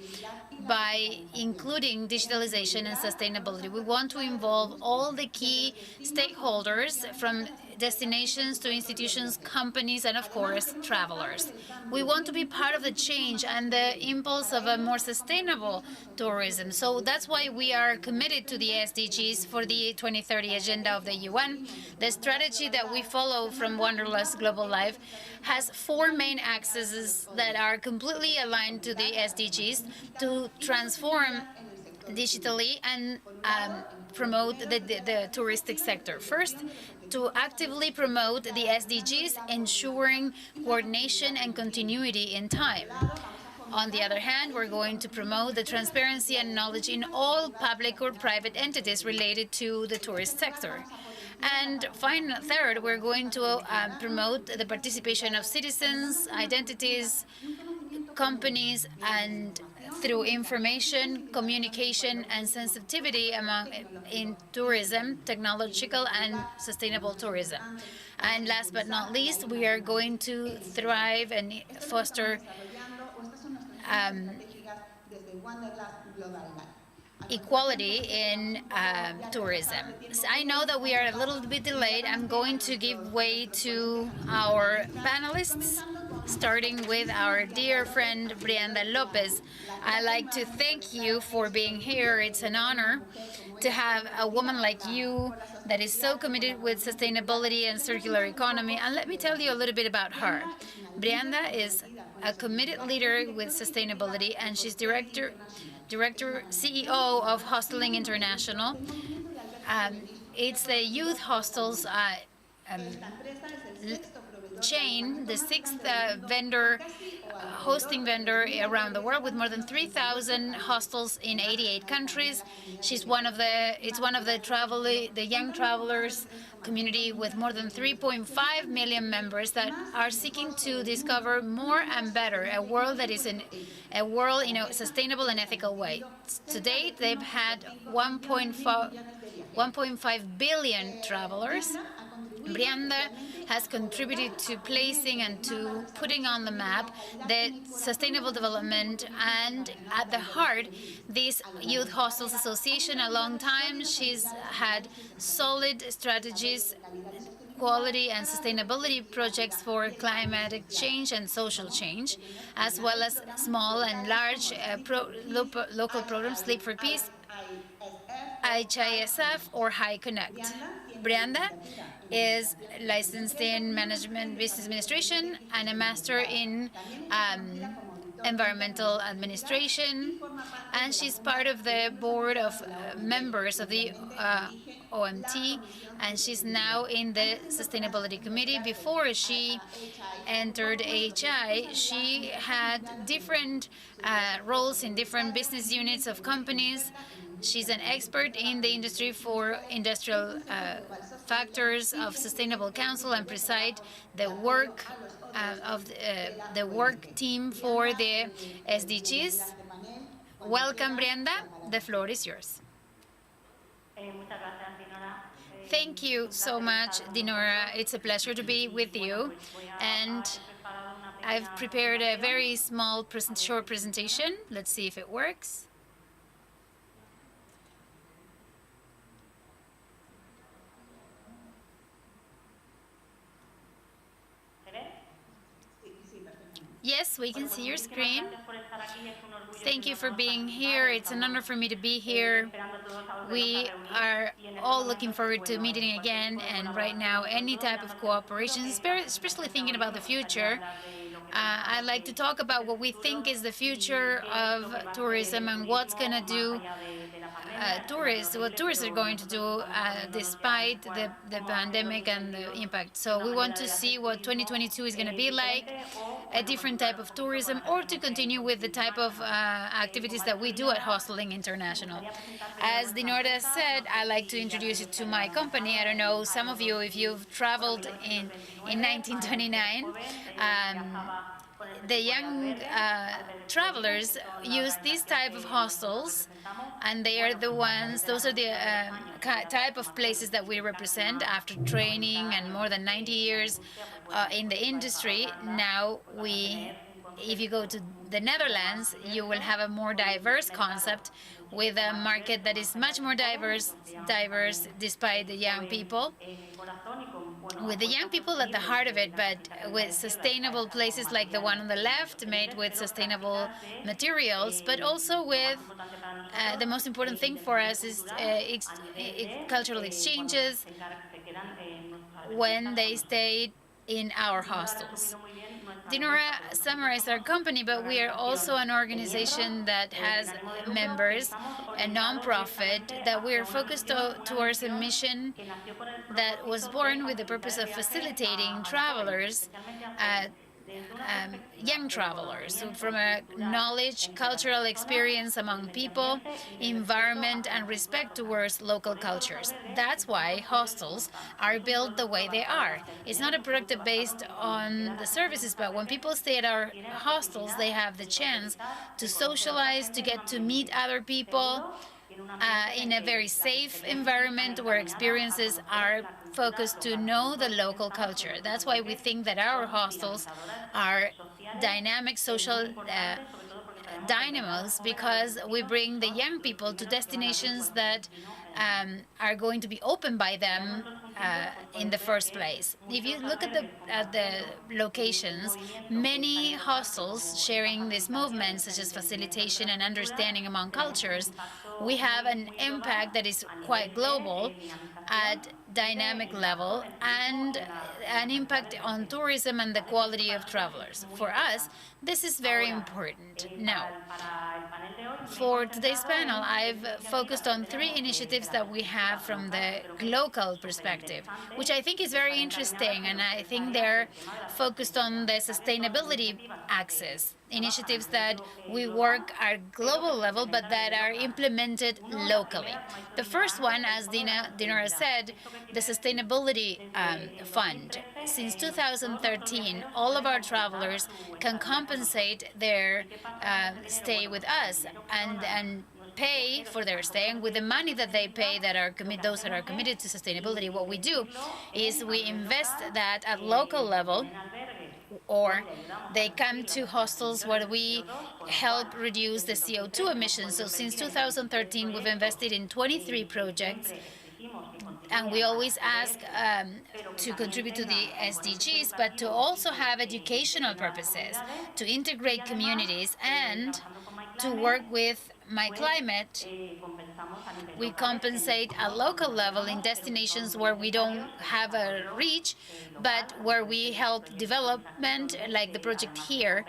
by including digitalization and sustainability. We want to involve all the key stakeholders, from destinations to institutions, companies, and of course, travelers. We want to be part of the change and the impulse of a more sustainable tourism. So that's why we are committed to the SDGs for the 2030 Agenda of the UN. The strategy that we follow from Wanderlust Global Life has four main axes that are completely aligned to the SDGs to transform digitally and promote the touristic sector. First, to actively promote the SDGs, ensuring coordination and continuity in time. On the other hand, we're going to promote the transparency and knowledge in all public or private entities related to the tourist sector. And third, we're going to promote the participation of citizens, identities, companies, and through information, communication, and sensitivity in tourism, technological and sustainable tourism. And last but not least, we are going to thrive and foster equality in tourism. So I know that we are a little bit delayed. I'm going to give way to our panelists, starting with our dear friend Brianda Lopez. I'd like to thank you for being here. It's an honor to have a woman like you that is so committed with sustainability and circular economy. And let me tell you a little bit about her. Brianda is a committed leader with sustainability, and she's director CEO of Hosteling International. It's the youth hostels chain, the sixth hosting vendor around the world, with more than 3,000 hostels in 88 countries. It's one of the young travelers community with more than 3.5 million members that are seeking to discover more and better a world that is a world in a sustainable and ethical way. To date, they've had 1.5 billion travelers. Brianda has contributed to placing and to putting on the map the sustainable development, and at the heart, this Youth Hostels Association, a long time, she's had solid strategies, quality and sustainability projects for climatic change and social change, as well as small and large local programs, Sleep for Peace, HISF, or High Connect. Brianda is licensed in Management Business Administration and a master in Environmental Administration, and she's part of the board of members of the OMT, and she's now in the Sustainability Committee. Before she entered AHI, she had different roles in different business units of companies. She's an expert in the industry for industrial factors of Sustainable Council and preside the work of the work team for the SDGs. Welcome, Brianda. The floor is yours. Thank you so much, Dinora. It's a pleasure to be with you. And I've prepared a very small, short presentation. Let's see if it works. Yes, we can see your screen. Thank you for being here. It's an honor for me to be here. We are all looking forward to meeting again, and right now, any type of cooperation, especially thinking about the future. I'd like to talk about what we think is the future of tourism and what's going to do what tourists are going to do despite the pandemic and the impact. So we want to see what 2022 is going to be like, a different type of tourism, or to continue with the type of activities that we do at Hosteling International. As Dinora said, I'd like to introduce you to my company. I don't know, some of you, if you've traveled in 1929, the young travelers use these type of hostels, and they are those are the type of places that we represent after training and more than 90 years in the industry. Now if you go to the Netherlands, you will have a more diverse concept with a market that is much more diverse despite the young people. With the young people at the heart of it, but with sustainable places like the one on the left, made with sustainable materials, but also with the most important thing for us is cultural exchanges when they stay in our hostels. Dinora summarized our company, but we are also an organization that has members, a non-profit, that we are focused towards a mission that was born with the purpose of facilitating travelers young travelers, from a knowledge, cultural experience among people, environment, and respect towards local cultures. That's why hostels are built the way they are. It's not a product based on the services, but when people stay at our hostels, they have the chance to socialize, to get to meet other people, in a very safe environment where experiences are focused to know the local culture. That's why we think that our hostels are dynamic social dynamos, because we bring the young people to destinations that are going to be opened by them in the first place. If you look at the locations, many hostels sharing this movement, such as facilitation and understanding among cultures, we have an impact that is quite global at dynamic level, and an impact on tourism and the quality of travelers. For us, this is very important. Now, for today's panel, I've focused on 3 initiatives that we have from the GLOCAL perspective, which I think is very interesting, and I think they're focused on the sustainability axis. Initiatives that we work at global level, but that are implemented locally. The first one, as Dinora said, the Sustainability Fund. Since 2013, all of our travelers can compensate their stay with us and pay for their stay, and with the money that they pay, those that are committed to sustainability, what we do is we invest that at local level, or they come to hostels where we help reduce the CO2 emissions. So since 2013, we've invested in 23 projects, and we always ask to contribute to the SDGs, but to also have educational purposes, to integrate communities, and to work with My Climate. We compensate at local level in destinations where we don't have a reach, but where we help development, like the project here,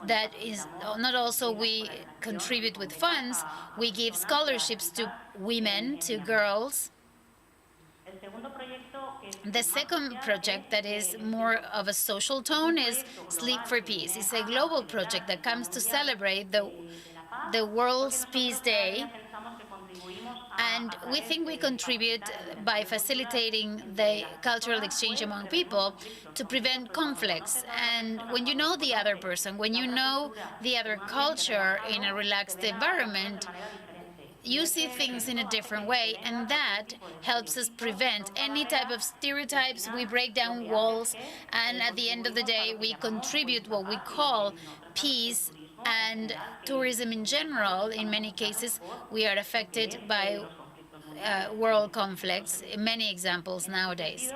that is not also we contribute with funds, we give scholarships to women, to girls. The second project that is more of a social tone is Sleep for Peace. It's a global project that comes to celebrate the World's Peace Day, and we think we contribute by facilitating the cultural exchange among people to prevent conflicts. And when you know the other person, when you know the other culture in a relaxed environment, you see things in a different way, and that helps us prevent any type of stereotypes. We break down walls, and at the end of the day, we contribute what we call peace and tourism in general. In many cases, we are affected by world conflicts, many examples nowadays.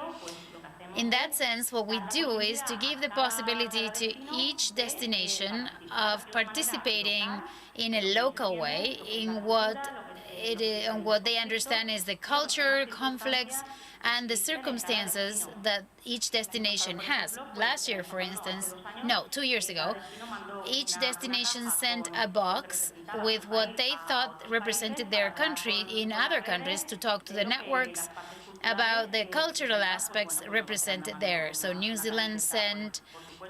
In that sense, what we do is to give the possibility to each destination of participating in a local way in what they understand is the culture, conflicts, and the circumstances that each destination has. Last year, for instance, no, 2 years ago, each destination sent a box with what they thought represented their country in other countries to talk to the networks about the cultural aspects represented there. So New Zealand sent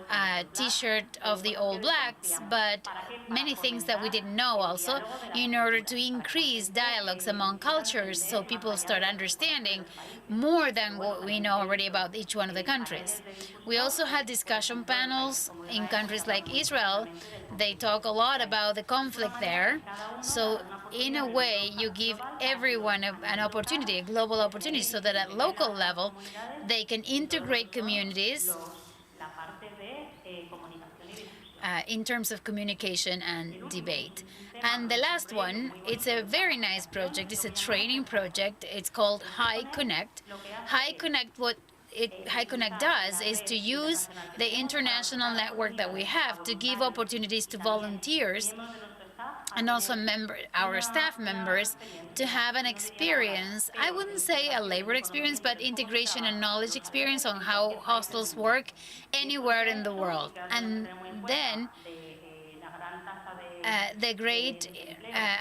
a T-shirt of the All Blacks, but many things that we didn't know also, in order to increase dialogues among cultures, so people start understanding more than what we know already about each one of the countries. We also had discussion panels in countries like Israel. They talk a lot about the conflict there. So in a way, you give everyone an opportunity, a global opportunity, so that at local level, they can integrate communities in terms of communication and debate. And the last one, it's a very nice project. It's a training project. It's called High Connect. High Connect does is to use the international network that we have to give opportunities to volunteers and also our staff members to have an experience. I wouldn't say a labor experience, but integration and knowledge experience on how hostels work anywhere in the world. And then the great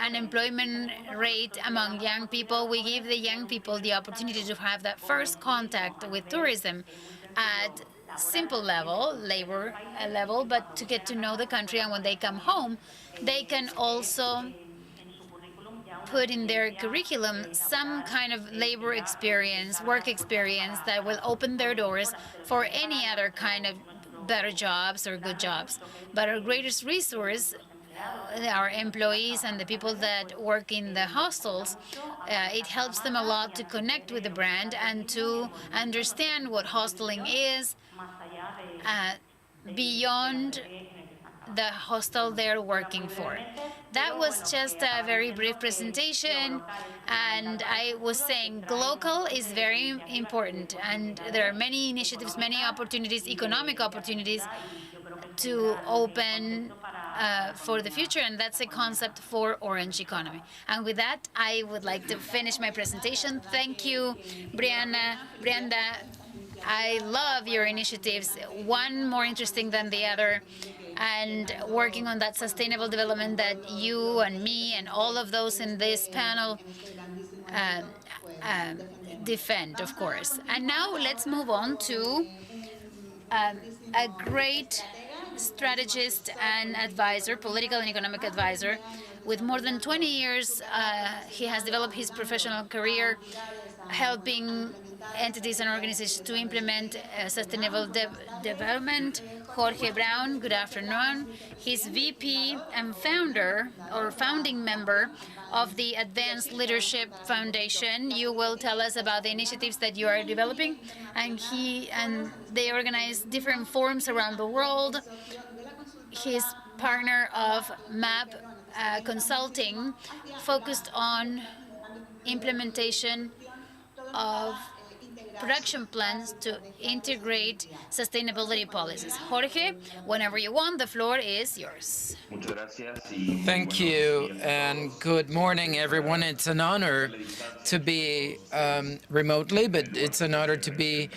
unemployment rate among young people, we give the young people the opportunity to have that first contact with tourism at simple level, labor level, but to get to know the country. And when they come home, they can also put in their curriculum some kind of labor experience, work experience that will open their doors for any other kind of better jobs or good jobs. But our greatest resource, our employees and the people that work in the hostels, it helps them a lot to connect with the brand and to understand what hosteling is beyond the hostel they're working for. That was just a very brief presentation, and I was saying GLOCAL is very important, and there are many initiatives, many opportunities, economic opportunities to open for the future, and that's a concept for Orange economy. And with that, I would like to finish my presentation. Thank you, Brianna. Brianda, I love your initiatives, one more interesting than the other, and working on that sustainable development that you and me and all of those in this panel defend, of course. And now let's move on to a great strategist and advisor, political and economic advisor. With more than 20 years, he has developed his professional career helping entities and organizations to implement sustainable development. Jorge Brown, good afternoon. He's VP and founder or founding member of the Advanced Leadership Foundation. You will tell us about the initiatives that you are developing, and they organize different forums around the world. He's partner of MAP Consulting, focused on implementation of production plans to integrate sustainability policies. Jorge, whenever you want, the floor is yours. Thank you, and good morning, everyone. It's an honor to be remotely, but it's an honor to be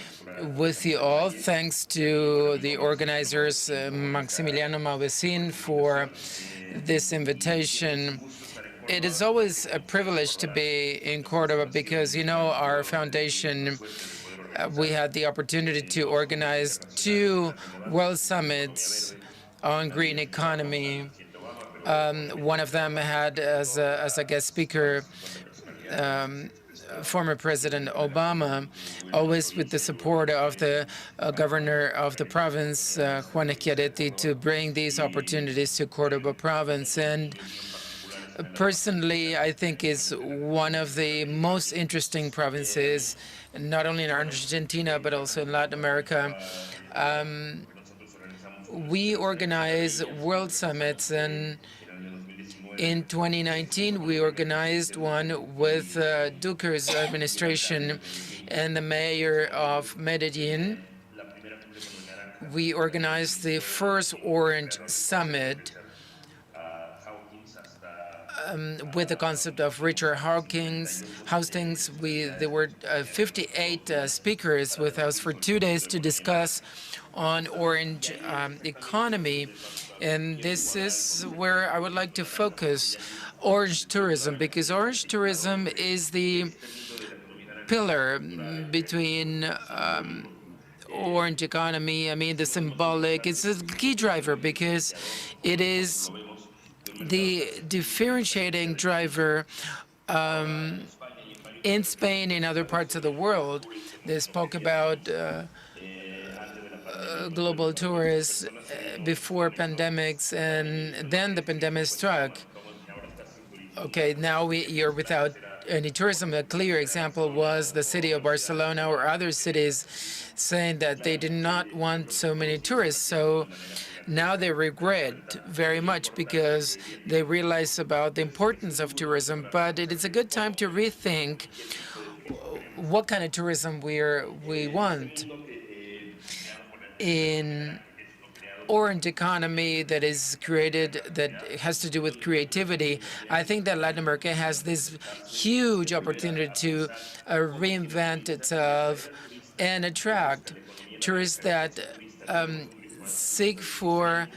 with you all. Thanks to the organizers, Maximiliano Malvesin, for this invitation. It is always a privilege to be in Cordoba because, you know, our foundation, we had the opportunity to organize 2 World Summits on green economy. One of them had as a guest speaker former President Obama, always with the support of the governor of the province, Juan Schiaretti, to bring these opportunities to Cordoba province. And personally, I think is one of the most interesting provinces, not only in Argentina, but also in Latin America. We organize world summits, and in 2019, we organized one with Duque's administration and the mayor of Medellin. We organized the first Orange Summit with the concept of Richard Hastings. There were 58 speakers with us for 2 days to discuss on orange economy. And this is where I would like to focus orange tourism, because orange tourism is the pillar between orange economy. I mean, the symbolic, it's a key driver because it is the differentiating driver in Spain and other parts of the world. They spoke about global tourists before pandemics, and then the pandemic struck. Okay, now you're without any tourism. A clear example was the city of Barcelona or other cities saying that they did not want so many tourists. So now they regret very much because they realize about the importance of tourism. But it is a good time to rethink what kind of tourism we want in orange economy that is created, that has to do with creativity. I think that Latin America has this huge opportunity to reinvent itself and attract tourists that seek for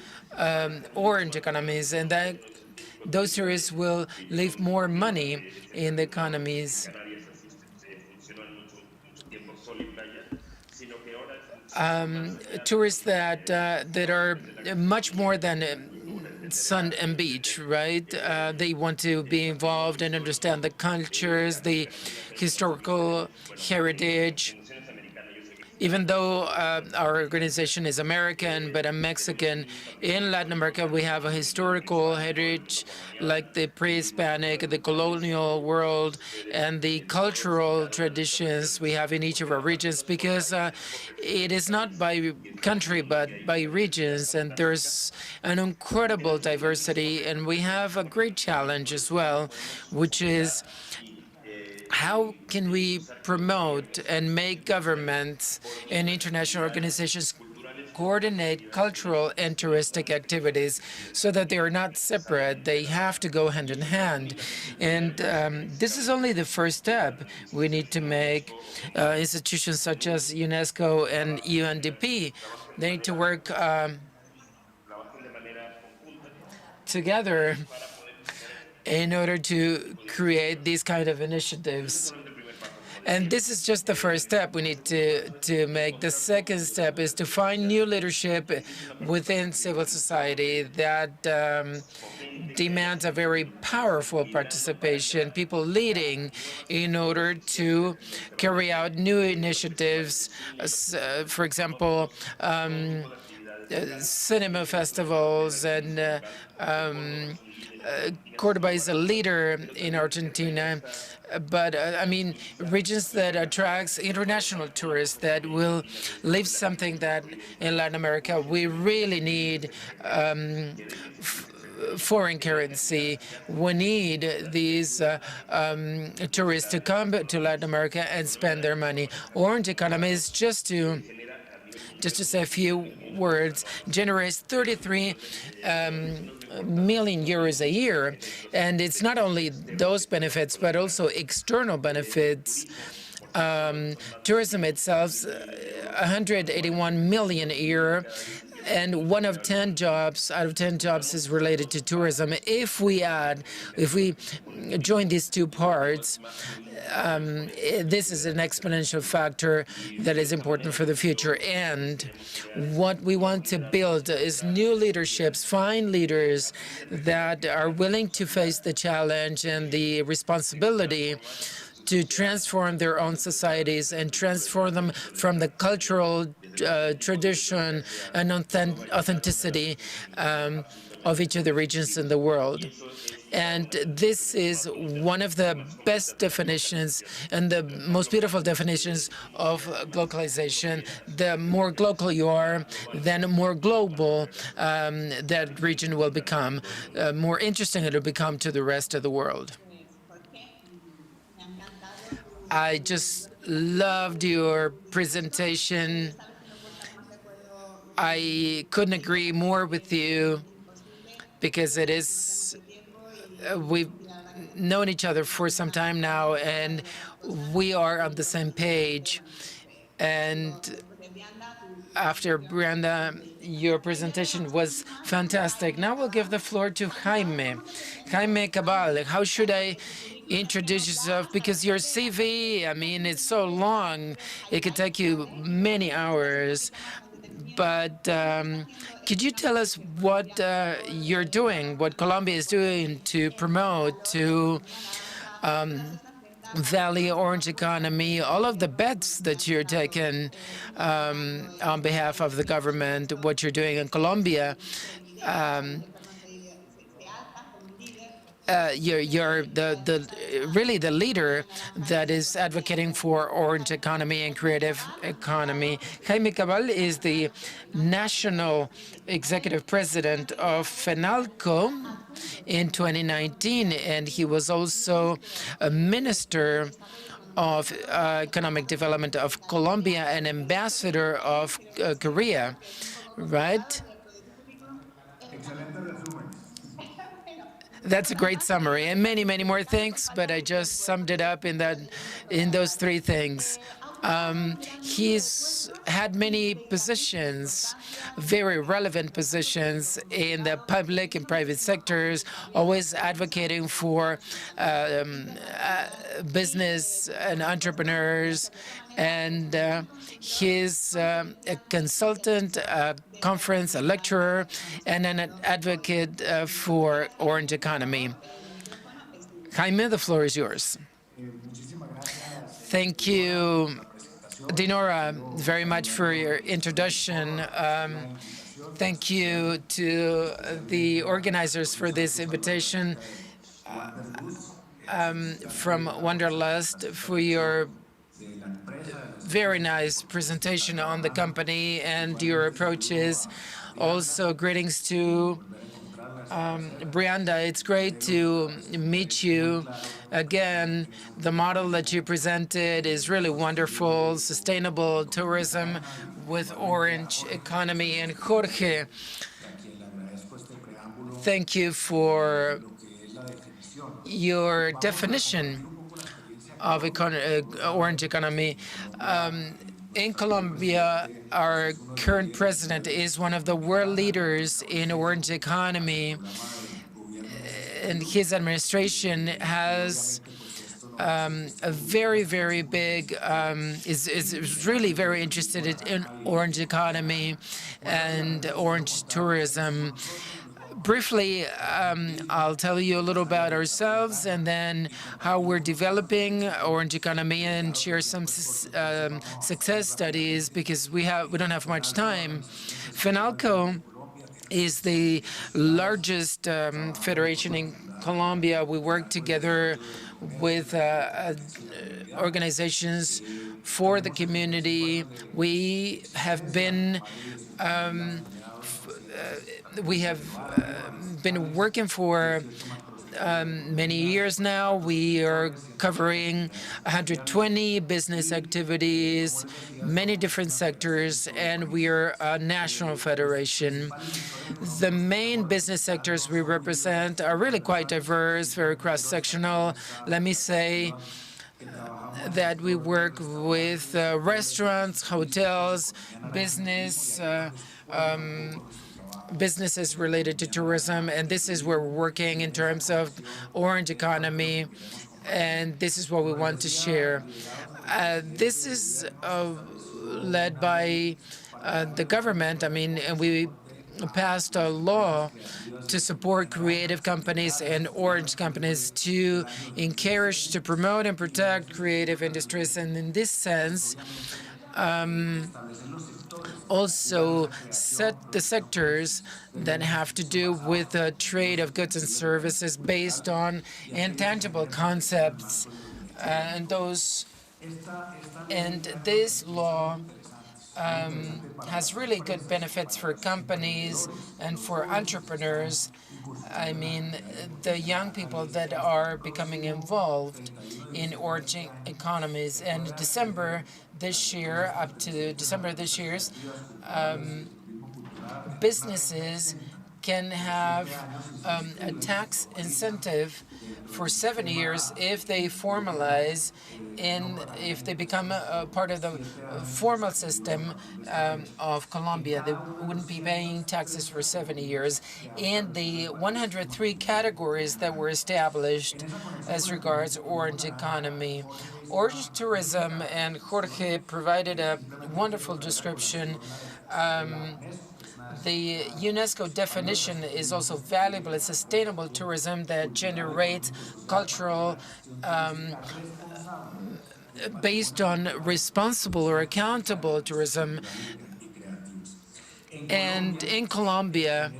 orange economies, and that those tourists will leave more money in the economies. tourists that are much more than sun and beach, right? They want to be involved and understand the cultures, the historical heritage. Even though our organization is American, but I'm Mexican, in Latin America we have a historical heritage like the pre-Hispanic, the colonial world, and the cultural traditions we have in each of our regions, because it is not by country but by regions, and there's an incredible diversity, and we have a great challenge as well, which is how can we promote and make governments and international organizations coordinate cultural and touristic activities so that they are not separate. They have to go hand in hand. And this is only the first step. We need to make institutions such as UNESCO and UNDP, they need to work together in order to create these kind of initiatives. And this is just the first step we need to make. The second step is to find new leadership within civil society that demands a very powerful participation, people leading in order to carry out new initiatives. For example, cinema festivals, and Cordoba is a leader in Argentina, but I mean, regions that attracts international tourists that will live something that in Latin America we really need. Foreign currency. We need these tourists to come to Latin America and spend their money. Orange economy is just to say a few words, generates 33 million euros a year. And it's not only those benefits, but also external benefits. Tourism itself, 181 million a year. And one of 10 jobs, out of 10 jobs is related to tourism. If we join these two parts, this is an exponential factor that is important for the future. And what we want to build is new leaderships, fine leaders that are willing to face the challenge and the responsibility to transform their own societies and transform them from the cultural tradition and authenticity of each of the regions in the world. And this is one of the best definitions and the most beautiful definitions of globalization. The more global you are, then more global that region will become, more interesting it will become to the rest of the world. I just loved your presentation. I couldn't agree more with you, because it is, we've known each other for some time now, and we are on the same page. And after Brenda, your presentation was fantastic. Now we'll give the floor to Jaime. Jaime Cabal, how should I introduce yourself? Because your CV, I mean, it's so long, it could take you many hours. But could you tell us what you're doing, what Colombia is doing to promote, to Valley Orange economy, all of the bets that you're taking on behalf of the government, what you're doing in Colombia? You're really the leader that is advocating for orange economy and creative economy. Jaime Cabal is the national executive president of FENALCO in 2019, and he was also a minister of economic development of Colombia and ambassador of Korea, right? That's a great summary, and many, many more things, but I just summed it up in those three things. He's had many positions, very relevant positions in the public and private sectors, always advocating for business and entrepreneurs. And he's a consultant, a conference, a lecturer, and an advocate for orange economy. Jaime, the floor is yours. Thank you, Dinora, very much for your introduction. Thank you to the organizers for this invitation from Wanderlust for your very nice presentation on the company and your approaches. Also, greetings to Brianda. It's great to meet you again. The model that you presented is really wonderful. Sustainable tourism with orange economy. And Jorge, thank you for your definition of orange economy. In Colombia, our current president is one of the world leaders in orange economy, and his administration has a very, very big, is really very interested in orange economy and orange tourism. Briefly, I'll tell you a little about ourselves and then how we're developing orange economy and share some success studies because we don't have much time. FENALCO is the largest federation in Colombia. We work together with organizations for the community. We have been working for many years now. We are covering 120 business activities, many different sectors, and we are a national federation. The main business sectors we represent are really quite diverse, very cross-sectional. Let me say that we work with restaurants, hotels, businesses related to tourism, and this is where we're working in terms of orange economy, and this is what we want to share. This is led by the government. I mean, and we passed a law to support creative companies and orange companies to encourage, to promote and protect creative industries, and in this sense, also set the sectors that have to do with the trade of goods and services based on intangible concepts, and this law has really good benefits for companies and for entrepreneurs. I mean, the young people that are becoming involved in orange economies. And December this year, up to December this year, businesses can have a tax incentive for 7 years if they formalize if they become a part of the formal system of Colombia. They wouldn't be paying taxes for 70 years. And the 103 categories that were established as regards orange economy. Orange tourism, and Jorge provided a wonderful description. The UNESCO definition is also valuable. It's sustainable tourism that generates cultural based on responsible or accountable tourism. And in Colombia,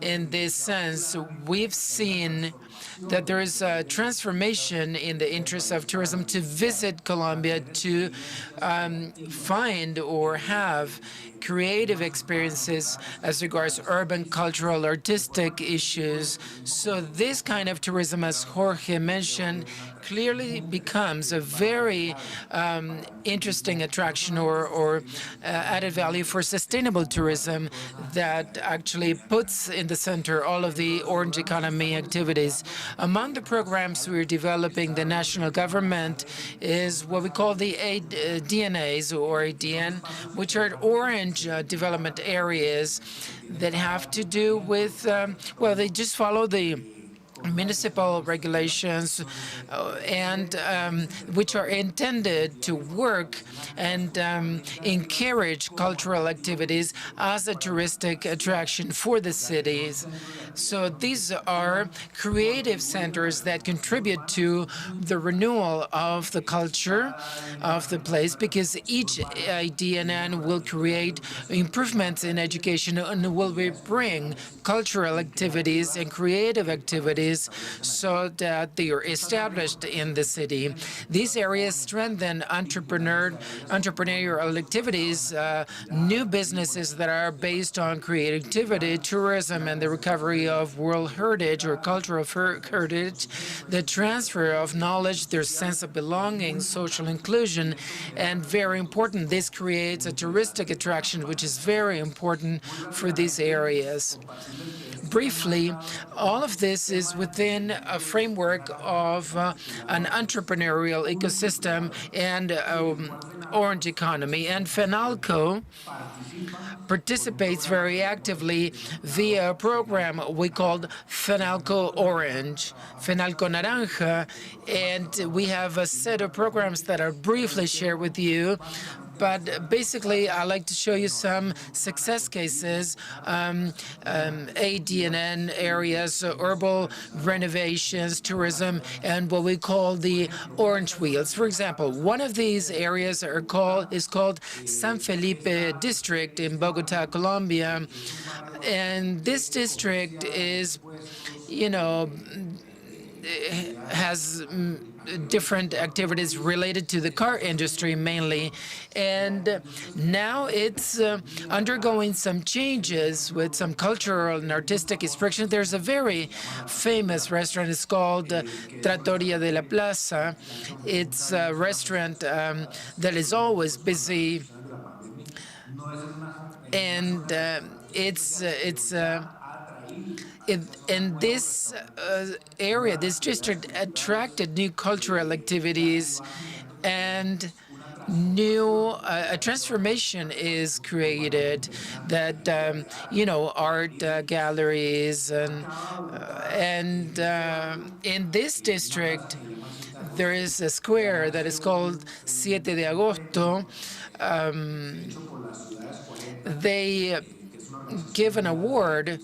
in this sense, we've seen that there is a transformation in the interest of tourism to visit Colombia, to find or have creative experiences as regards urban, cultural, artistic issues. So this kind of tourism, as Jorge mentioned, clearly becomes a very interesting attraction or added value for sustainable tourism that actually puts in in the center all of the orange economy activities. Among the programs we're developing, the national government is what we call the DNAs or ADN, which are orange development areas that have to do with, well, they just follow the municipal regulations and which are intended to work and encourage cultural activities as a touristic attraction for the cities. So these are creative centers that contribute to the renewal of the culture of the place, because each DNN will create improvements in education and will bring cultural activities and creative activities so that they are established in the city. These areas strengthen entrepreneurial activities, new businesses that are based on creativity, tourism, and the recovery of world heritage or cultural heritage, the transfer of knowledge, their sense of belonging, social inclusion, and very important, this creates a touristic attraction, which is very important for these areas. Briefly, all of this is within a framework of an entrepreneurial ecosystem and orange economy. And FENALCO participates very actively via a program we called FENALCO Orange, FENALCO Naranja, and we have a set of programs that I'll briefly share with you. But basically, I'd like to show you some success cases, ADNN areas, urban renovations, tourism, and what we call the orange wheels. For example, one of these areas is called San Felipe District in Bogota, Colombia. And this district is, has different activities related to the car industry mainly. And now it's undergoing some changes with some cultural and artistic expression. There's a very famous restaurant. It's called Trattoria de la Plaza. It's a restaurant that is always busy. And in this area, this district attracted new cultural activities, and a transformation is created that, art galleries. And in this district, there is a square that is called 7 de Agosto. They give an award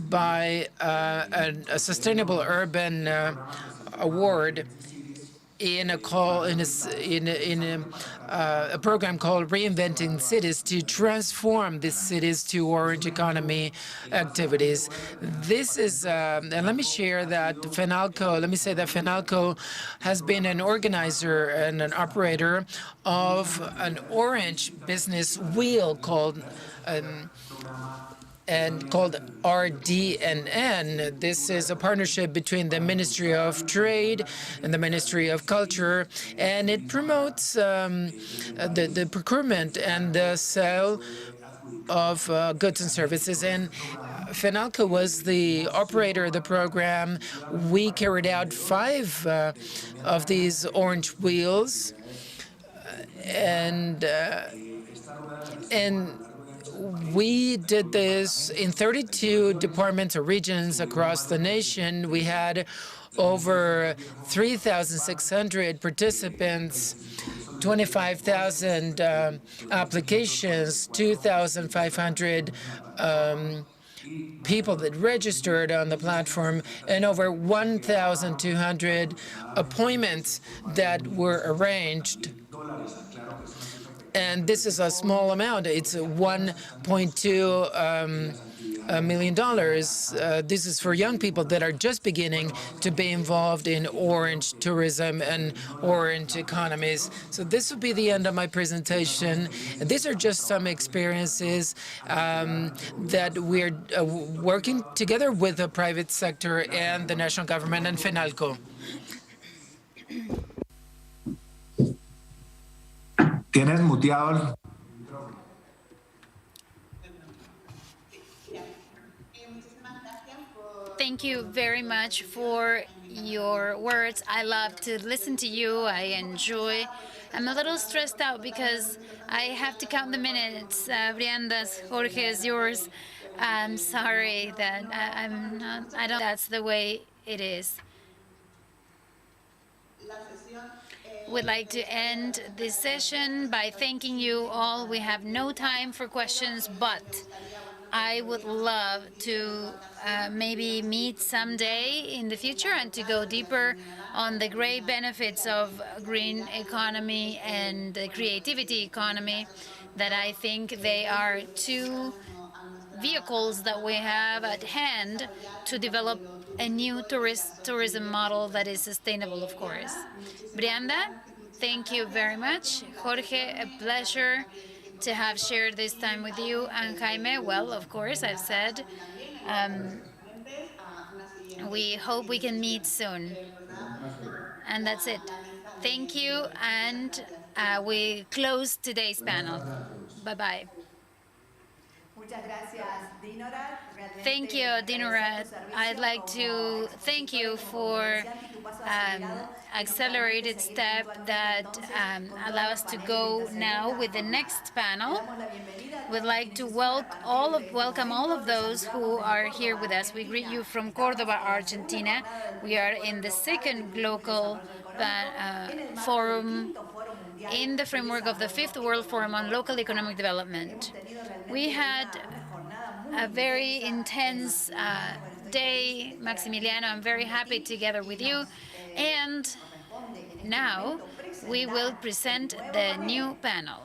by a sustainable urban award in a program called Reinventing Cities to transform these cities to orange economy activities. This is, and let me share that FENALCO has been an organizer and an operator of an orange business wheel called RDNN. This is a partnership between the Ministry of Trade and the Ministry of Culture, and it promotes the procurement and the sale of goods and services. And FENALCO was the operator of the program. We carried out 5 of these orange wheels, and we did this in 32 departments or regions across the nation. We had over 3,600 participants, 25,000 applications, 2,500 people that registered on the platform, and over 1,200 appointments that were arranged. And this is a small amount. It's $1.2 million. This is for young people that are just beginning to be involved in orange tourism and orange economies. So this will be the end of my presentation. And these are just some experiences that we're working together with the private sector and the national government and FENALCO. Tienes muteado. Thank you very much for your words. I love to listen to you. I enjoy. I'm a little stressed out because I have to count the minutes. Brianda's, Jorge is yours. I'm sorry that I'm not. I don't. That's the way it is. We'd like to end this session by thanking you all. We have no time for questions, but I would love to maybe meet someday in the future and to go deeper on the great benefits of green economy and the creativity economy, that I think they are two vehicles that we have at hand to develop a new tourism model that is sustainable, of course. Brianda, thank you very much. Jorge, a pleasure to have shared this time with you. And Jaime, well, of course, I've said, we hope we can meet soon. And that's it. Thank you, and we close today's panel. Bye-bye. Thank you, Dinora. I'd like to thank you for accelerated step that allow us to go now with the next panel. We'd like to welcome all of those who are here with us. We greet you from Cordoba, Argentina. We are in the second GLOCAL forum in the framework of the Fifth World Forum on Local Economic Development. We had a very intense day, Maximiliano. I'm very happy together with you. And now we will present the new panel.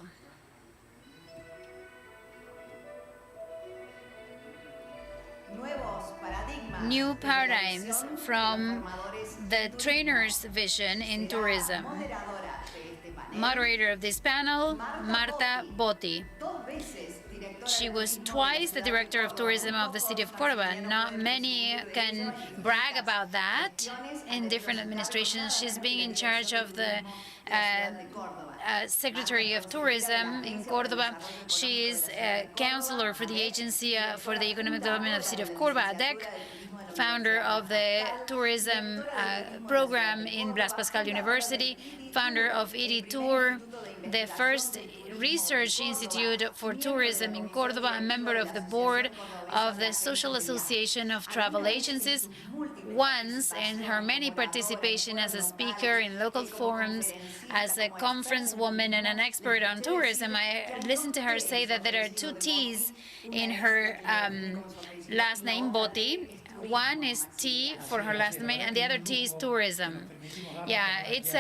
New paradigms from the trainer's vision in tourism. Moderator of this panel, Marta Botti. She was twice the director of tourism of the city of Cordoba. Not many can brag about that in different administrations. She's being in charge of the Secretary of Tourism in Cordoba. She is a counselor for the Agency for the Economic Development of the City of Cordoba, ADEC, founder of the tourism program in Blas Pascal University, founder of EDTour, the first research institute for tourism in Cordoba, a member of the board of the Social Association of Travel Agencies. Once, in her many participation as a speaker in local forums, as a conference woman and an expert on tourism, I listened to her say that there are two T's in her last name, Botti. One is T for her last name, and the other T is tourism. Yeah, it's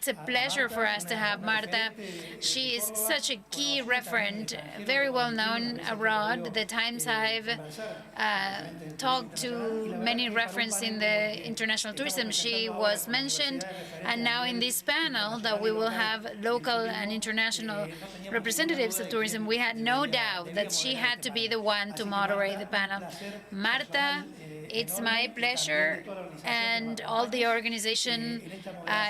a pleasure for us to have Marta. She is such a key referent, very well known abroad. The times I've talked to many references in the international tourism, she was mentioned. And now in this panel that we will have local and international representatives of tourism, we had no doubt that she had to be the one to moderate the panel. Marta, it's my pleasure, and all the organization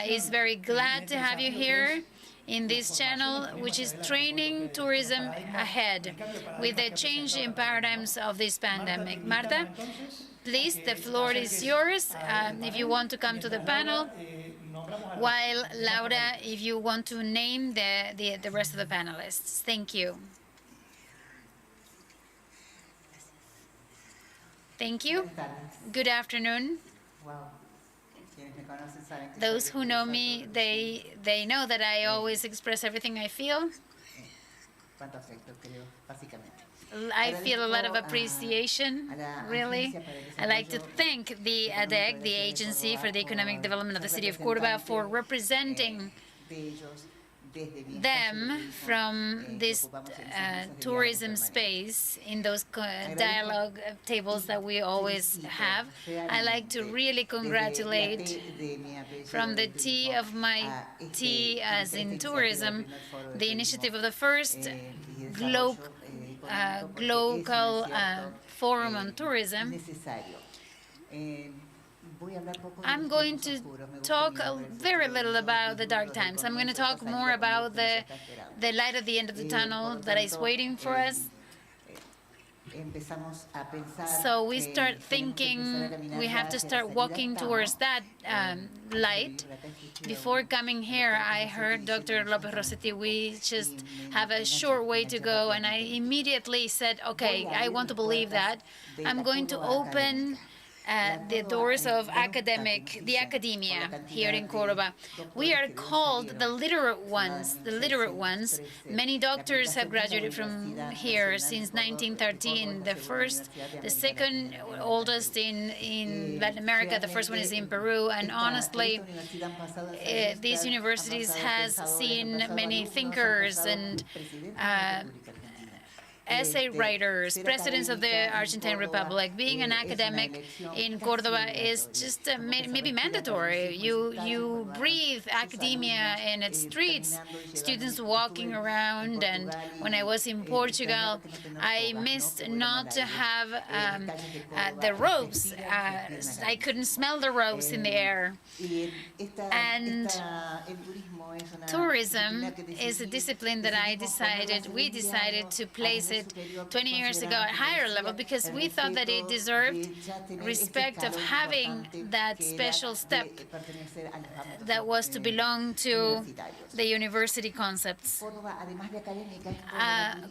is very glad to have you here in this channel, which is training tourism ahead with the change in paradigms of this pandemic. Marta, please, the floor is yours if you want to come to the panel, while Laura, if you want to name the rest of the panelists. Thank you. Thank you. Good afternoon. Those who know me, they know that I always express everything I feel. I feel a lot of appreciation, really. I'd like to thank the ADEC, the Agency for the Economic Development of the City of Cordoba, for representing them from this tourism space in those dialogue tables that we always have. I like to really congratulate, from the T of my T as in tourism, the initiative of the first GLOCAL forum on tourism. I'm going to talk very little about the dark times. I'm going to talk more about the light at the end of the tunnel that is waiting for us. So we start thinking we have to start walking towards that light. Before coming here, I heard Dr. Lopez Rossetti, we just have a short way to go, and I immediately said, okay, I want to believe that. I'm going to open the doors of the academia here in Córdoba. We are called the literate ones. Many doctors have graduated from here since 1913. The second oldest in Latin America. The first one is in Peru. And honestly, these universities has seen many thinkers and essay writers, presidents of the Argentine Republic. Being an academic in Córdoba is just maybe mandatory. You breathe academia in its streets, students walking around. And when I was in Portugal, I missed not to have the ropes. I couldn't smell the ropes in the air. And tourism is a discipline that we decided to place it 20 years ago at a higher level because we thought that it deserved respect of having that special step that was to belong to the university concepts.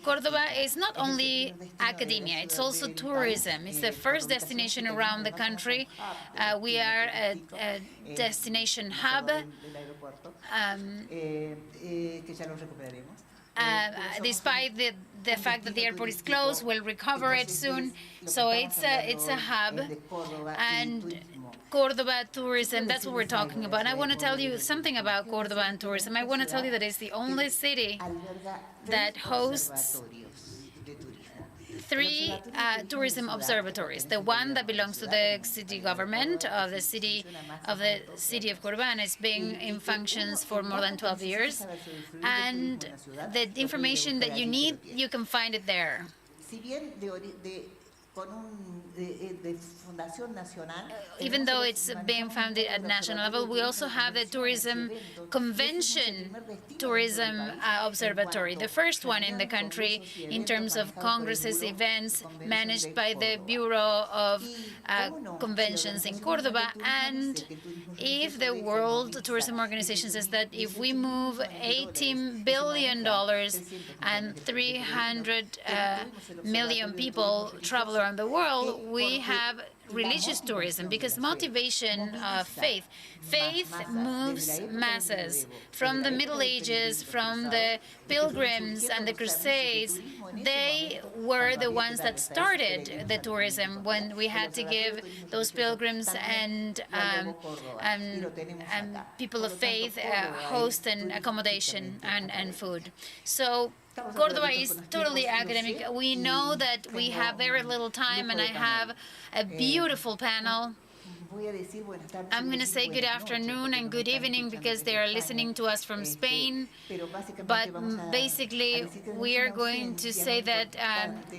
Cordoba is not only academia, it's also tourism. It's the first destination around the country. We are a destination hub. Despite the fact that the airport is closed, we'll recover it soon. So it's a hub, and Cordoba tourism, that's what we're talking about. And I want to tell you something about Cordoba and tourism. I want to tell you that it's the only city that hosts 3 tourism observatories. The one that belongs to the city government of the city of Cordoba, and it's been in functions for more than 12 years. And the information that you need, you can find it there. Even though it's being founded at national level, we also have the tourism convention tourism observatory, the first one in the country in terms of congresses, events managed by the Bureau of Conventions in Cordoba. And if the World Tourism Organization says that if we move $18 billion and 300 million people travel around the world, we have religious tourism, because motivation of faith moves masses. From the Middle Ages, from the Pilgrims and the Crusades, they were the ones that started the tourism when we had to give those pilgrims and people of faith host and accommodation and food. So Cordoba is totally academic. We know that we have very little time, and I have a beautiful panel. I'm going to say good afternoon and good evening because they are listening to us from Spain. But basically, we are going to say that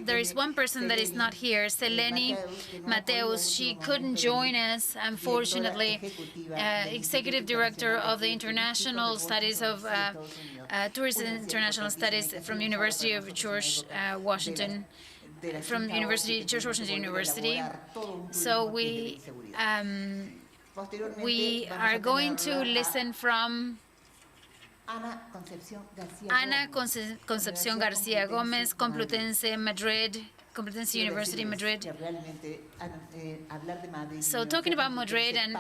there is one person that is not here, Seleni Mateus. She couldn't join us, unfortunately. Executive Director of the International Studies of Tourism International Studies from University of George Washington. From George Washington University. So we are going to listen from Ana Concepción García Gómez, Complutense University, Madrid. So talking about Madrid and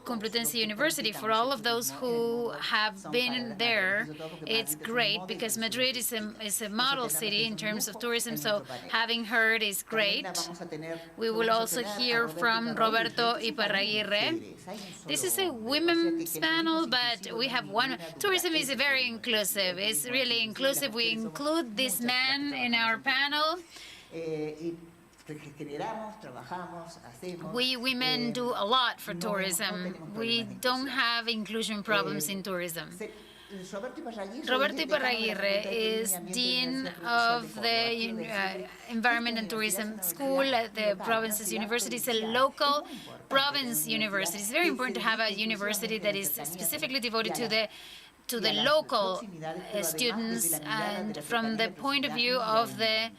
Complutense University, for all of those who have been there, it's great because Madrid is a model city in terms of tourism, so having heard is great. We will also hear from Roberto Iparraguirre. This is a women's panel, but we have one. Tourism is very inclusive. It's really inclusive. We include this man in our panel. We women do a lot for tourism. We don't have inclusion problems in tourism. Roberto Iparraguirre is Dean of the Environment and Tourism School at the Provinces University. It's a local province university. It's very important to have a university that is specifically devoted to the local students, and from the point of view of the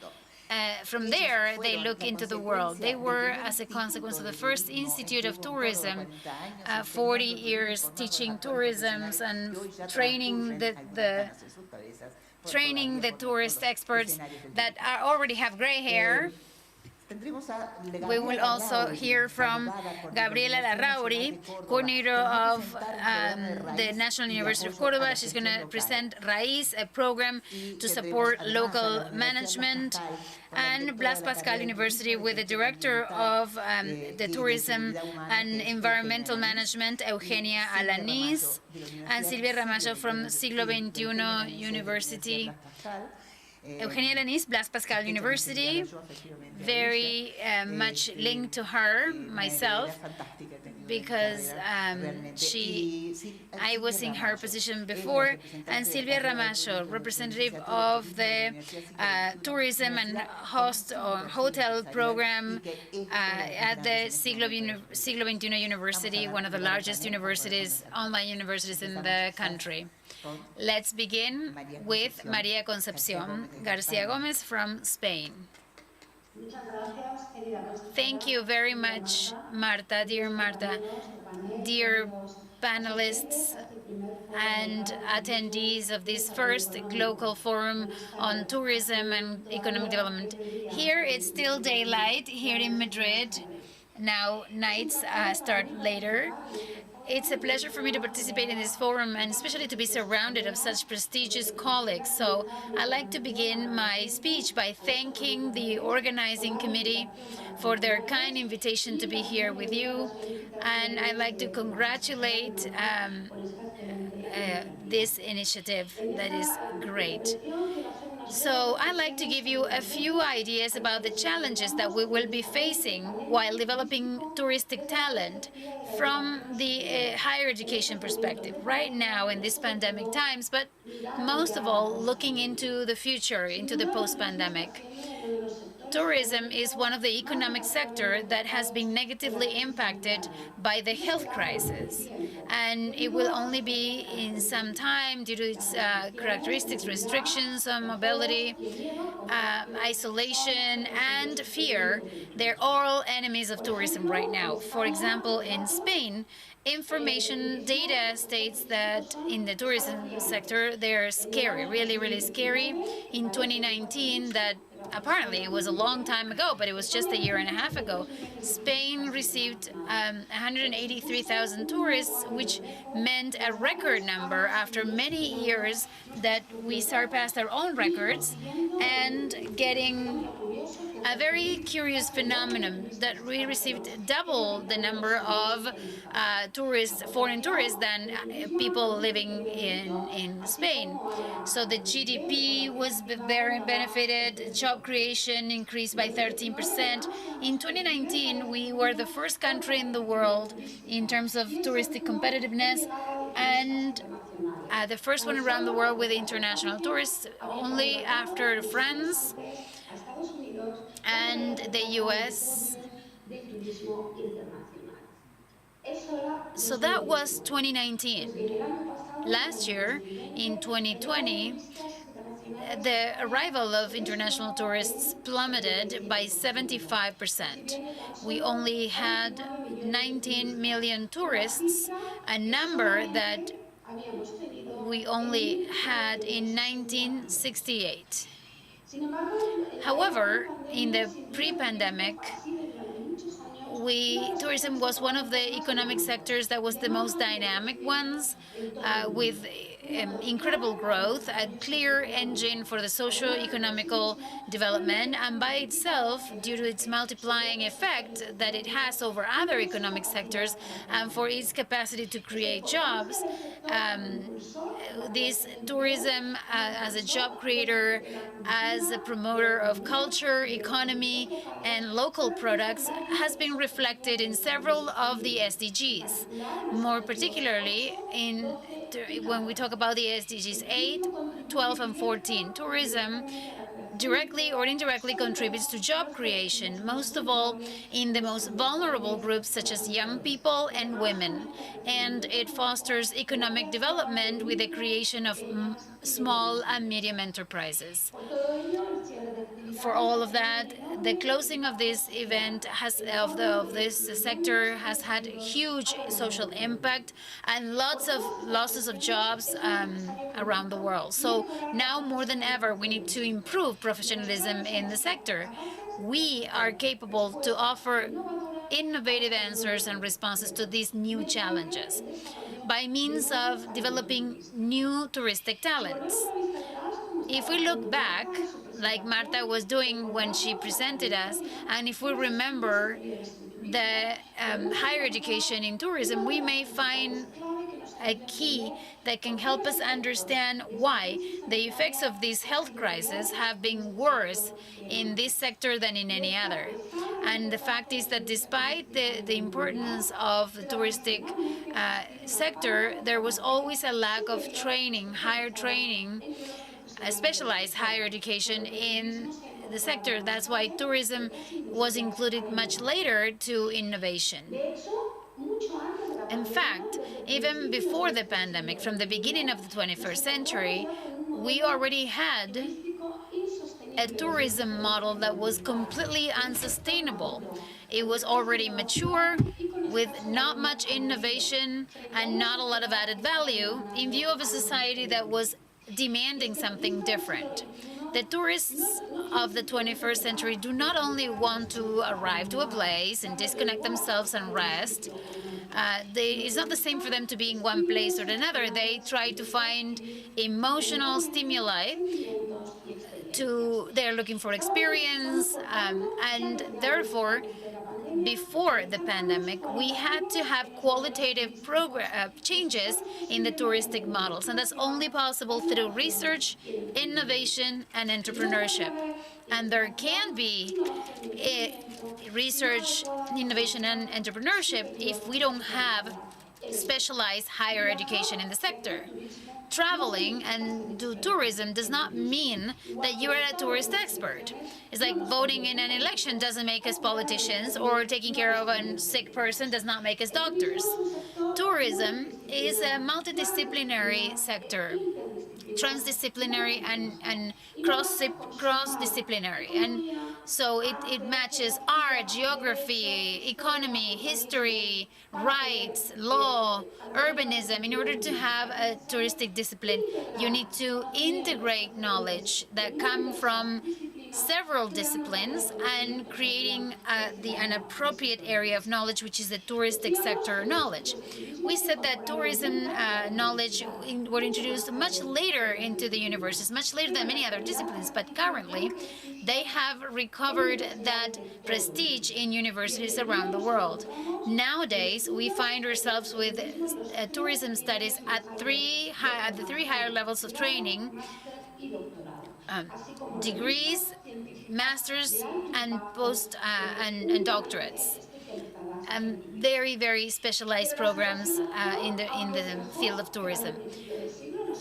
from there, they look into the world. They were, as a consequence of the first Institute of Tourism, 40 years teaching tourism and training the tourist experts that already have gray hair. We will also hear from Gabriela Larrauri, coordinator of the National University of Córdoba. She's going to present Raíz, a program to support local management, and Blas Pascal University with the director of the Tourism and Environmental Management, Eugenia Alaniz, and Silvia Ramallo from Siglo XXI University. Eugenia Alaniz, Blas Pascal University, very much linked to her, myself, because I was in her position before, and Silvia Ramallo, representative of the tourism and hotel program at the Siglo XXI University, one of the largest universities, online universities in the country. Let's begin with María Concepción García Gómez from Spain. Thank you very much, Marta, dear panelists and attendees of this first GLOCAL Forum on Tourism and Economic Development. Here it's still daylight here in Madrid. Now nights start later. It's a pleasure for me to participate in this forum and especially to be surrounded of such prestigious colleagues. So I'd like to begin my speech by thanking the organizing committee for their kind invitation to be here with you. And I'd like to congratulate this initiative that is great. So I'd like to give you a few ideas about the challenges that we will be facing while developing touristic talent from the higher education perspective right now in these pandemic times, but most of all, looking into the future, into the post-pandemic. Tourism is one of the economic sectors that has been negatively impacted by the health crisis, and it will only be in some time due to its characteristics, restrictions on mobility, isolation, and fear. They're all enemies of tourism right now. For example, in Spain, information data states that in the tourism sector, they're scary, really, really scary. In 2019, that apparently it was a long time ago, but it was just a year and a half ago, Spain received 183,000 tourists, which meant a record number after many years that we surpassed our own records, and getting a very curious phenomenon that we received double the number of tourists, foreign tourists, than people living in Spain. So the GDP was very benefited, job creation increased by 13%. In 2019, we were the first country in the world in terms of touristic competitiveness, and the first one around the world with international tourists, only after France and the US. So that was 2019. Last year, in 2020, the arrival of international tourists plummeted by 75%. We only had 19 million tourists, a number that we only had in 1968. However, in the pre-pandemic, tourism was one of the economic sectors that was the most dynamic ones, with incredible growth, a clear engine for the socio-economical development, and by itself, due to its multiplying effect that it has over other economic sectors, and for its capacity to create jobs, this tourism as a job creator, as a promoter of culture, economy, and local products has been reflected in several of the SDGs. More particularly, when we talk about the SDGs 8, 12, and 14, tourism directly or indirectly contributes to job creation, most of all in the most vulnerable groups such as young people and women. And it fosters economic development with the creation of small and medium enterprises. for all of that, the closing of this event of this sector has had huge social impact and lots of losses of jobs around the world. So now more than ever, we need to improve professionalism in the sector. We are capable to offer innovative answers and responses to these new challenges by means of developing new touristic talents. If we look back, like Marta was doing when she presented us, and if we remember the higher education in tourism, we may find a key that can help us understand why the effects of this health crisis have been worse in this sector than in any other. And the fact is that despite the importance of the touristic sector, there was always a lack of training, higher training, specialized higher education in the sector. That's why tourism was included much later to innovation. In fact, even before the pandemic, from the beginning of the 21st century, we already had a tourism model that was completely unsustainable. It was already mature, with not much innovation and not a lot of added value, in view of a society that was demanding something different. The tourists of the 21st century do not only want to arrive to a place and disconnect themselves and rest. It's not the same for them to be in one place or another. They try to find emotional stimuli. They're looking for experience, and therefore, before the pandemic, we had to have qualitative changes in the touristic models, and that's only possible through research, innovation, and entrepreneurship. And there can be research, innovation, and entrepreneurship if we don't have specialized higher education in the sector. Traveling and do tourism does not mean that you're a tourist expert. It's like voting in an election doesn't make us politicians, or taking care of a sick person does not make us doctors. Tourism is a multidisciplinary sector, transdisciplinary and cross-disciplinary. And so it matches art, geography, economy, history, rights, law, urbanism. In order to have a touristic discipline, you need to integrate knowledge that come from several disciplines and creating an appropriate area of knowledge, which is the touristic sector knowledge. We said that tourism knowledge were introduced much later into the universities, much later than many other disciplines, but currently they have recovered that prestige in universities around the world. Nowadays, we find ourselves with tourism studies at the three higher levels of training: degrees, masters, and and doctorates. Very, very specialized programs in the field of tourism.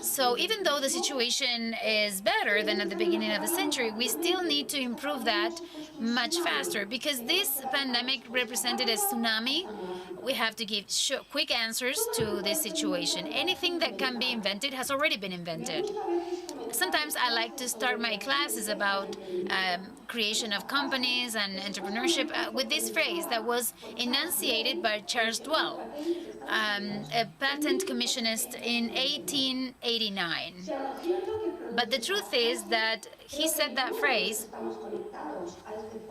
So even though the situation is better than at the beginning of the century, we still need to improve that much faster, because this pandemic represented a tsunami. We have to give quick answers to this situation. Anything that can be invented has already been invented. Sometimes I like to start my classes about creation of companies and entrepreneurship with this phrase that was enunciated by Charles Dwell, a patent commissionist in 1889. But the truth is that he said that phrase,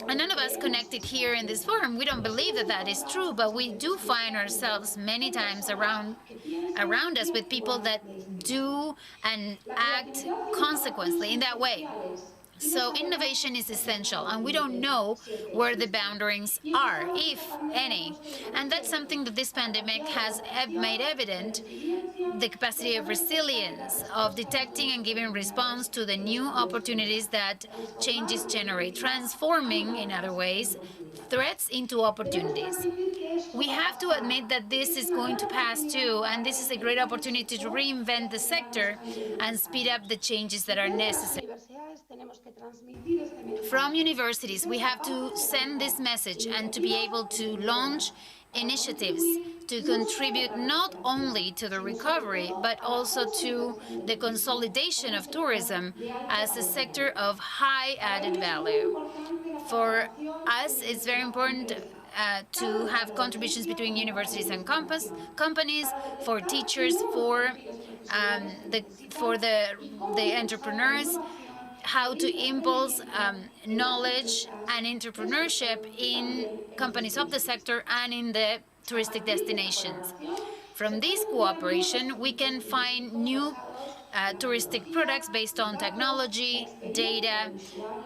and none of us connected here in this forum, we don't believe that that is true, but we do find ourselves many times around us with people that do and act consequently in that way. So innovation is essential, and we don't know where the boundaries are, if any. And that's something that this pandemic has made evident: the capacity of resilience, of detecting and giving response to the new opportunities that changes generate, transforming, in other ways, threats into opportunities. We have to admit that this is going to pass too, and this is a great opportunity to reinvent the sector and speed up the changes that are necessary. From universities, we have to send this message and to be able to launch initiatives to contribute not only to the recovery, but also to the consolidation of tourism as a sector of high added value. For us, it's very important to have contributions between universities and companies, for teachers, for the entrepreneurs, how to impulse knowledge and entrepreneurship in companies of the sector and in the touristic destinations. From this cooperation, we can find new touristic products based on technology, data,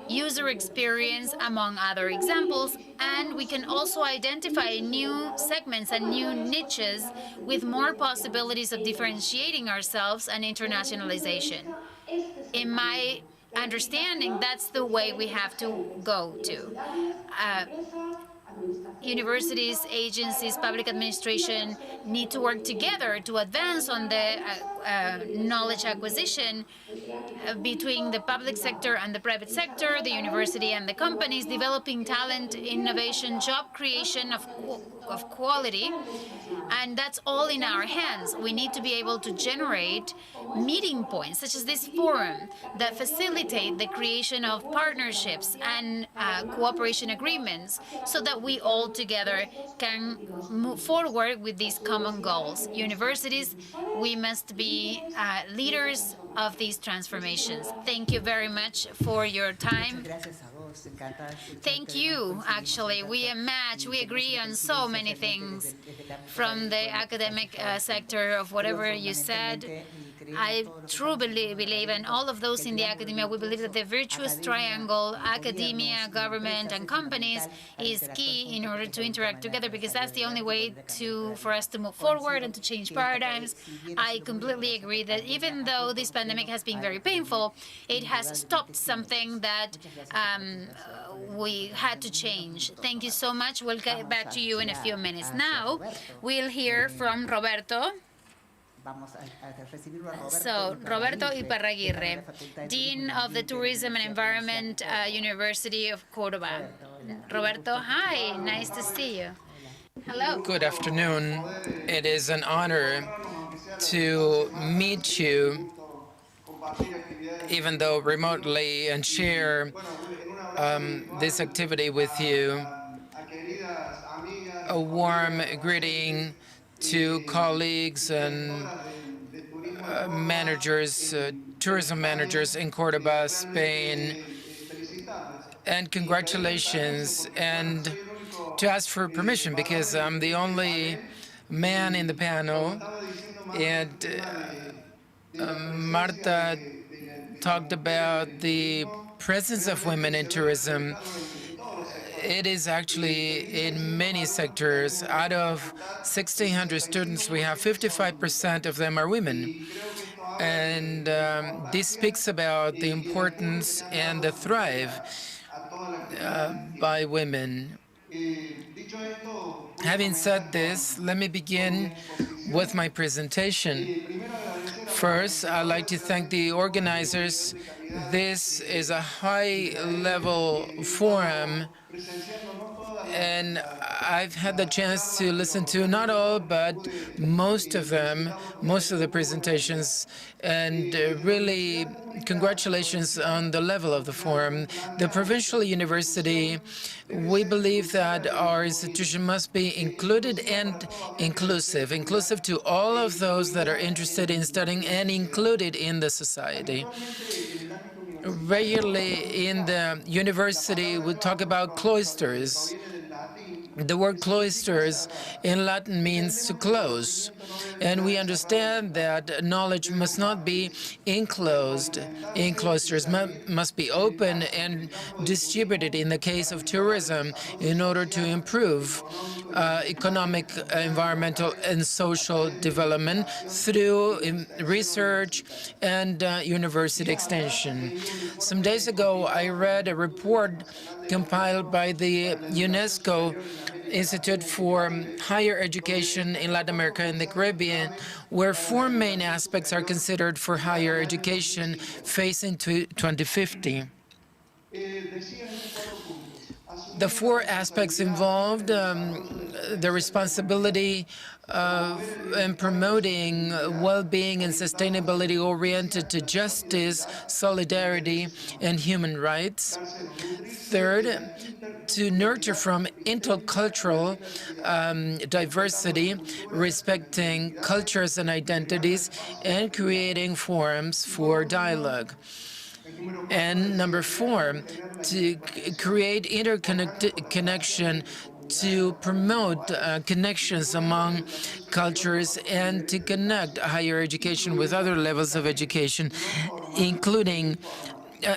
user experience, among other examples, and we can also identify new segments and new niches with more possibilities of differentiating ourselves and internationalization. In my understanding, that's the way we have to go to. Universities, agencies, public administration need to work together to advance on the knowledge acquisition between the public sector and the private sector, the university and the companies, developing talent, innovation, job creation of quality. And that's all in our hands. We need to be able to generate meeting points, such as this forum, that facilitate the creation of partnerships and cooperation agreements so that we all together can move forward with these common goals. Universities, we must be leaders of these transformations. Thank you very much for your time. Thank you, actually. We match, we agree on so many things from the academic sector of whatever you said. I truly believe, and all of those in the academia, we believe that the virtuous triangle, academia, government, and companies, is key in order to interact together, because that's the only way for us to move forward and to change paradigms. I completely agree that even though this pandemic has been very painful, it has stopped something that we had to change. Thank you so much. We'll get back to you in a few minutes. Now, we'll hear from Roberto. So, Roberto Iparraguirre, Dean of the Tourism and Environment University of Córdoba. Roberto, hi, nice to see you. Hello. Good afternoon. It is an honor to meet you, even though remotely, and share this activity with you. A warm greeting to colleagues and managers, tourism managers in Córdoba, Spain, and congratulations, and to ask for permission, because I'm the only man in the panel, and Marta talked about the presence of women in tourism. It is actually in many sectors. Out of 1,600 students, we have 55% of them are women. And this speaks about the importance and the thrive by women. Having said this, let me begin with my presentation. First, I'd like to thank the organizers. This is a high-level forum, and I've had the chance to listen to not all, but most of them, most of the presentations, and really congratulations on the level of the forum. The provincial university, we believe that our institution must be included and inclusive to all of those that are interested in studying and included in the society. Regularly in the university, we talk about cloisters. The word cloisters in Latin means to close. And we understand that knowledge must not be enclosed in cloisters, must be open and distributed in the case of tourism in order to improve economic, environmental, and social development through research and university extension. Some days ago, I read a report compiled by the UNESCO Institute for Higher Education in Latin America and the Caribbean, where 4 main aspects are considered for higher education facing 2050. The four aspects involved, the responsibility of in promoting well-being and sustainability oriented to justice, solidarity, and human rights. Third, to nurture from intercultural diversity, respecting cultures and identities, and creating forums for dialogue. And number four, to create interconnection to promote connections among cultures and to connect higher education with other levels of education, including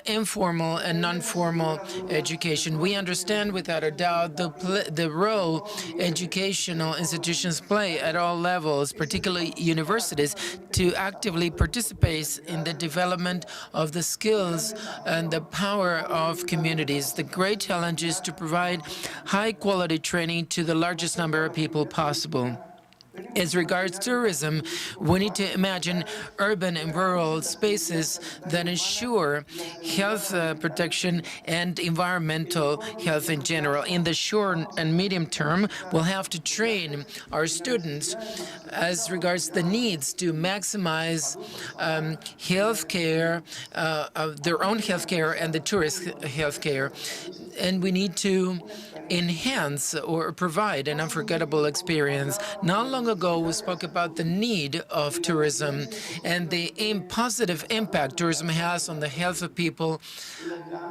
informal and non-formal education. We understand without a doubt the role educational institutions play at all levels, particularly universities, to actively participate in the development of the skills and the power of communities. The great challenge is to provide high-quality training to the largest number of people possible. As regards tourism, we need to imagine urban and rural spaces that ensure health protection and environmental health in general. In the short and medium term, we'll have to train our students as regards the needs to maximize health care, their own health care and the tourist health care. And we need to enhance or provide an unforgettable experience. Not long ago, we spoke about the need of tourism and the positive impact tourism has on the health of people,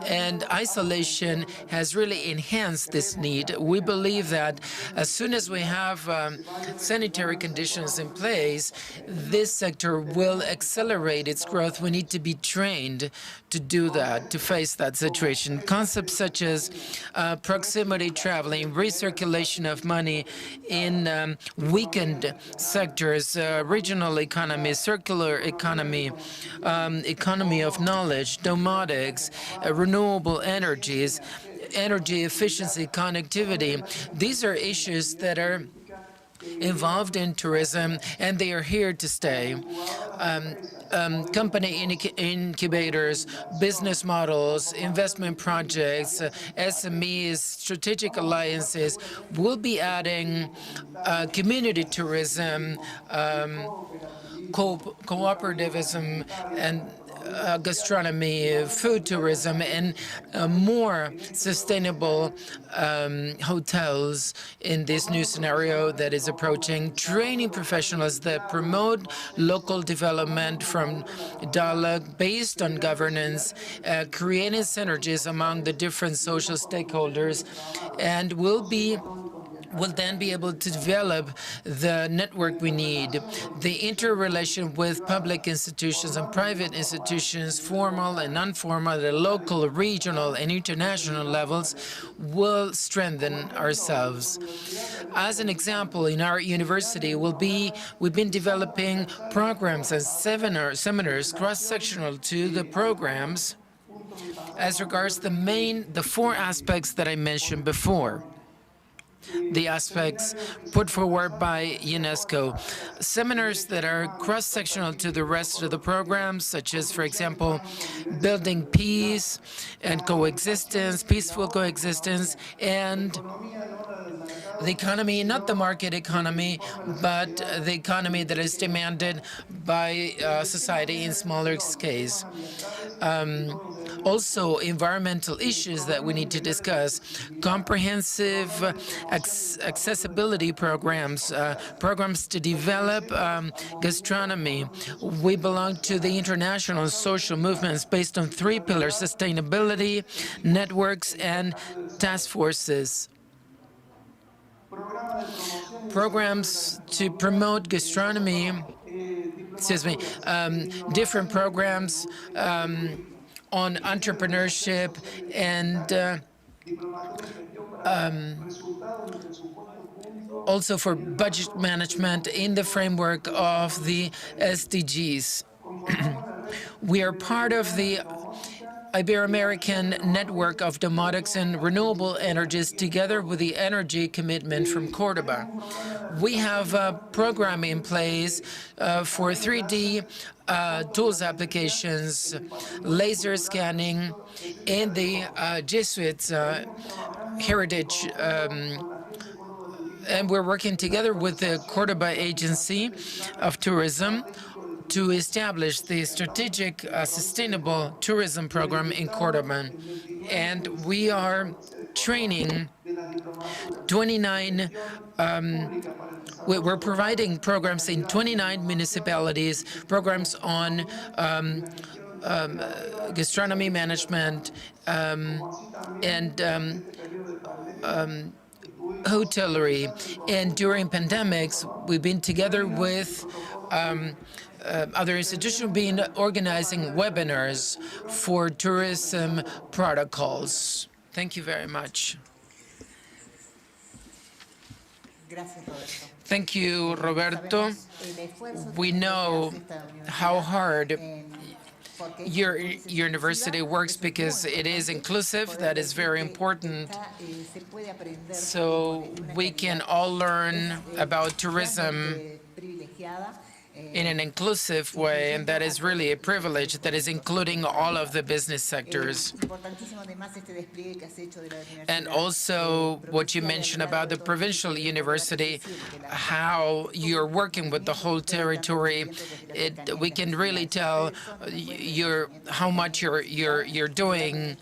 and isolation has really enhanced this need. We believe that as soon as we have sanitary conditions in place, this sector will accelerate its growth. We need to be trained to do that, to face that situation. Concepts such as proximity traveling, recirculation of money in weakened sectors, regional economy, circular economy, economy of knowledge, domotics, renewable energies, energy efficiency, connectivity. These are issues that are involved in tourism, and they are here to stay. Company incubators, business models, investment projects, SMEs, strategic alliances. We'll be adding community tourism, cooperativism, and gastronomy, food tourism, and more sustainable hotels in this new scenario that is approaching. Training professionals that promote local development from dialogue based on governance, creating synergies among the different social stakeholders, and will then be able to develop the network we need. The interrelation with public institutions and private institutions, formal and non-formal, at the local, regional, and international levels, will strengthen ourselves. As an example, in our university, we've been developing programs and seminars cross-sectional to the programs as regards the four aspects that I mentioned before. The aspects put forward by UNESCO. Seminars that are cross-sectional to the rest of the programs, such as, for example, building peace and coexistence, peaceful coexistence, and the economy, not the market economy, but the economy that is demanded by society in smaller scales. Also, environmental issues that we need to discuss, comprehensive accessibility programs, programs to develop gastronomy. We belong to the international social movements based on three pillars: sustainability, networks, and task forces. Programs to promote gastronomy, different programs on entrepreneurship and also for budget management in the framework of the SDGs. We are part of the Ibero-American network of domotics and renewable energies together with the energy commitment from Cordoba. We have a program in place for 3D tools applications, laser scanning, and the Jesuits heritage. And we're working together with the Cordoba Agency of Tourism to establish the strategic sustainable tourism program in Cordoba. And we are training 29 we're providing programs in 29 municipalities, programs on gastronomy management and hotellery. And during pandemics, we've been together with other institutions been organizing webinars for tourism protocols. Thank you very much. Thank you, Roberto. We know how hard your university works because it is inclusive. That is very important. So we can all learn about tourism in an inclusive way, and that is really a privilege that is including all of the business sectors. And also what you mentioned about the provincial university, how you're working with the whole territory. We can really tell how much you're doing,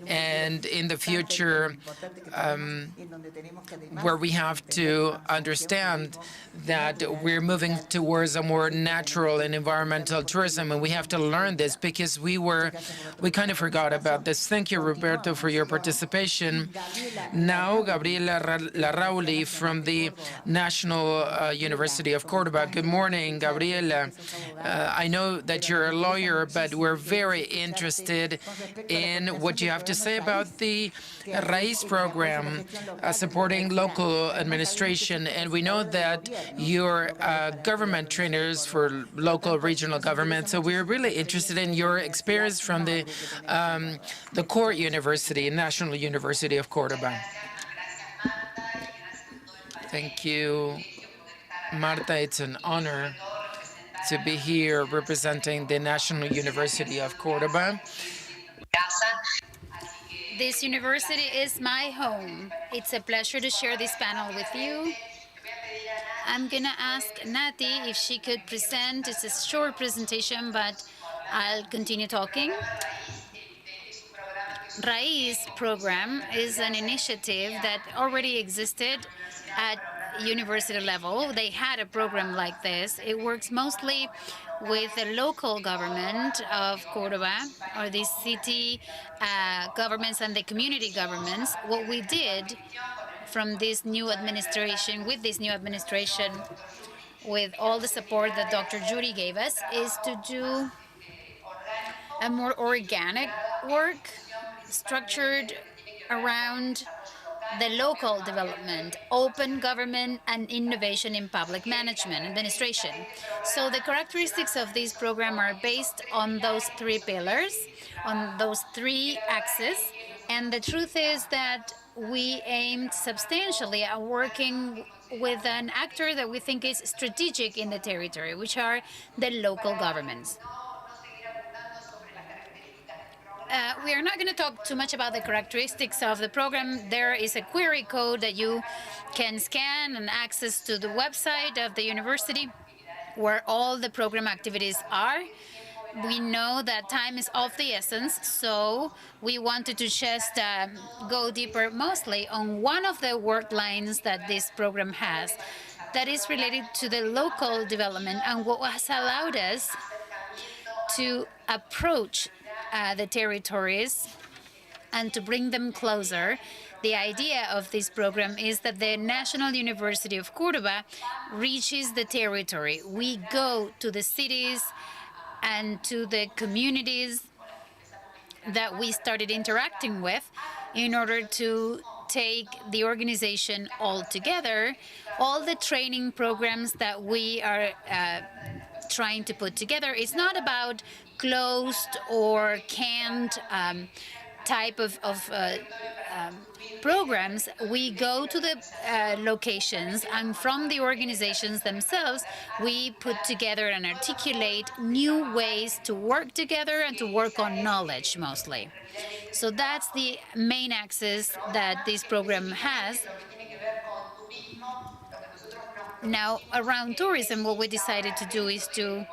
and in the future, where we have to understand that we're moving towards a more natural and environmental tourism, and we have to learn this because we kind of forgot about this. Thank you, Roberto, for your participation. Now, Gabriela Larrauli from the National University of Cordoba. Good morning, Gabriela. I know that you're a lawyer, but we're very interested in what you have to say about the RAIZ program, supporting local administration. And we know that you're government trainers for local regional government. So we're really interested in your experience from the core university, National University of Cordoba. Thank you, Marta. It's an honor to be here representing the National University of Cordoba. This university is my home. It's a pleasure to share this panel with you. I'm going to ask Nati if she could present. It's a short presentation, but I'll continue talking. RAIZ program is an initiative that already existed at university level. They had a program like this. It works mostly with the local government of Cordoba, or the city governments and the community governments. What we did from this new administration, with all the support that Dr. Judy gave us, is to do a more organic work structured around the local development, open government, and innovation in public management, administration. So the characteristics of this program are based on those three pillars, on those three axes. And the truth is that we aimed substantially at working with an actor that we think is strategic in the territory, which are the local governments. We are not going to talk too much about the characteristics of the program. There is a query code that you can scan and access to the website of the university where all the program activities are. We know that time is of the essence, so we wanted to just go deeper mostly on one of the work lines that this program has that is related to the local development and what has allowed us to approach the territories and to bring them closer. The idea of this program is that the National University of Cordoba reaches the territory. We go to the cities and to the communities that we started interacting with in order to take the organization all together. All the training programs that we are trying to put together. It's not about closed or canned type of programs. We go to the locations, and from the organizations themselves, we put together and articulate new ways to work together and to work on knowledge mostly. So that's the main axis that this program has. Now, around tourism, what we decided to do is to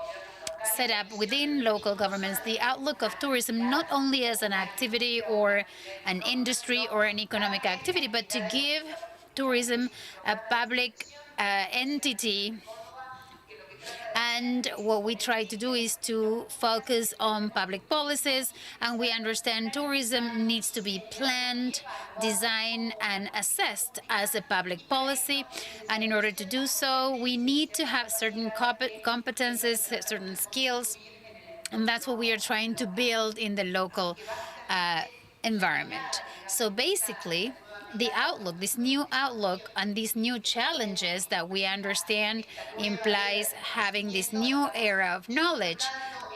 set up within local governments the outlook of tourism not only as an activity or an industry or an economic activity, but to give tourism a public entity. And what we try to do is to focus on public policies, and we understand tourism needs to be planned, designed, and assessed as a public policy. And in order to do so, we need to have certain competences, certain skills, and that's what we are trying to build in the local environment. So basically, the outlook, this new outlook and these new challenges that we understand implies having this new era of knowledge,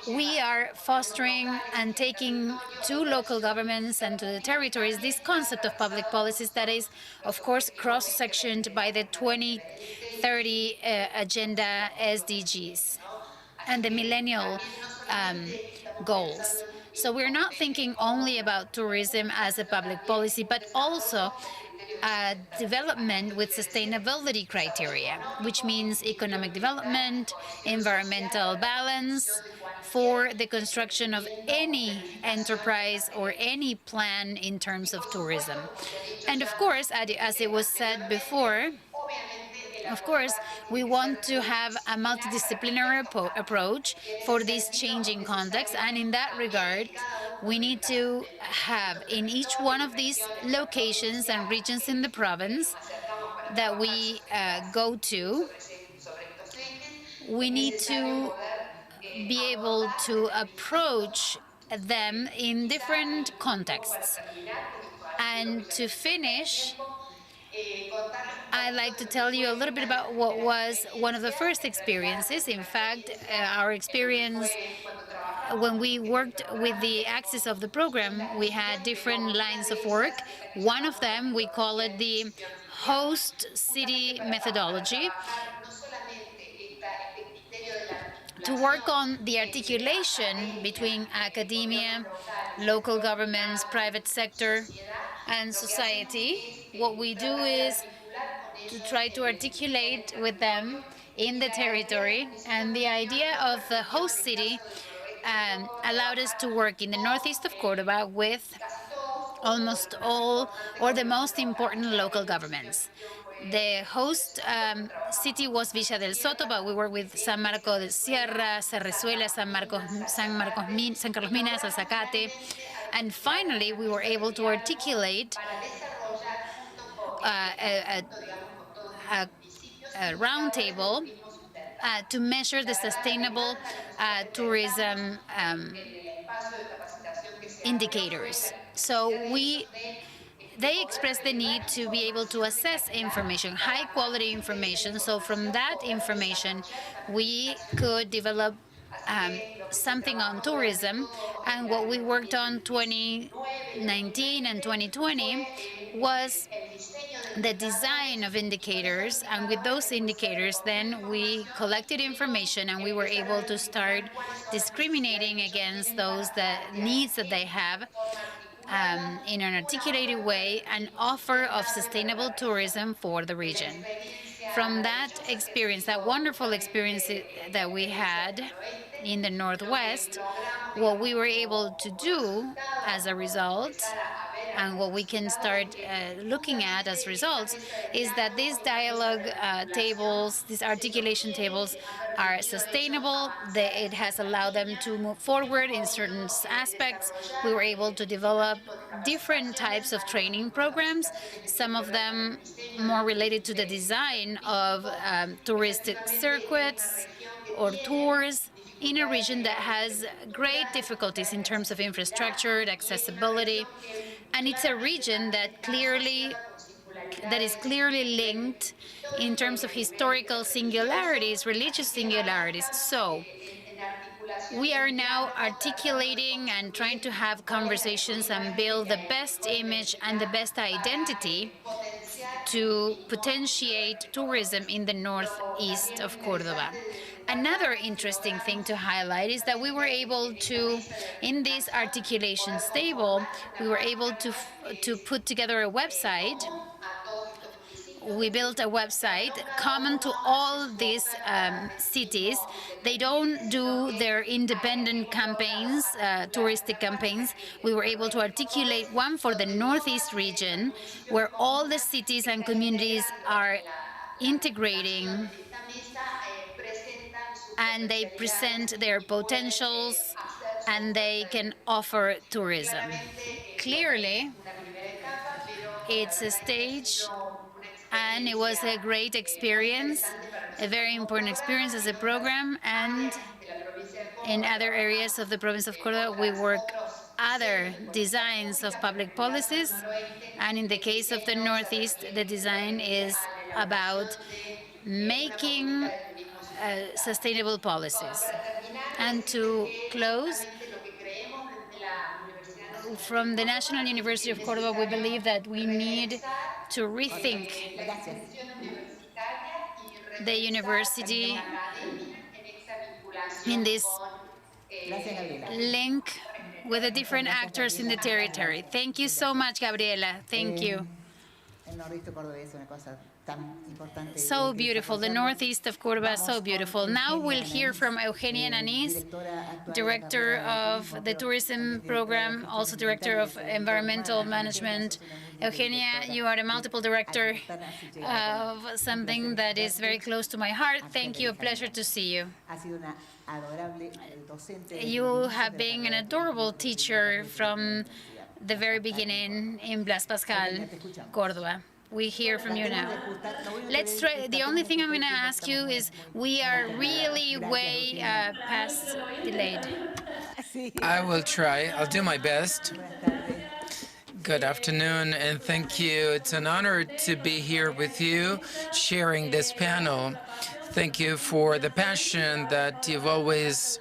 we are fostering and taking to local governments and to the territories this concept of public policies that is, of course, cross-sectioned by the 2030 Agenda SDGs and the millennial goals. So we're not thinking only about tourism as a public policy, but also development with sustainability criteria, which means economic development, environmental balance for the construction of any enterprise or any plan in terms of tourism. And of course, as it was said before, of course, we want to have a multidisciplinary approach for this changing context, and in that regard, we need to have in each one of these locations and regions in the province that we go to, we need to be able to approach them in different contexts. And to finish, I'd like to tell you a little bit about what was one of the first experiences. In fact, our experience when we worked with the axis of the program, we had different lines of work. One of them, we call it the host city methodology, to work on the articulation between academia, local governments, private sector, and society. What we do is to try to articulate with them in the territory, and the idea of the host city allowed us to work in the northeast of Córdoba with almost all or the most important local governments. The host city was Villa del Soto, but we worked with San Marcos de Sierra, Cerrezuela, San Carlos Minas, Alzacate, and finally we were able to articulate a roundtable to measure the sustainable tourism indicators. So they expressed the need to be able to assess information, high-quality information. So from that information, we could develop something on tourism. And what we worked on 2019 and 2020 was the design of indicators, and with those indicators then we collected information and we were able to start discriminating against those needs that they have in an articulated way, an offer of sustainable tourism for the region. From that experience, that wonderful experience that we had in the Northwest, what we were able to do as a result, and what we can start looking at as results, is that these dialogue tables, these articulation tables, are sustainable. It has allowed them to move forward in certain aspects. We were able to develop different types of training programs, some of them more related to the design of touristic circuits or tours in a region that has great difficulties in terms of infrastructure, accessibility, and it's a region that clearly that is clearly linked in terms of historical singularities, religious singularities. So we are now articulating and trying to have conversations and build the best image and the best identity to potentiate tourism in the northeast of Cordoba. Another interesting thing to highlight is that we were able to, in this articulation stable, we were able to put together a website. We built a website common to all these cities. They don't do their independent campaigns, touristic campaigns. We were able to articulate one for the Northeast region, where all the cities and communities are integrating and they present their potentials and they can offer tourism. Clearly, it's a stage and it was a great experience, a very important experience as a program. And in other areas of the province of Córdoba, we work other designs of public policies. And in the case of the Northeast, the design is about making sustainable policies. And to close, from the National University of Córdoba, we believe that we need to rethink the university in this link with the different actors in the territory. Thank you so much, Gabriela. Thank you. So beautiful. The northeast of Córdoba, so beautiful. Now we'll hear from Eugenia Nanis, Director of the Tourism Program, also Director of Environmental Management. Eugenia, you are a multiple director of something that is very close to my heart. Thank you. A pleasure to see you. You have been an adorable teacher from the very beginning in Blas Pascal, Córdoba. We hear from you now. Let's try. The only thing I'm going to ask you is, we are really way past delayed. I will try. I'll do my best. Good afternoon, and thank you. It's an honor to be here with you, sharing this panel. Thank you for the passion that you've always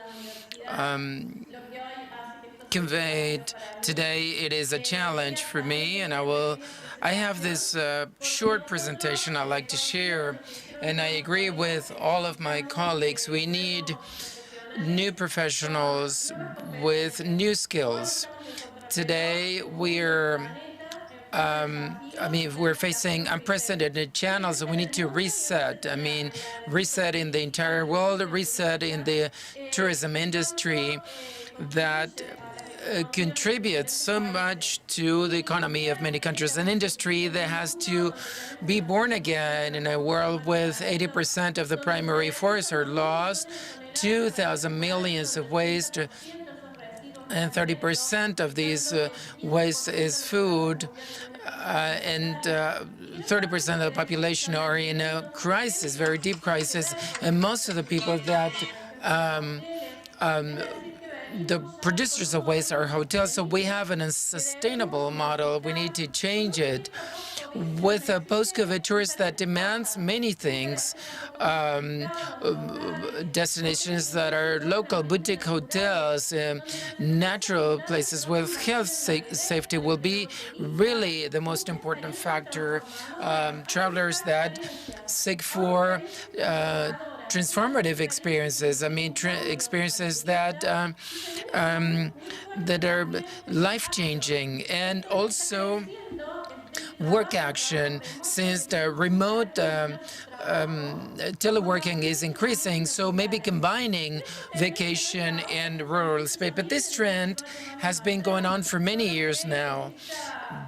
conveyed. Today, it is a challenge for me, and I have this short presentation I'd like to share, and I agree with all of my colleagues. We need new professionals with new skills. Today, we're facing unprecedented channels, and we need to reset. Reset in the entire world, reset in the tourism industry that contributes so much to the economy of many countries. An industry that has to be born again in a world with 80% of the primary forests are lost, 2,000 millions of waste, and 30% of these waste is food, and 30% of the population are in a crisis, very deep crisis, and most of the people that the producers of waste are hotels. So we have an unsustainable model. We need to change it with a post-COVID tourist that demands many things. Destinations that are local, boutique hotels, natural places with health safety will be really the most important factor. Travelers that seek for transformative experiences. Experiences that that are life-changing, and also work action, since the remote teleworking is increasing, so maybe combining vacation and rural space. But this trend has been going on for many years now.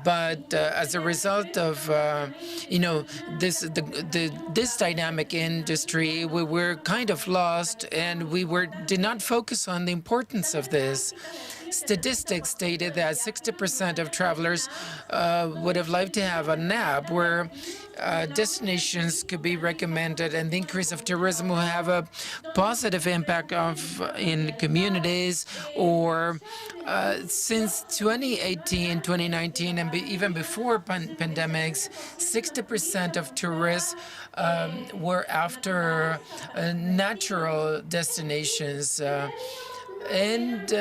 But as a result of this dynamic industry, we were kind of lost, and we did not focus on the importance of this. statistics stated that 60% of travelers would have liked to have an app where destinations could be recommended, and the increase of tourism will have a positive impact in communities. Or since 2018, 2019, and even before pandemics, 60% of tourists were after natural destinations. And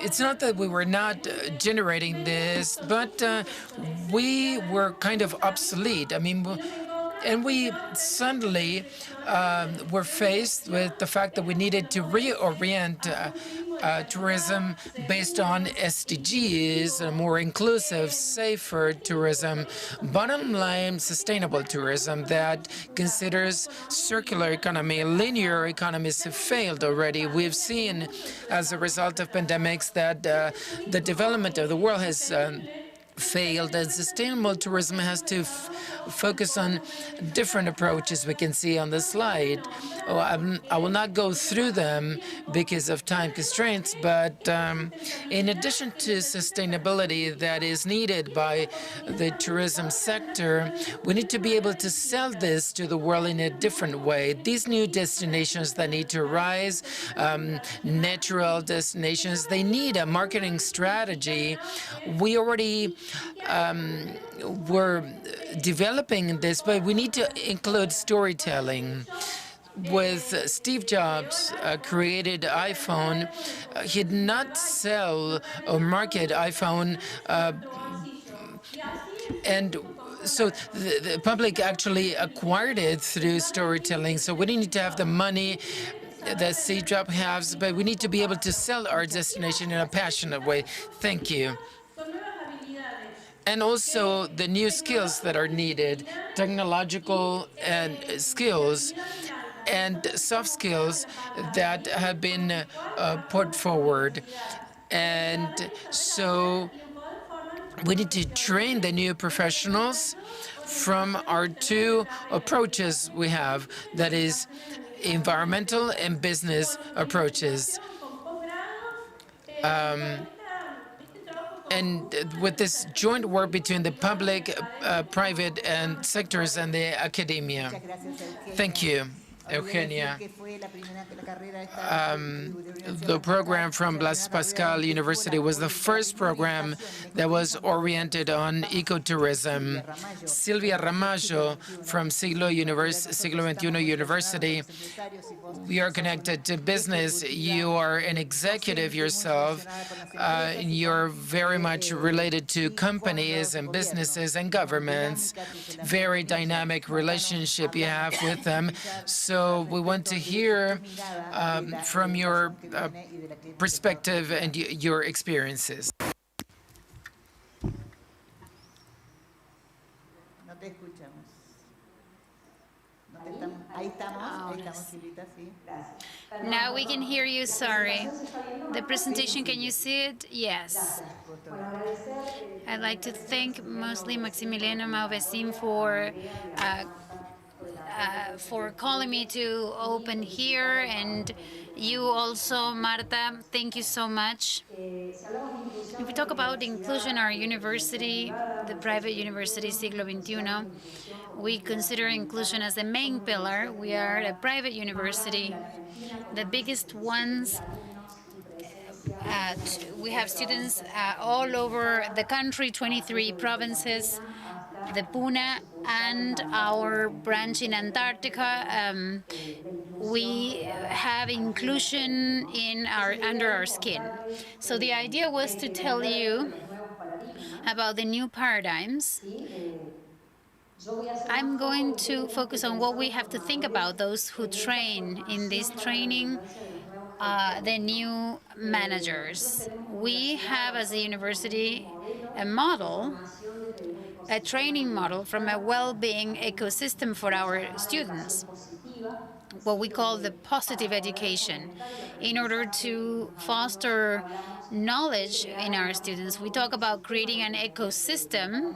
it's not that we were not generating this, but we were kind of obsolete. I mean, and we suddenly were faced with the fact that we needed to reorient tourism based on SDGs, a more inclusive, safer tourism, bottom line, sustainable tourism that considers circular economy. Linear economies have failed already. We've seen, as a result of pandemics, that the development of the world has failed, and sustainable tourism has to focus on different approaches we can see on the slide. I will not go through them because of time constraints, but in addition to sustainability that is needed by the tourism sector, we need to be able to sell this to the world in a different way. These new destinations that need to rise, natural destinations, they need a marketing strategy. We already were developing this, but we need to include storytelling. With Steve Jobs created iPhone, he did not sell or market iPhone, and so the public actually acquired it through storytelling. So we need to have the money that Steve Jobs has, but we need to be able to sell our destination in a passionate way. Thank you. And also the new skills that are needed, technological and skills and soft skills that have been put forward. And so we need to train the new professionals from our two approaches we have, that is environmental and business approaches. And with this joint work between the public, private, and sectors and the academia. Thank you, Eugenia. The program from Blas Pascal University was the first program that was oriented on ecotourism. Silvia Ramajo from Siglo XXI University. We are connected to business. You are an executive yourself. You're very much related to companies and businesses and governments. Very dynamic relationship you have with them. So we want to hear from your perspective and your experiences. Now we can hear you, sorry. The presentation, can you see it? Yes. I'd like to thank mostly Maximiliano Malvesin for calling me to open here, and you also, Marta, thank you so much. If we talk about inclusion in our university, the private university Siglo XXI, we consider inclusion as the main pillar. We are a private university, the biggest ones. We have students all over the country, 23 provinces, the Puna, and our branch in Antarctica. We have inclusion under our skin. So the idea was to tell you about the new paradigms. I'm going to focus on what we have to think about those who train in this training, the new managers. We have, as a university, a model, a training model from a well-being ecosystem for our students, what we call the positive education. In order to foster knowledge in our students, we talk about creating an ecosystem,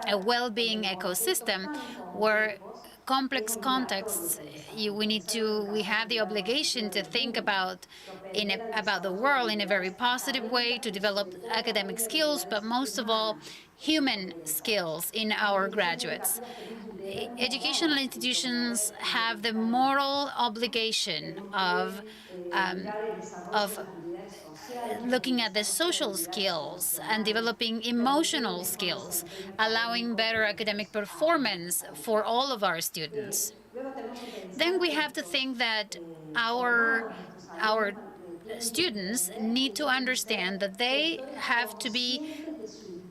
a well-being ecosystem, where complex contexts, we have the obligation to think about the world in a very positive way, to develop academic skills, but most of all, human skills in our graduates. Educational institutions have the moral obligation of looking at the social skills and developing emotional skills, allowing better academic performance for all of our students. Then we have to think that our students need to understand that they have to be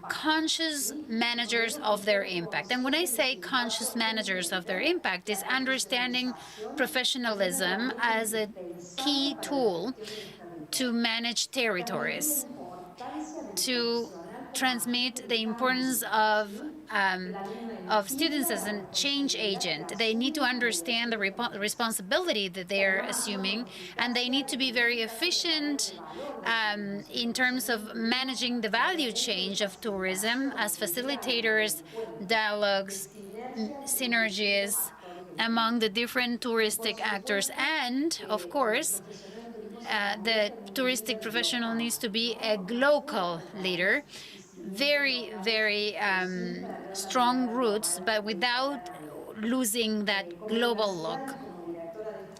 conscious managers of their impact. And when I say conscious managers of their impact, is understanding professionalism as a key tool to manage territories, to transmit the importance of students as a change agent. They need to understand the responsibility that they're assuming, and they need to be very efficient in terms of managing the value change of tourism as facilitators, dialogues, synergies among the different touristic actors. And, of course, the touristic professional needs to be a GLOCAL leader, very, very strong roots, but without losing that global look.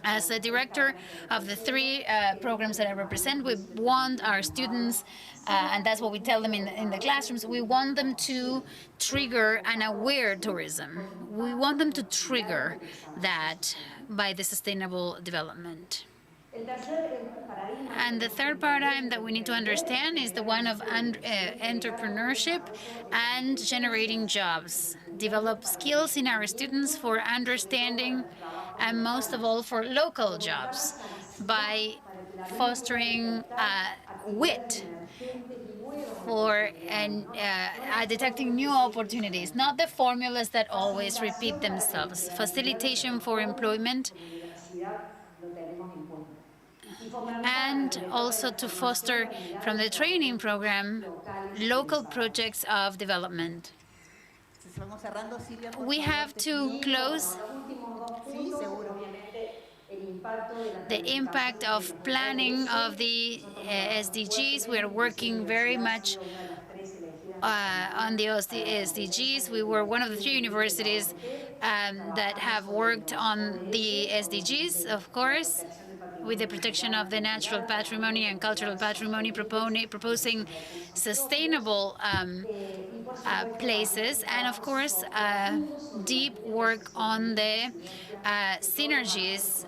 As a director of the three programs that I represent, we want our students, and that's what we tell them in the classrooms, we want them to trigger an aware tourism. We want them to trigger that by the sustainable development. And the third paradigm that we need to understand is the one of entrepreneurship and generating jobs. Develop skills in our students for understanding, and most of all for local jobs, by fostering wit for detecting new opportunities, not the formulas that always repeat themselves. Facilitation for employment, and also to foster from the training program local projects of development. We have to close. The impact of planning of the SDGs. We are working very much on the SDGs. We were one of the 3 universities that have worked on the SDGs, of course, with the protection of the natural patrimony and cultural patrimony, proposing sustainable places, and of course deep work on the synergies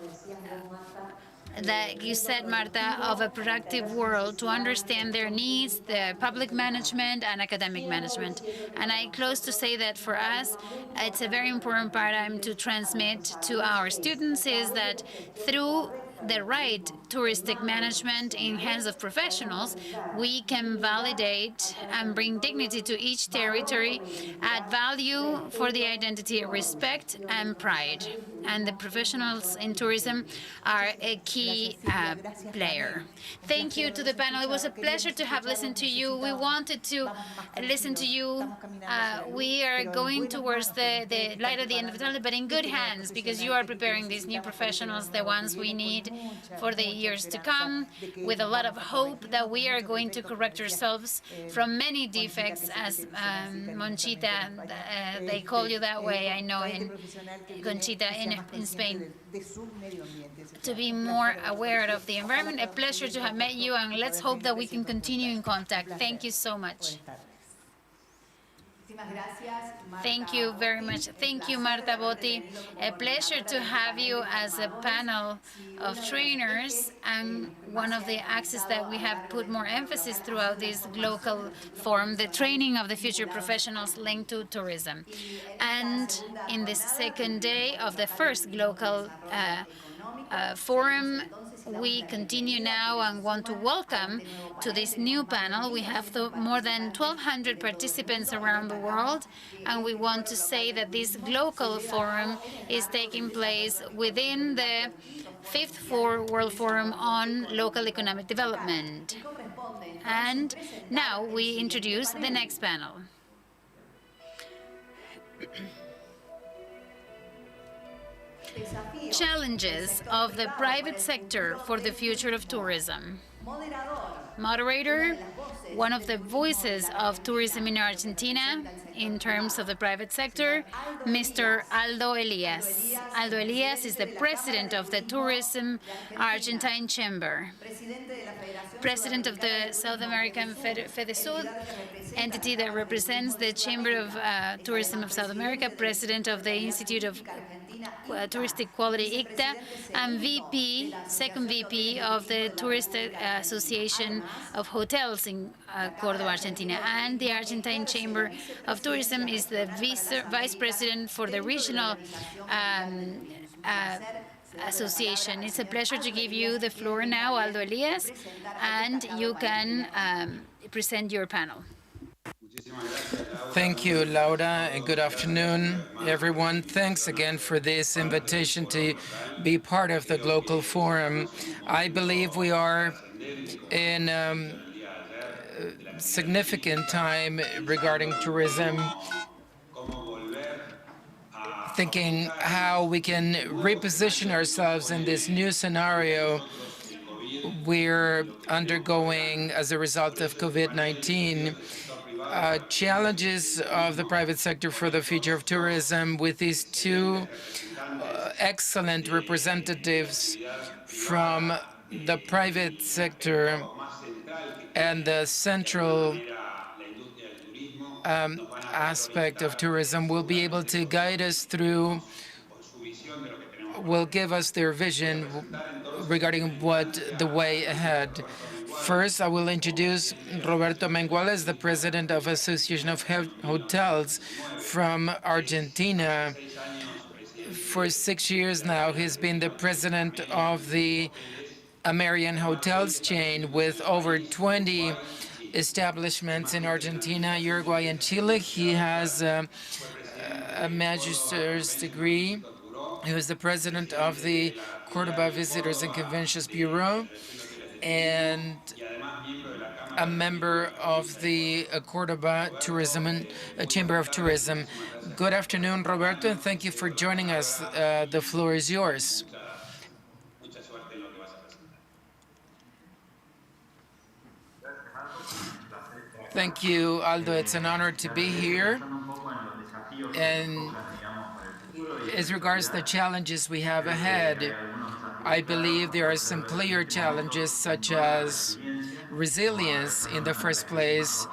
that you said, Marta, of a productive world, to understand their needs, the public management and academic management. And I close to say that for us, it's a very important paradigm to transmit to our students, is that through the right touristic management in hands of professionals, we can validate and bring dignity to each territory, add value for the identity, respect and pride. And the professionals in tourism are a key player. Thank you to the panel. It was a pleasure to have listened to you. We wanted to listen to you. We are going towards the light at the end of the tunnel, but in good hands, because you are preparing these new professionals, the ones we need for the years to come, with a lot of hope that we are going to correct ourselves from many defects, as Conchita, they call you that way, I know, in Conchita in Spain, to be more aware of the environment. A pleasure to have met you, and let's hope that we can continue in contact. Thank you so much. Thank you very much. Thank you, Marta Botti. A pleasure to have you as a panel of trainers, and one of the axes that we have put more emphasis throughout this GLOCAL forum, the training of the future professionals linked to tourism. And in this second day of the first GLOCAL forum, we continue now and want to welcome to this new panel. We have more than 1,200 participants around the world, and we want to say that this GLOCAL forum is taking place within the 5th World Forum on Local Economic Development. And now we introduce the next panel. Challenges of the private sector for the future of tourism. Moderator, one of the voices of tourism in Argentina in terms of the private sector, Mr. Aldo Elias. Aldo Elias is the president of the Tourism Argentine Chamber, president of the South American FEDESUD, entity that represents the Chamber of Tourism of South America, president of the Institute of Touristic Quality ICTA, and VP, second VP of the Tourist Association of Hotels in Córdoba, Argentina. And the Argentine Chamber of Tourism is the vice president for the regional association. It's a pleasure to give you the floor now, Aldo Elias, and you can present your panel. Thank you, Laura, and good afternoon, everyone. Thanks again for this invitation to be part of the GLOCAL Forum. I believe we are in significant time regarding tourism, thinking how we can reposition ourselves in this new scenario we're undergoing as a result of COVID-19. Challenges of the private sector for the future of tourism, with these two excellent representatives from the private sector and the central aspect of tourism, will be able to guide us through, will give us their vision regarding what the way ahead. First, I will introduce Roberto Menguales, the president of Association of Hotels from Argentina. For 6 years now, he's been the president of the American Hotels chain with over 20 establishments in Argentina, Uruguay, and Chile. He has a master's degree. He was the president of the Córdoba Visitors and Conventions Bureau and a member of the Córdoba Tourism and Chamber of Tourism. Good afternoon, Roberto, and thank you for joining us. The floor is yours. Thank you, Aldo. It's an honor to be here. And as regards to the challenges we have ahead, I believe there are some clear challenges, such as resilience. In the first place,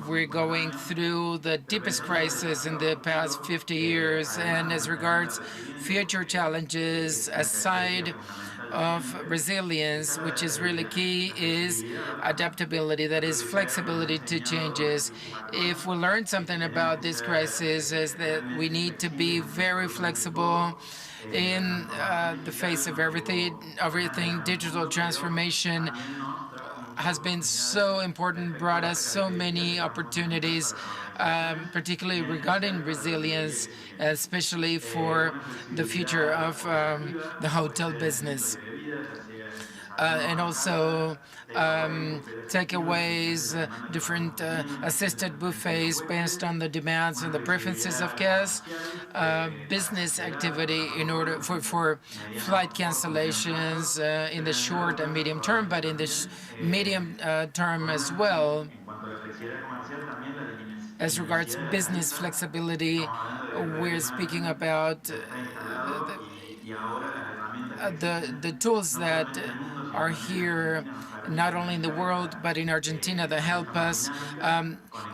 we're going through the deepest crisis in the past 50 years. And as regards future challenges, aside of resilience, which is really key, is adaptability, that is flexibility to changes. If we learn something about this crisis, is that we need to be very flexible in the face of everything. Digital transformation has been so important, brought us so many opportunities, particularly regarding resilience, especially for the future of the hotel business. And also takeaways, different assisted buffets based on the demands and the preferences of guests, business activity in order for flight cancellations in the short and medium term, but in the medium term as well. As regards business flexibility, we're speaking about the tools that are here, not only in the world, but in Argentina, that help us,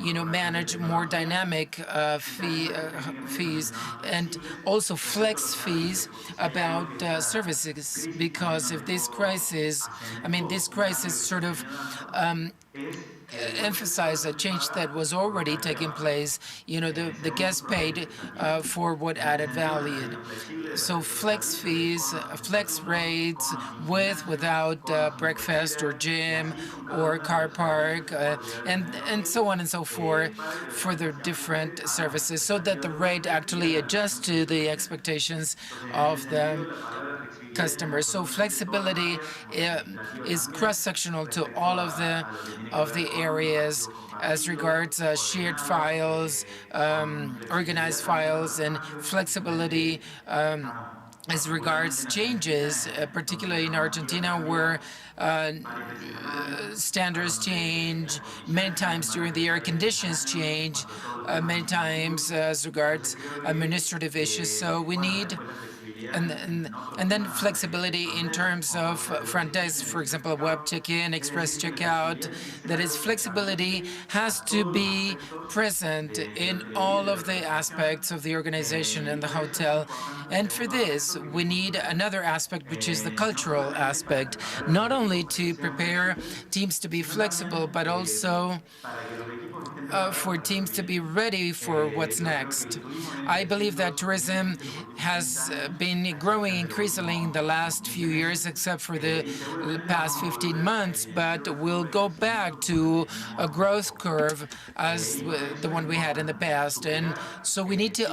manage more dynamic fees and also flex fees about services. Because if this crisis, this crisis sort of emphasize a change that was already taking place. The guests paid for what added value. So flex fees, flex rates, without breakfast or gym or car park, and so on and so forth for the different services, so that the rate actually adjusts to the expectations of the customers. So flexibility is cross-sectional to all of the areas as regards shared files, organized files, and flexibility as regards changes, particularly in Argentina, where standards change many times during the year, conditions change many times as regards administrative issues. So we need and then flexibility in terms of front desk, for example, web check-in, express checkout. That is, flexibility has to be present in all of the aspects of the organization and the hotel. And for this, we need another aspect, which is the cultural aspect, not only to prepare teams to be flexible, but also for teams to be ready for what's next. I believe that tourism has been growing increasingly in the last few years, except for the past 15 months, but we'll go back to a growth curve as the one we had in the past. And so we need to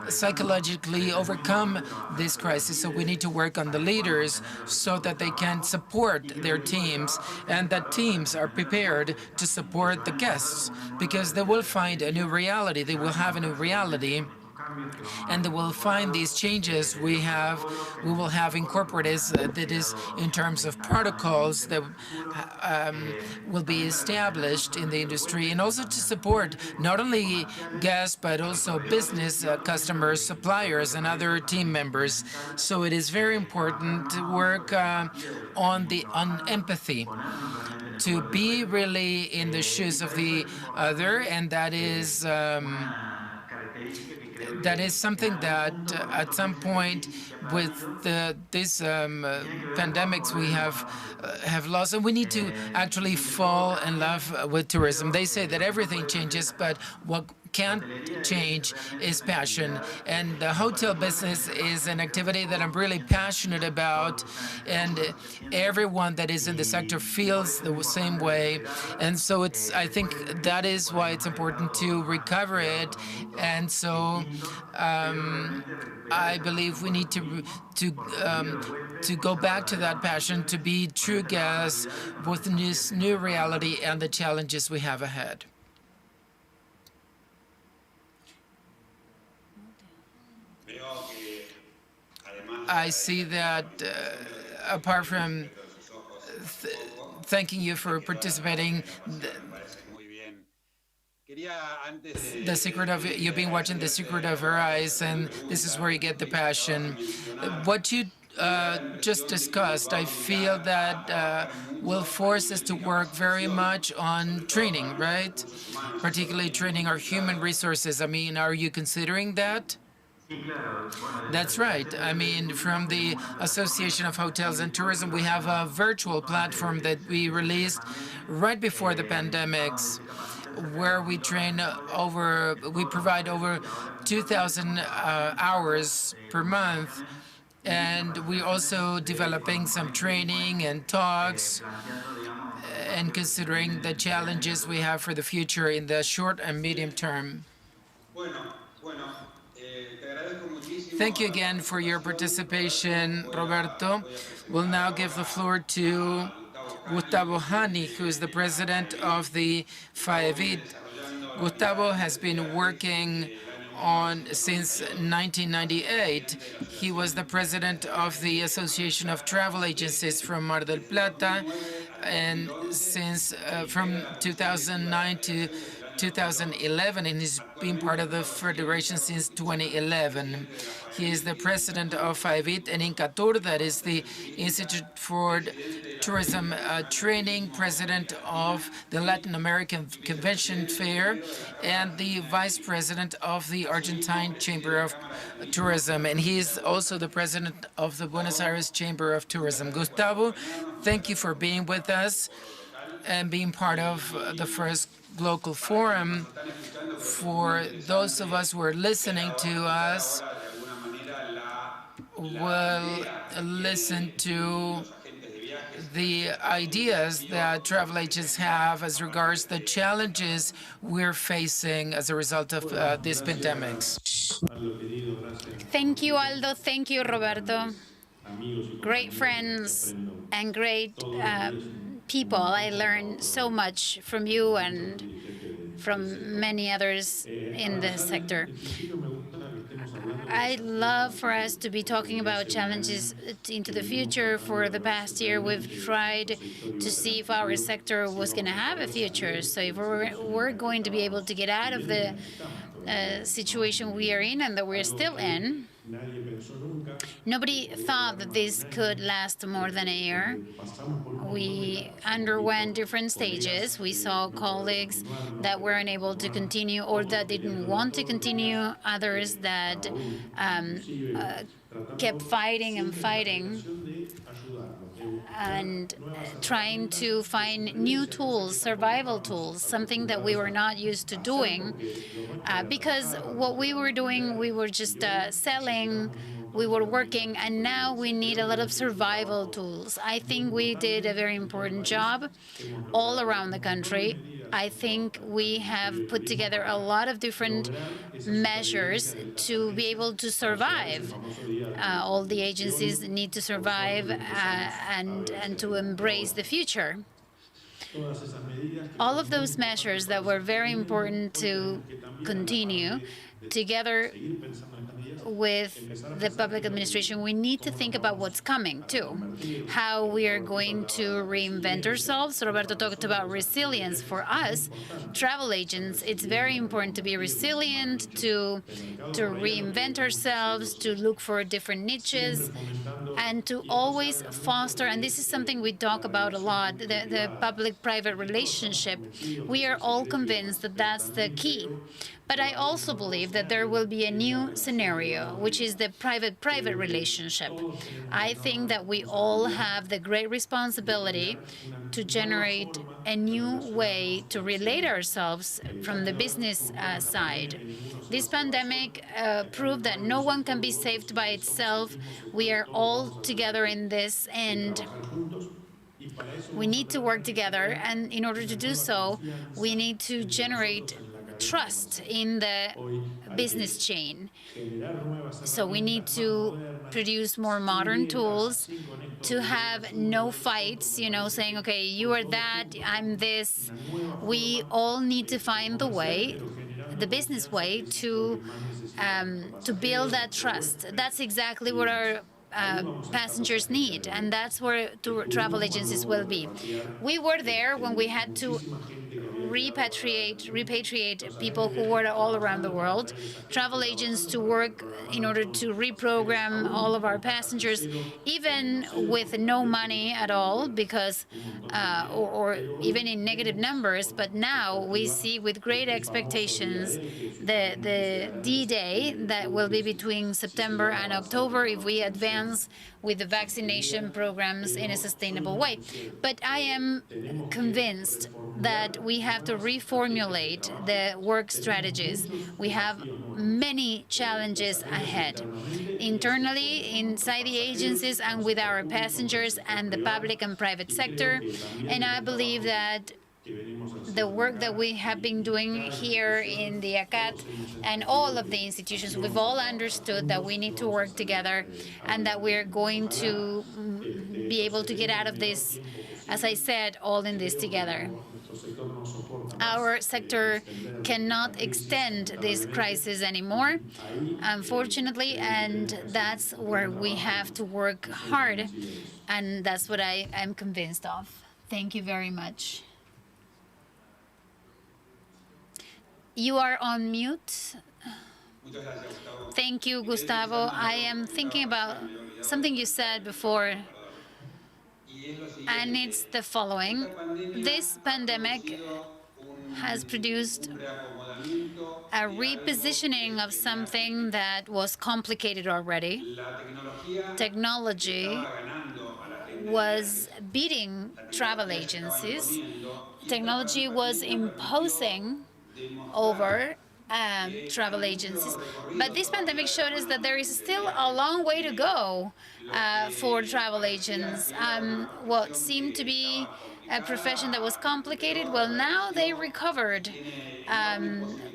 psychologically overcome this crisis. So we need to work on the leaders so that they can support their teams and that teams are prepared to support the guests, because they will find a new reality. They will have a new reality, and they will find these changes we will have incorporated, that is, in terms of protocols that will be established in the industry, and also to support not only guests but also business customers, suppliers, and other team members. So it is very important to work on empathy, to be really in the shoes of the other, and that is something that at some point with these pandemics we have lost, and we need to actually fall in love with tourism. They say that everything changes, but what can't change is passion. And the hotel business is an activity that I'm really passionate about, and everyone that is in the sector feels the same way. And so I think that is why it's important to recover it. And so I believe we need to go back to that passion, to be true guests with this new reality and the challenges we have ahead. I see that apart from thanking you for participating, the secret of you've been watching The Secret of Her Eyes, and this is where you get the passion. What you just discussed, I feel that will force us to work very much on training, right? Particularly training our human resources. I mean, are you considering that? That's right. I mean, from the Association of Hotels and Tourism, we have a virtual platform that we released right before the pandemics, where we provide over 2,000 hours per month. And we're also developing some training and talks and considering the challenges we have for the future in the short and medium term. Thank you again for your participation, Roberto. We'll now give the floor to Gustavo Hani, who is the president of the FAEVIT. Gustavo has been working since 1998. He was the president of the Association of Travel Agencies from Mar del Plata, and since from 2009 to 2011, and he's been part of the federation since 2011. He is the president of FAEVIT and INCATUR, that is the Institute for Tourism Training, president of the Latin American Convention Fair, and the vice president of the Argentine Chamber of Tourism. And he is also the president of the Buenos Aires Chamber of Tourism. Gustavo, thank you for being with us and being part of the first GLOCAL forum. For those of us who are listening to us, will listen to the ideas that travel agents have as regards the challenges we're facing as a result of this pandemic. Thank you, Aldo. Thank you, Roberto. Great friends and great people. I learned so much from you and from many others in the sector. I'd love for us to be talking about challenges into the future. For the past year, we've tried to see if our sector was going to have a future. So if we're going to be able to get out of the situation we are in and that we're still in. Nobody thought that this could last more than a year. We underwent different stages. We saw colleagues that were unable to continue or that didn't want to continue, others that kept fighting and fighting and trying to find new tools, survival tools, something that we were not used to doing. Because what we were doing, we were just selling, we were working, and now we need a lot of survival tools. I think we did a very important job all around the country. I think we have put together a lot of different measures to be able to survive. All the agencies need to survive and to embrace the future. All of those measures that were very important to continue, together with the public administration, we need to think about what's coming too, how we are going to reinvent ourselves. Roberto talked about resilience. For us, travel agents, it's very important to be resilient, to reinvent ourselves, to look for different niches, and to always foster, and this is something we talk about a lot, the public-private relationship. We are all convinced that that's the key. But I also believe that there will be a new scenario, which is the private-private relationship. I think that we all have the great responsibility to generate a new way to relate ourselves from the business side. This pandemic proved that no one can be saved by itself. We are all together in this, and we need to work together. And in order to do so, we need to generate trust in the business chain. So we need to produce more modern tools, to have no fights, saying, okay, you are that, I'm this. We all need to find the way, the business way, to build that trust. That's exactly what our passengers need, and that's where travel agencies will be. We were there when we had to repatriate people who were all around the world, travel agents to work in order to reprogram all of our passengers, even with no money at all, because or even in negative numbers. But now we see with great expectations the D-Day that will be between September and October if we advance with the vaccination programs in a sustainable way. But I am convinced that we have to reformulate the work strategies. We have many challenges ahead, internally, inside the agencies, and with our passengers and the public and private sector. And I believe that the work that we have been doing here in the ACAT and all of the institutions, we've all understood that we need to work together and that we're going to be able to get out of this, as I said, all in this together. Our sector cannot extend this crisis anymore, unfortunately, and that's where we have to work hard, and that's what I am convinced of. Thank you very much. You are on mute. Thank you, Gustavo. I am thinking about something you said before, and it's the following. This pandemic has produced a repositioning of something that was complicated already. Technology was beating travel agencies. Technology was imposing over travel agencies. But this pandemic showed us that there is still a long way to go for travel agents. What seemed to be a profession that was complicated, well, now they recovered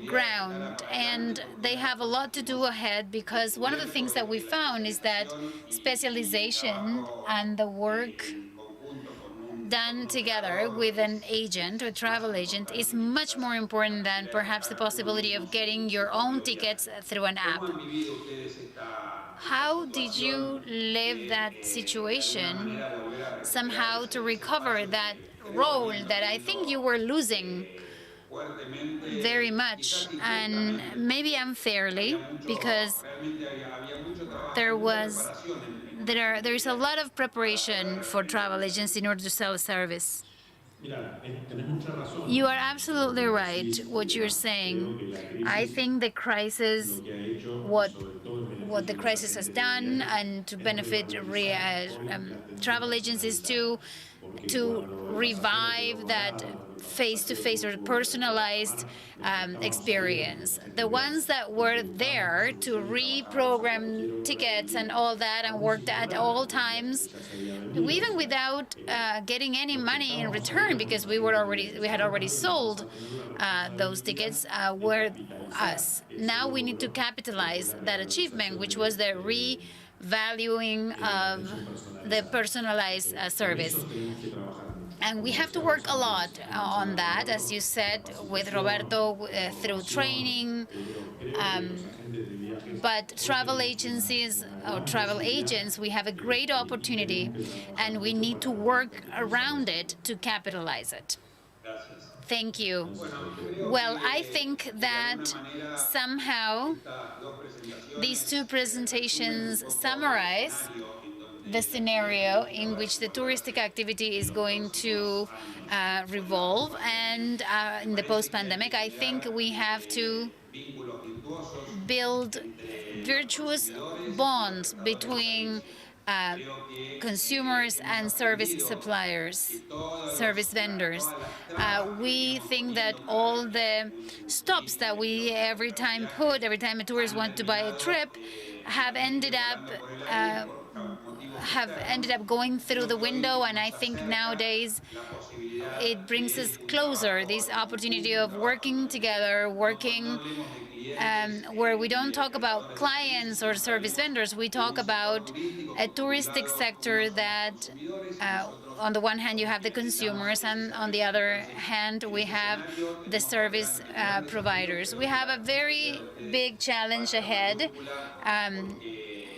ground, and they have a lot to do ahead, because one of the things that we found is that specialization and the work done together with an agent, a travel agent, is much more important than perhaps the possibility of getting your own tickets through an app. How did you live that situation somehow to recover that role that I think you were losing very much, and maybe unfairly, because there's a lot of preparation for travel agents in order to sell a service. You are absolutely right what you're saying. I think the crisis, what the crisis has done, and to benefit travel agencies to revive that face-to-face or personalized experience. The ones that were there to reprogram tickets and all that and worked at all times, even without getting any money in return, because we had already sold those tickets, were us. Now we need to capitalize that achievement, which was the revaluing of the personalized service. And we have to work a lot on that, as you said, with Roberto, through training. But travel agencies or travel agents, we have a great opportunity, and we need to work around it to capitalize it. Thank you. Well, I think that somehow these two presentations summarize the scenario in which the touristic activity is going to revolve, and in the post-pandemic, I think we have to build virtuous bonds between consumers and service suppliers, service vendors. We think that all the stops that we every time a tourist wants to buy a trip have ended up going through the window, and I think nowadays it brings us closer, this opportunity of working together, where we don't talk about clients or service vendors, we talk about a touristic sector that, on the one hand, you have the consumers, and on the other hand, we have the service providers. We have a very big challenge ahead.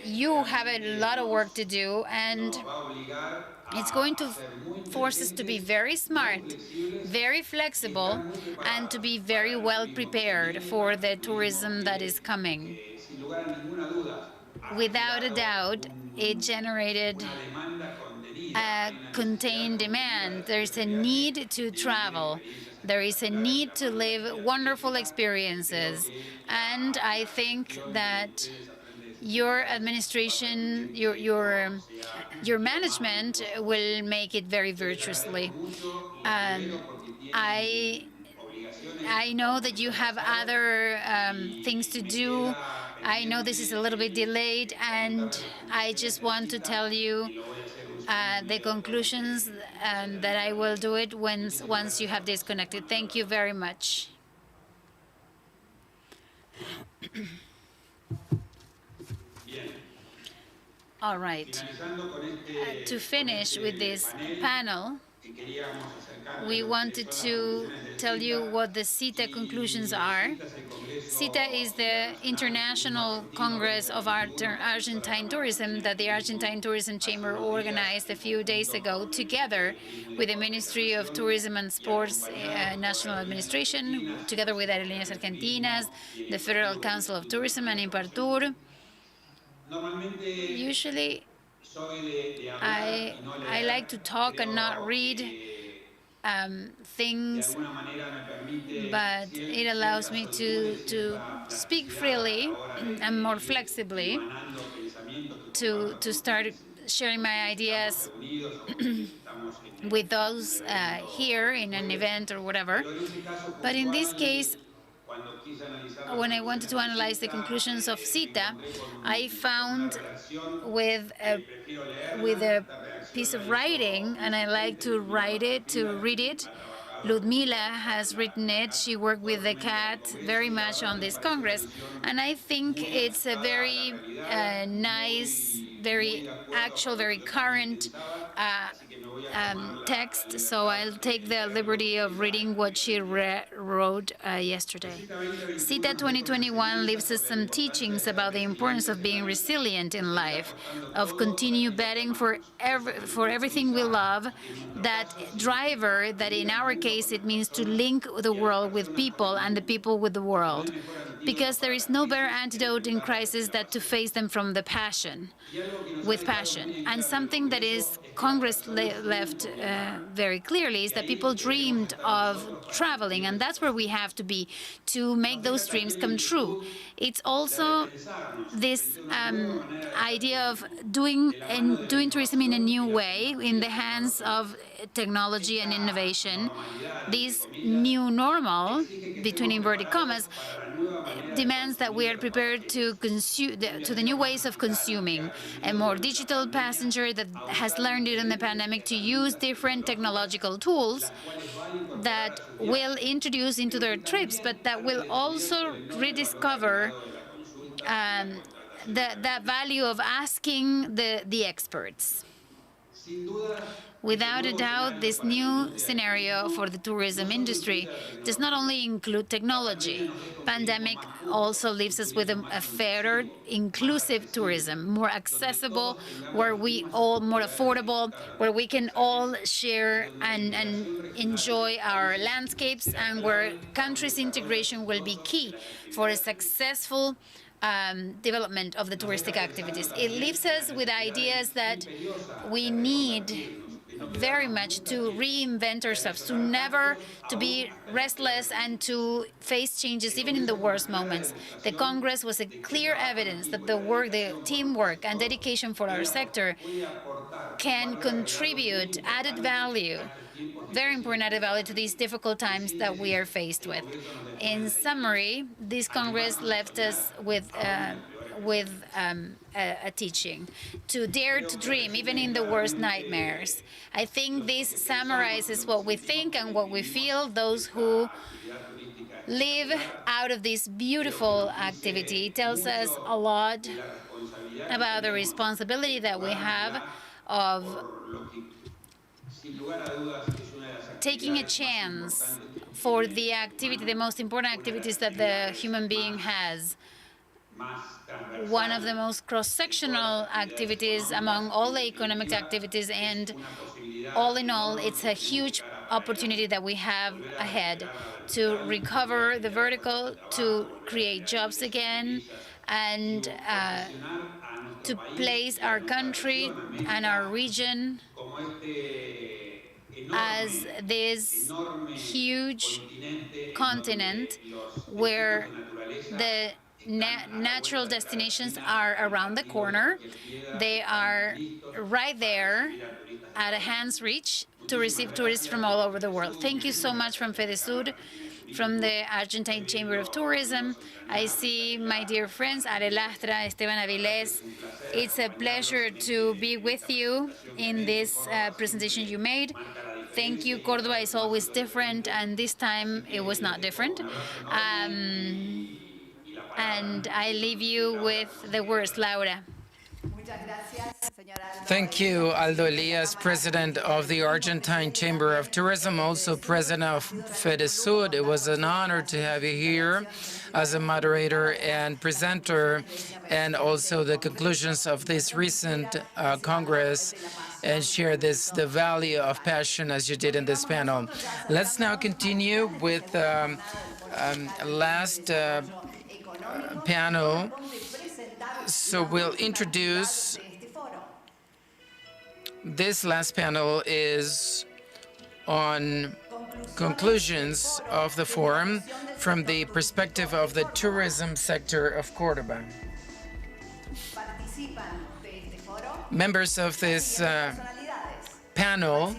You have a lot of work to do, and it's going to force us to be very smart, very flexible, and to be very well prepared for the tourism that is coming. Without a doubt, it generated a contained demand. There's a need to travel. There is a need to live wonderful experiences. And I think that your administration, your management will make it very virtuously. I know that you have other things to do. I know this is a little bit delayed, and I just want to tell you the conclusions, and that I will do it once you have disconnected. Thank you very much. All right. To finish with this panel, we wanted to tell you what the CITA conclusions are. CITA is the International Congress of Argentine Tourism that the Argentine Tourism Chamber organized a few days ago, together with the Ministry of Tourism and Sports National Administration, together with Aerolíneas Argentinas, the Federal Council of Tourism, and Impartur. Usually, I like to talk and not read things, but it allows me to speak freely and more flexibly, to start sharing my ideas with those here in an event or whatever. But in this case, when I wanted to analyze the conclusions of CITA, I found with a piece of writing, and I like to read it. Ludmila has written it. She worked with the CAT very much on this Congress, and I think it's a very nice very actual, very current text, so I'll take the liberty of reading what she wrote yesterday. CITA 2021 leaves us some teachings about the importance of being resilient in life, of continue betting for everything we love, that driver that in our case it means to link the world with people and the people with the world, because there is no better antidote in crisis than to face them from the passion, with passion. And something that is Congress left very clearly is that people dreamed of traveling, and that's where we have to be to make those dreams come true. It's also this idea of doing tourism in a new way, in the hands of technology and innovation. This new normal, between inverted commas, demands that we are prepared to consume to the new ways of consuming. A more digital passenger that has learned during the pandemic to use different technological tools that will introduce into their trips, but that will also rediscover the value of asking the experts. Without a doubt, this new scenario for the tourism industry does not only include technology. Pandemic also leaves us with a fairer, inclusive tourism, more accessible, where we all more affordable, where we can all share and enjoy our landscapes, and where countries' integration will be key for a successful development of the touristic activities. It leaves us with ideas that we need very much to reinvent ourselves, to be restless and to face changes even in the worst moments. The Congress was a clear evidence that the teamwork and dedication for our sector can contribute added value, very important added value to these difficult times that we are faced with. In summary, this Congress left us with a teaching to dare to dream even in the worst nightmares. I think this summarizes what we think and what we feel, those who live out of this beautiful activity. It tells us a lot about the responsibility that we have of taking a chance for the activity, the most important activities that the human being has. One of the most cross-sectional activities among all the economic activities, and all in all, it's a huge opportunity that we have ahead to recover the vertical, to create jobs again, and to place our country and our region as this huge continent where the natural destinations are around the corner. They are right there at a hand's reach to receive tourists from all over the world. Thank you so much from FEDESUR, from the Argentine Chamber of Tourism. I see my dear friends, Are Lastra, Esteban Avilés. It's a pleasure to be with you in this presentation you made. Thank you. Córdoba is always different, and this time it was not different. And I leave you with the words, Laura. Thank you, Aldo Elias, President of the Argentine Chamber of Tourism, also President of FEDESUR. It was an honor to have you here as a moderator and presenter, and also the conclusions of this recent Congress, and share the value of passion as you did in this panel. Let's now continue with last panel. So we'll introduce this last panel is on conclusions of the forum from the perspective of the tourism sector of Córdoba. Members of this panel: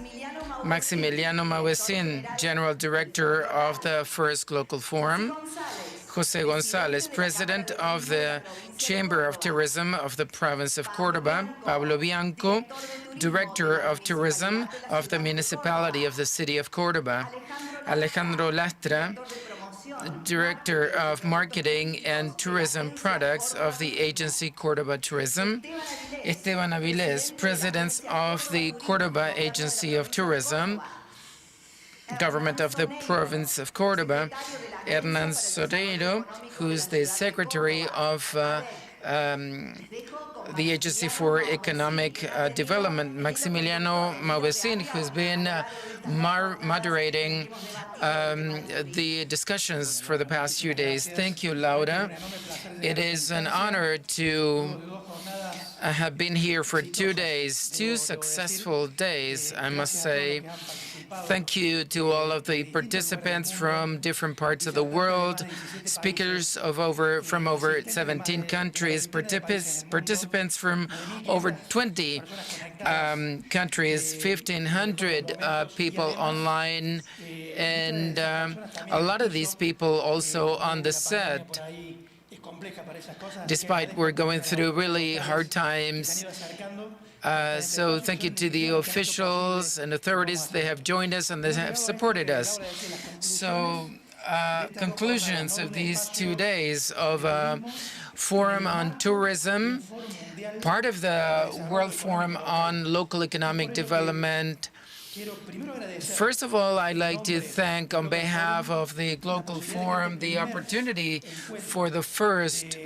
Maximiliano Mauecin, General Director of the First GLOCAL Forum; José González, President of the Chamber of Tourism of the province of Córdoba; Pablo Bianco, Director of Tourism of the Municipality of the City of Córdoba; Alejandro Lastra, Director of Marketing and Tourism Products of the agency Cordoba Tourism. Esteban Avilés, President of the Cordoba Agency of Tourism, Government of the Province of Cordoba. Hernan Soreiro, who's the Secretary of the Agency for Economic Development, Maximiliano Mauvesin, who's been moderating the discussions for the past few days. Thank you, Laura. It is an honor to have been here for 2 days, 2 successful days, I must say. Thank you to all of the participants from different parts of the world, speakers from over 17 countries, participants from over 20 countries, 1,500 people online, and a lot of these people also on the set. Despite we're going through really hard times. So thank you to the officials and authorities. They have joined us and they have supported us. So conclusions of these 2 days of Forum on Tourism, part of the World Forum on Local Economic Development. First of all, I'd like to thank, on behalf of the GLOCAL Forum, the opportunity for the first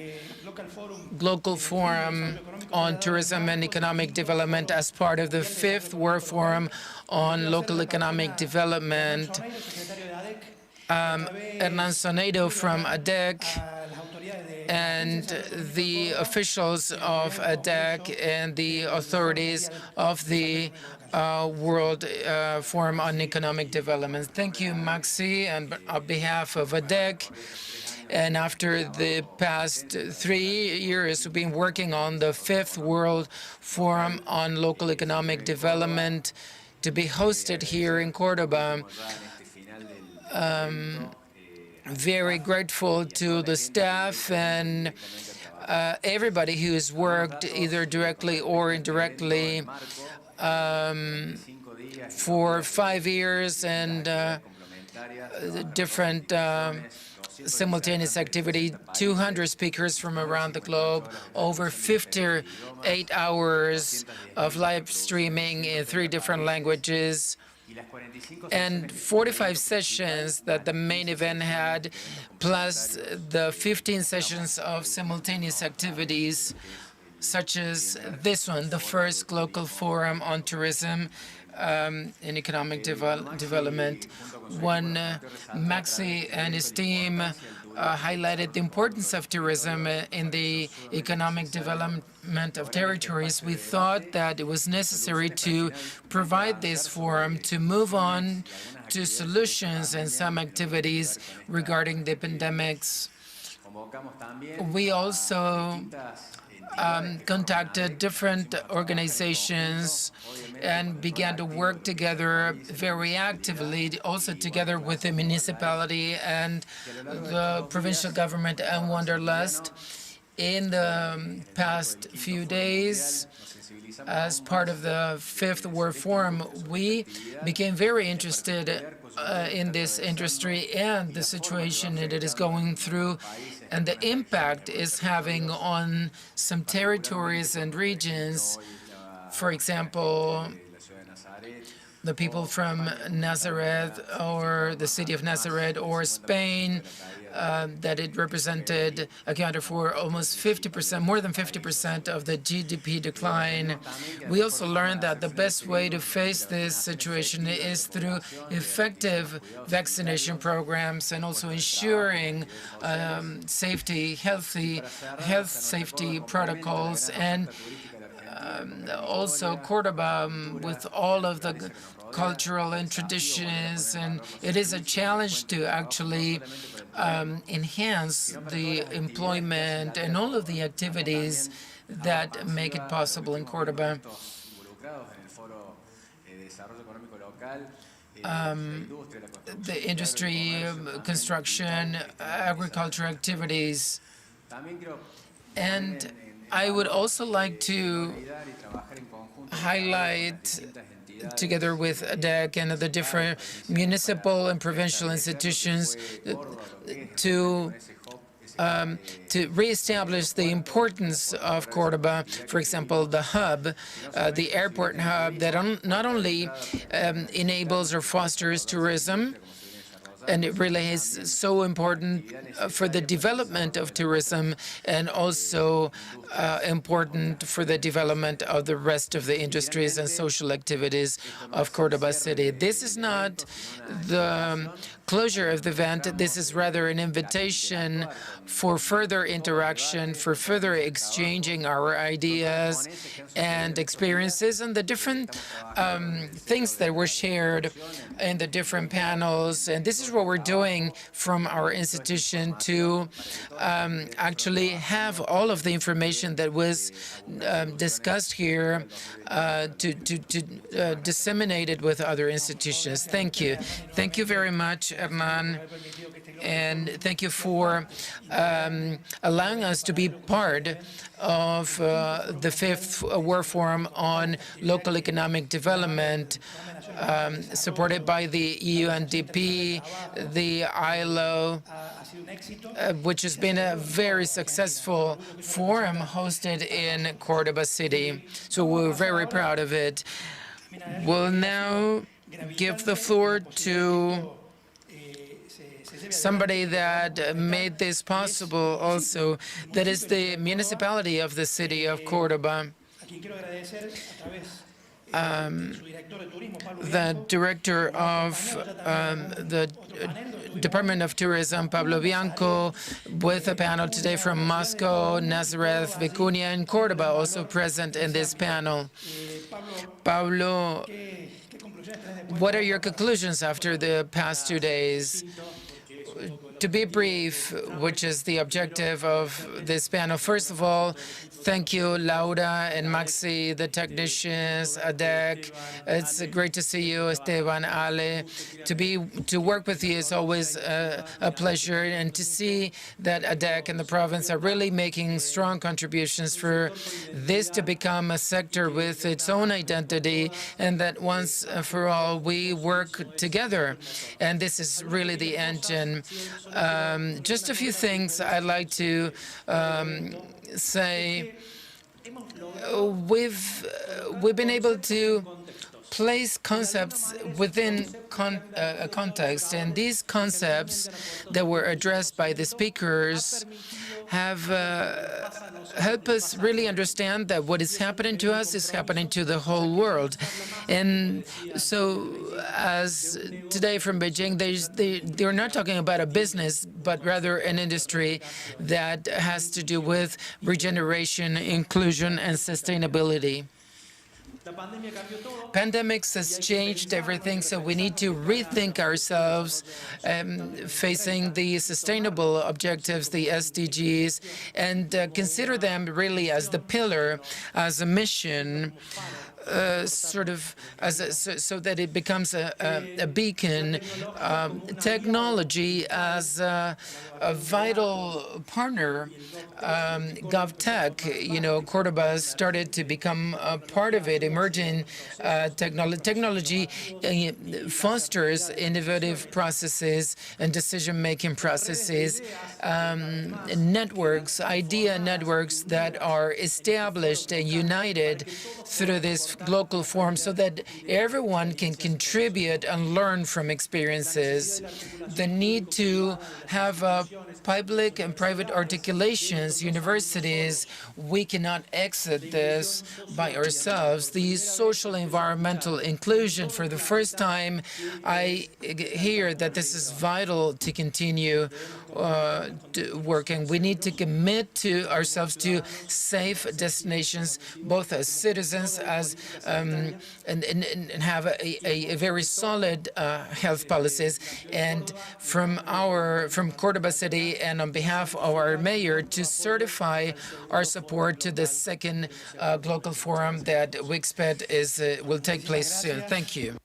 GLOCAL Forum on Tourism and Economic Development as part of the 5th World Forum on Local Economic Development. Hernan Soreiro from ADEC and the officials of ADEC and the authorities of the World Forum on Economic Development. Thank you, Maxi, and on behalf of ADEC. And after the past 3 years, we've been working on the 5th World Forum on Local Economic Development to be hosted here in Cordoba. Very grateful to the staff and everybody who's worked either directly or indirectly for 5 years and different simultaneous activity, 200 speakers from around the globe, over 58 hours of live streaming in 3 different languages, and 45 sessions that the main event had, plus the 15 sessions of simultaneous activities, such as this one, the first GLOCAL Forum on Tourism and Economic Development. When Maxi and his team highlighted the importance of tourism in the economic development of territories, we thought that it was necessary to provide this forum to move on to solutions and some activities regarding the pandemics. We also contacted different organizations and began to work together very actively, also together with the municipality and the provincial government and Wanderlust. In the past few days, as part of the 5th World Forum, we became very interested in this industry and the situation that it is going through and the impact it's having on some territories and regions. For example, the people from Nazareth or the city of Nazareth or Spain, that it represented, accounted for almost 50%, more than 50% of the GDP decline. We also learned that the best way to face this situation is through effective vaccination programs and also ensuring health safety protocols, and also Cordoba with all of the cultural and traditions, and it is a challenge to actually enhance the employment and all of the activities that make it possible in Cordoba. The industry, construction, agriculture activities. And I would also like to highlight together with ADEC and the different municipal and provincial institutions to reestablish the importance of Cordoba. For example, the hub, the airport hub that not only enables or fosters tourism, and it really is so important for the development of tourism and also important for the development of the rest of the industries and social activities of Cordoba City. This is not the closure of the event. This is rather an invitation for further interaction, for further exchanging our ideas and experiences and the different things that were shared in the different panels. And this is what we're doing from our institution to actually have all of the information that was discussed here to disseminate it with other institutions. Thank you. Thank you very much, Hernan. And thank you for allowing us to be part of the Fifth World Forum on Local Economic Development, supported by the UNDP, the ILO, which has been a very successful forum hosted in Cordoba City. So we're very proud of it. We'll now give the floor to somebody that made this possible also, that is the municipality of the city of Cordoba. The director of the Department of Tourism, Pablo Bianco, with a panel today from Moscow, Nazareth, Vicuña, and Cordoba, also present in this panel. Pablo, what are your conclusions after the past 2 days? To be brief, which is the objective of this panel, first of all, thank you, Laura and Maxi, the technicians, ADEC. It's great to see you, Esteban, Ale. To work with you is always a pleasure, and to see that ADEC and the province are really making strong contributions for this to become a sector with its own identity, and that once for all we work together. And this is really the engine. Just a few things I'd like to say. We've been able to place concepts within a context, and these concepts that were addressed by the speakers have helped us really understand that what is happening to us is happening to the whole world. And so, as today from Beijing, they're not talking about a business, but rather an industry that has to do with regeneration, inclusion, and sustainability. Pandemics has changed everything, so we need to rethink ourselves facing the sustainable objectives, the SDGs, and consider them really as the pillar, as a mission, sort of so that it becomes a beacon. Technology as a vital partner. GovTech, Cordoba started to become a part of it. Emerging technology fosters innovative processes and decision-making processes, networks, idea networks that are established and united through this GLOCAL forum so that everyone can contribute and learn from experiences. The need to have public and private articulations, universities, we cannot exit this by ourselves. The social environmental inclusion, for the first time, I hear that this is vital to continue working. We need to commit to ourselves to safe destinations, both as citizens, as and have a very solid health policies. And from Cordoba City, and on behalf of our mayor, to certify our support to the second GLOCAL forum that we expect will take place soon. Thank you.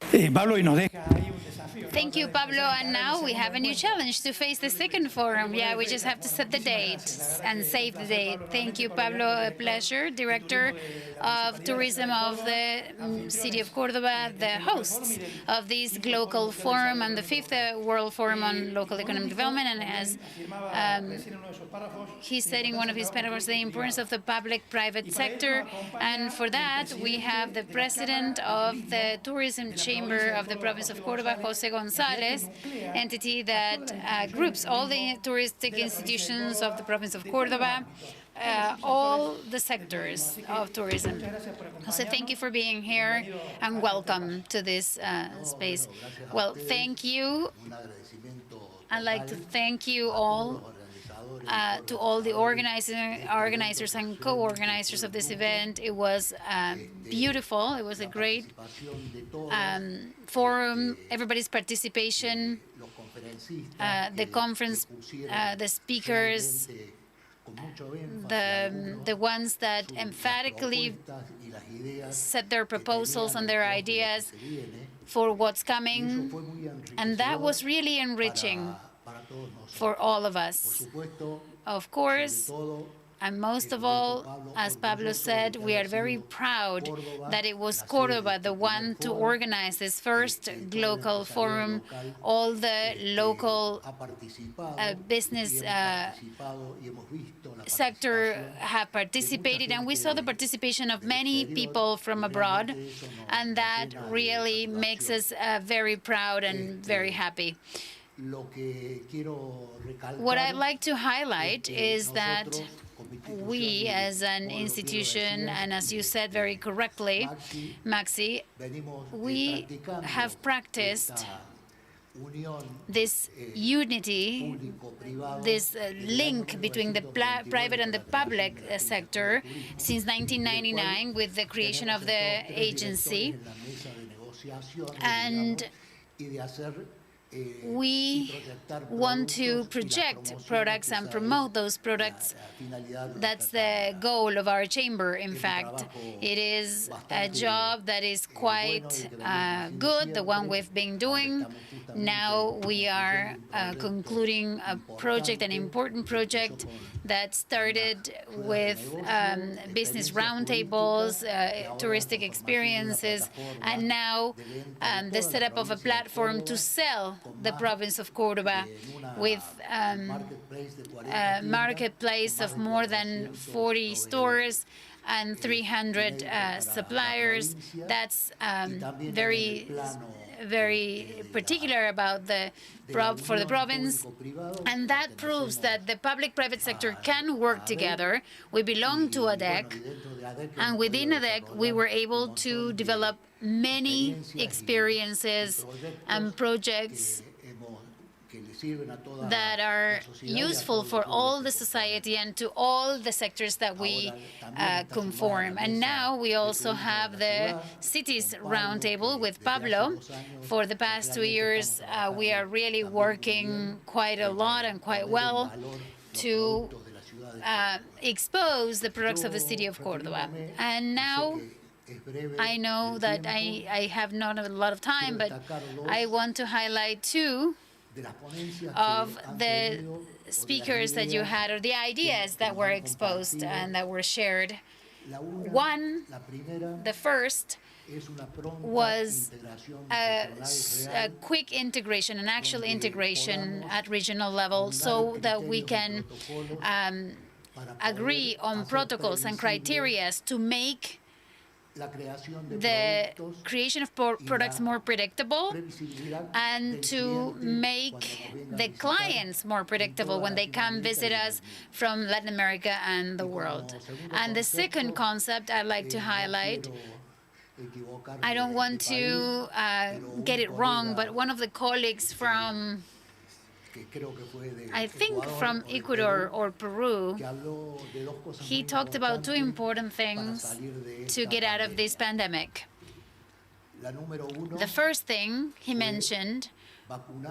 Thank you, Pablo. And now we have a new challenge to face the second forum. Yeah, we just have to set the date and save the date. Thank you, Pablo. A pleasure. Director of Tourism of the City of Córdoba, the hosts of this GLOCAL Forum and the 5th World Forum on Local Economic Development. And as he said in one of his paragraphs, the importance of the public-private sector. And for that, we have the president of the Tourism Chamber of the province of Córdoba, José González, entity that groups all the touristic institutions of the province of Córdoba, all the sectors of tourism. José, thank you for being here and welcome to this space. Well, thank you. I'd like to thank you all, to all the organizers and co-organizers of this event. It was beautiful. It was a great forum, everybody's participation, the conference, the speakers, the ones that emphatically set their proposals and their ideas for what's coming, and that was really enriching for all of us. Of course, and most of all, as Pablo said, we are very proud that it was Córdoba, the one to organize this first GLOCAL forum. All the local business sector have participated, and we saw the participation of many people from abroad, and that really makes us very proud and very happy. What I'd like to highlight is that we, as an institution, and as you said very correctly, Maxi, we have practiced this unity, this link between the private and the public sector since 1999 with the creation of the agency. And we want to project products and promote those products. That's the goal of our chamber, in fact. It is a job that is quite good, the one we've been doing. Now we are concluding a project, an important project that started with business roundtables, touristic experiences, and now the setup of a platform to sell the province of Córdoba with a marketplace of more than 40 stores and 300 suppliers. That's very particular about for the province, and that proves that the public-private sector can work together. We belong to ADEC, and within ADEC we were able to develop many experiences and projects that are useful for all the society and to all the sectors that we conform. And now we also have the Cities Roundtable with Pablo. For the past 2 years, we are really working quite a lot and quite well to expose the products of the city of Córdoba. And now, I know that I have not a lot of time, but I want to highlight two of the speakers that you had, or the ideas that were exposed and that were shared. One, the first, was a quick integration, an actual integration at regional level, so that we can agree on protocols and criteria to make the creation of products more predictable and to make the clients more predictable when they come visit us from Latin America and the world. And the second concept I'd like to highlight, I don't want to get it wrong, but one of the colleagues from, I think from Ecuador or Peru, he talked about two important things to get out of this pandemic. The first thing he mentioned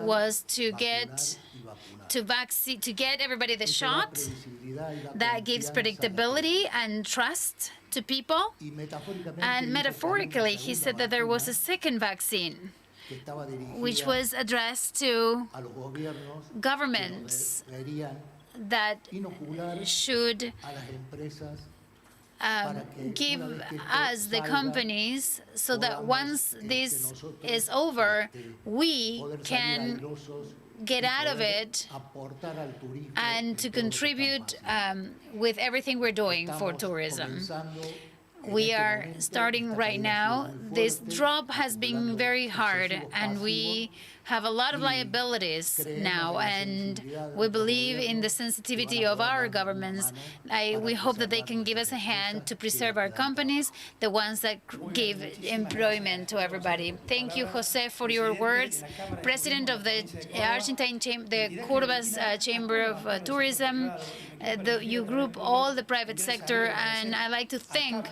was to get everybody the shot. That gives predictability and trust to people. And metaphorically, he said that there was a second vaccine. which was addressed to governments that should give us, the companies, so that once this is over, we can get out of it and to contribute with everything we're doing for tourism. We are starting right now. This drop has been very hard, and we have a lot of liabilities now, and we believe in the sensitivity of our governments. We hope that they can give us a hand to preserve our companies, the ones that give employment to everybody. Thank you, Jose, for your words. President of the Argentine the Cordoba's Chamber of Tourism, you group all the private sector, and I like to thank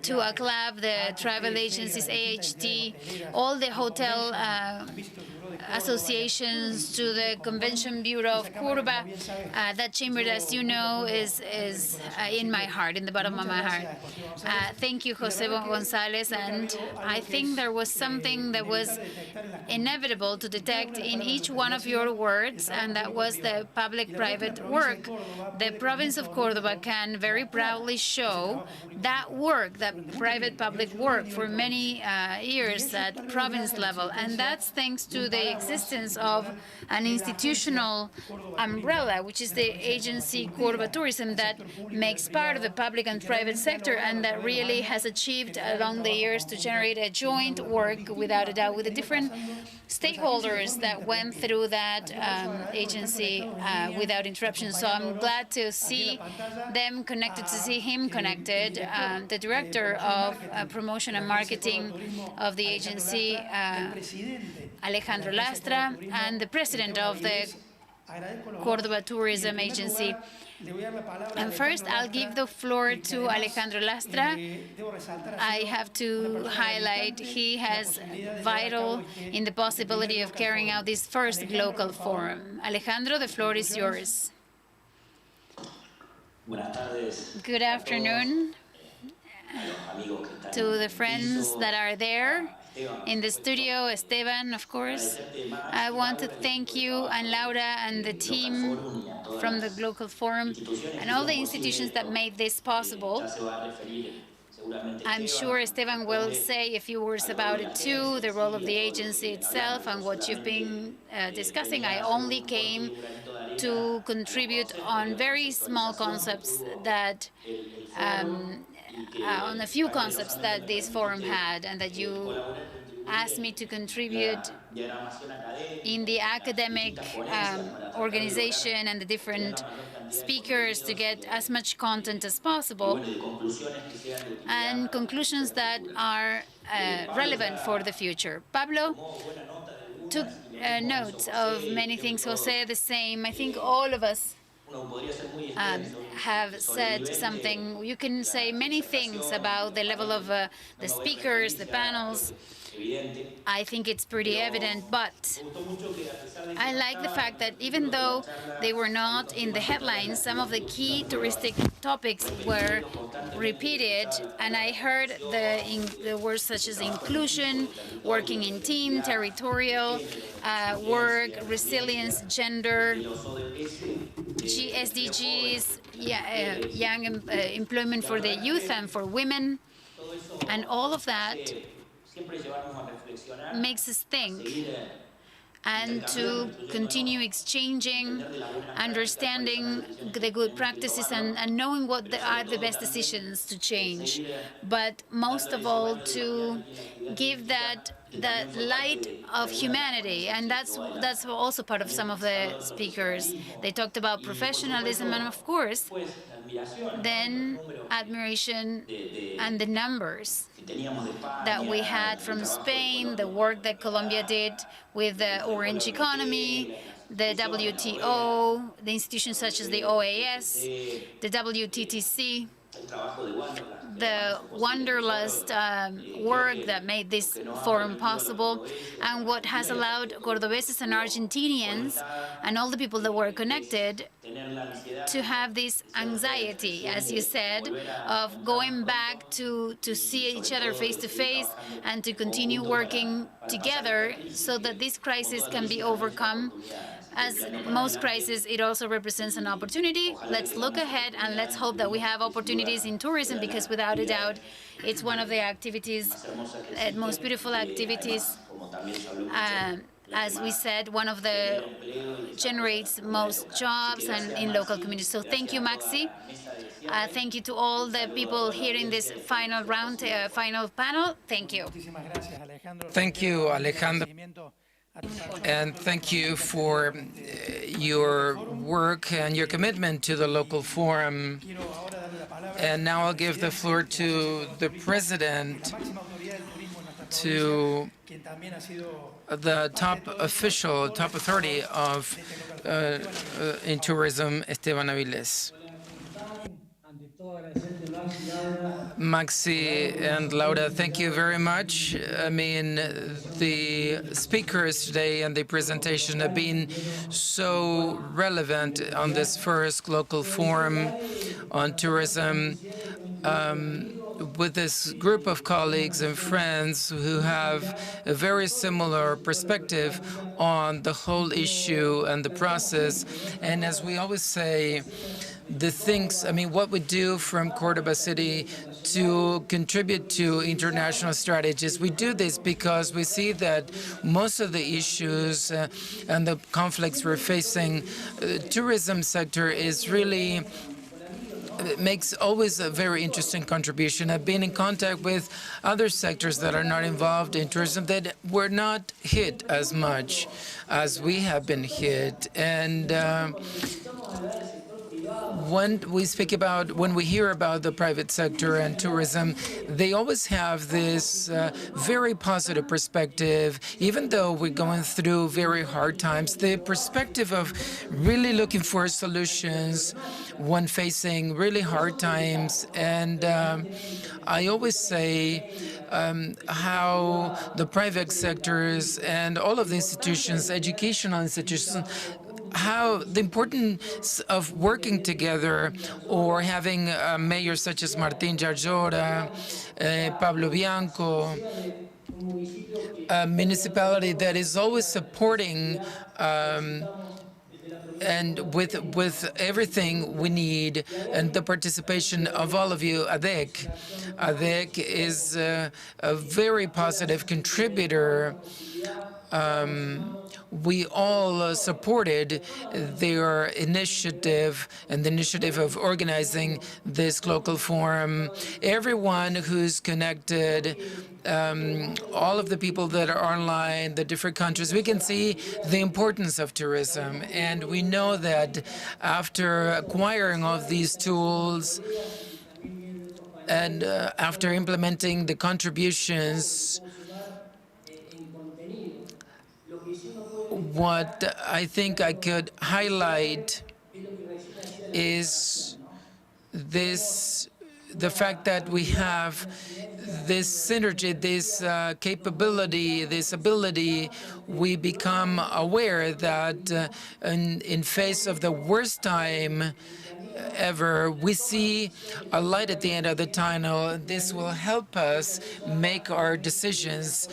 to ACLAB, the travel agencies, AHT, all the hotel associations, to the Convention Bureau of Cordoba. That chamber, as you know, is in my heart, in the bottom of my heart. Thank you, Jose Gonzalez, and I think there was something that was inevitable to detect in each one of your words, and that was the public-private work. The province of Cordoba can very proudly show that work, that private-public work, for many years at province level, and that's thanks to the existence of an institutional umbrella, which is the agency Cordoba Tourism, that makes part of the public and private sector, and that really has achieved along the years to generate a joint work, without a doubt, with the different stakeholders that went through that agency without interruption. So I'm glad to see them connected, to see him connected, the director of promotion and marketing of the agency, Alejandro Lastra, and the president of the Cordoba Tourism Agency. And first, I'll give the floor to Alejandro Lastra. I have to highlight he has vital in the possibility of carrying out this first GLOCAL forum. Alejandro, the floor is yours. Good afternoon to the friends that are there in the studio, Esteban, of course. I want to thank you and Laura and the team from the GLOCAL Forum and all the institutions that made this possible. I'm sure Esteban will say a few words about it too, the role of the agency itself and what you've been discussing. I only came to contribute on very small concepts that on a few concepts that this forum had, and that you asked me to contribute in the academic organization and the different speakers to get as much content as possible, and conclusions that are relevant for the future. Pablo took notes of many things. Jose, the same. I think all of us have said something. You can say many things about the level of the speakers, the panels. I think it's pretty evident, but I like the fact that even though they were not in the headlines, some of the key touristic topics were repeated, and I heard the words such as inclusion, working in team, territorial work, resilience, gender, SDGs, young employment for the youth and for women, and all of that makes us think and to continue exchanging, understanding the good practices and knowing what are the best decisions to change. But most of all, to give that light of humanity, and that's also part of some of the speakers. They talked about professionalism and, of course, then admiration and the numbers that we had from Spain, the work that Colombia did with the orange economy, the WTO, the institutions such as the OAS, the WTTC, the wanderlust work that made this forum possible, and what has allowed Cordobeses and Argentinians and all the people that were connected to have this anxiety, as you said, of going back to see each other face to face and to continue working together so that this crisis can be overcome. As most crises, it also represents an opportunity. Let's look ahead and let's hope that we have opportunities in tourism, because without a doubt, it's one of the activities, most beautiful activities. As we said, one of the generates most jobs and in local communities. So thank you, Maxi. Thank you to all the people here in this final round, final panel. Thank you. Thank you, Alejandro. And thank you for your work and your commitment to the local forum. And now I'll give the floor to the president, to the top official, top authority of in tourism, Esteban Avilés. Maxi and Laura, thank you very much. I mean, the speakers today and the presentation have been so relevant on this first local forum on tourism. With this group of colleagues and friends who have a very similar perspective on the whole issue and the process. And as we always say, the things, I mean, what we do from Cordoba City to contribute to international strategies, we do this because we see that most of the issues and the conflicts we're facing, the tourism sector is really makes always a very interesting contribution. I've been in contact with other sectors that are not involved in tourism that were not hit as much as we have been hit. And when we hear about the private sector and tourism, they always have this very positive perspective. Even though we're going through very hard times, the perspective of really looking for solutions when facing really hard times. And I always say how the private sectors and all of the institutions, educational institutions, how the importance of working together, or having mayors such as Martín Yarlora, Pablo Bianco, a municipality that is always supporting and with everything we need, and the participation of all of you. ADEC. ADEC is a very positive contributor. We all supported their initiative and the initiative of organizing this local forum. Everyone who's connected, all of the people that are online, the different countries, we can see the importance of tourism. And we know that after acquiring all of these tools and after implementing the contributions, what I think I could highlight is the fact that we have this synergy, this capability, this ability. We become aware that in face of the worst time ever, we see a light at the end of the tunnel. This will help us make our decisions,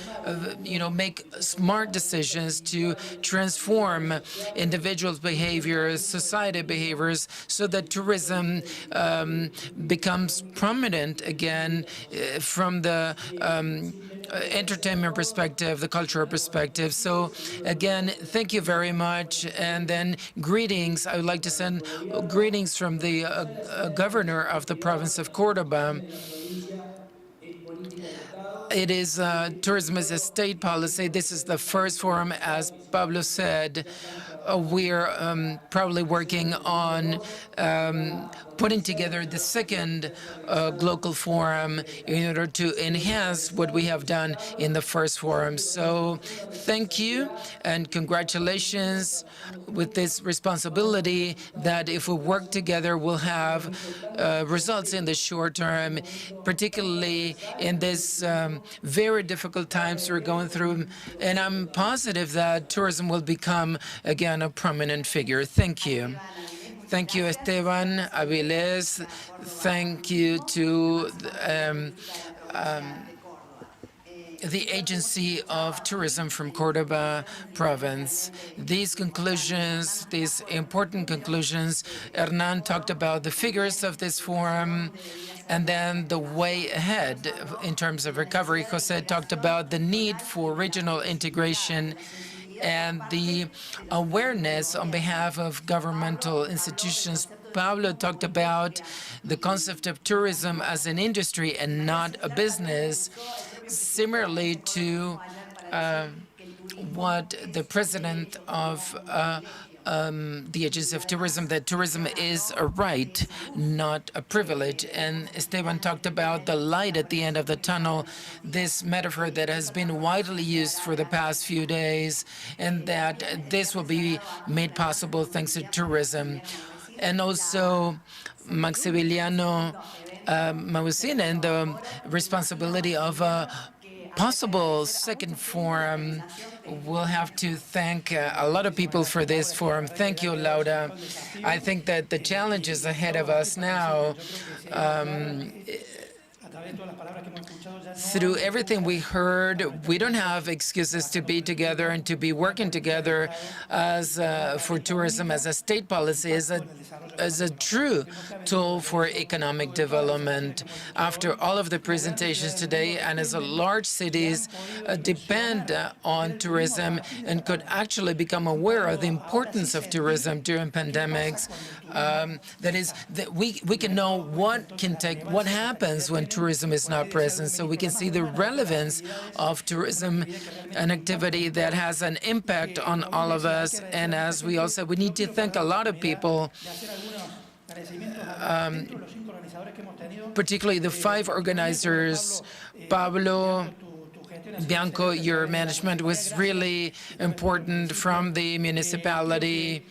make smart decisions to transform individuals' behaviors, society behaviors, so that tourism becomes prominent again from the entertainment perspective, the cultural perspective. So again, thank you very much. And then greetings. I would like to send greetings from the governor of the province of Cordoba. It is tourism is a state policy. This is the first forum, as Pablo said. We're probably working on putting together the second GLOCAL forum in order to enhance what we have done in the first forum. So thank you and congratulations with this responsibility that if we work together, we'll have results in the short term, particularly in this very difficult times we're going through. And I'm positive that tourism will become, again, a prominent figure. Thank you. Thank you, Esteban Avilés. Thank you to the Agency of Tourism from Córdoba province. These conclusions, these important conclusions, Hernan talked about the figures of this forum and then the way ahead in terms of recovery. Jose talked about the need for regional integration and the awareness on behalf of governmental institutions. Pablo talked about the concept of tourism as an industry and not a business, similarly to what the president of the Agency of Tourism, that tourism is a right, not a privilege. And Esteban talked about the light at the end of the tunnel, this metaphor that has been widely used for the past few days, and that this will be made possible thanks to tourism. And also Maximiliano Mausina and the responsibility of a possible second forum. We'll have to thank a lot of people for this forum. Thank you, Laura. I think that the challenges ahead of us now, through everything we heard, we don't have excuses to be together and to be working together as for tourism as a state policy, as a true tool for economic development. After all of the presentations today, and as large cities depend on tourism and could actually become aware of the importance of tourism during pandemics, that is, that we can know what happens when tourism is not present, so we can see the relevance of tourism, an activity that has an impact on all of us. And as we all said, we need to thank a lot of people, particularly the 5 organizers. Pablo, Bianco, your management was really important from the municipality.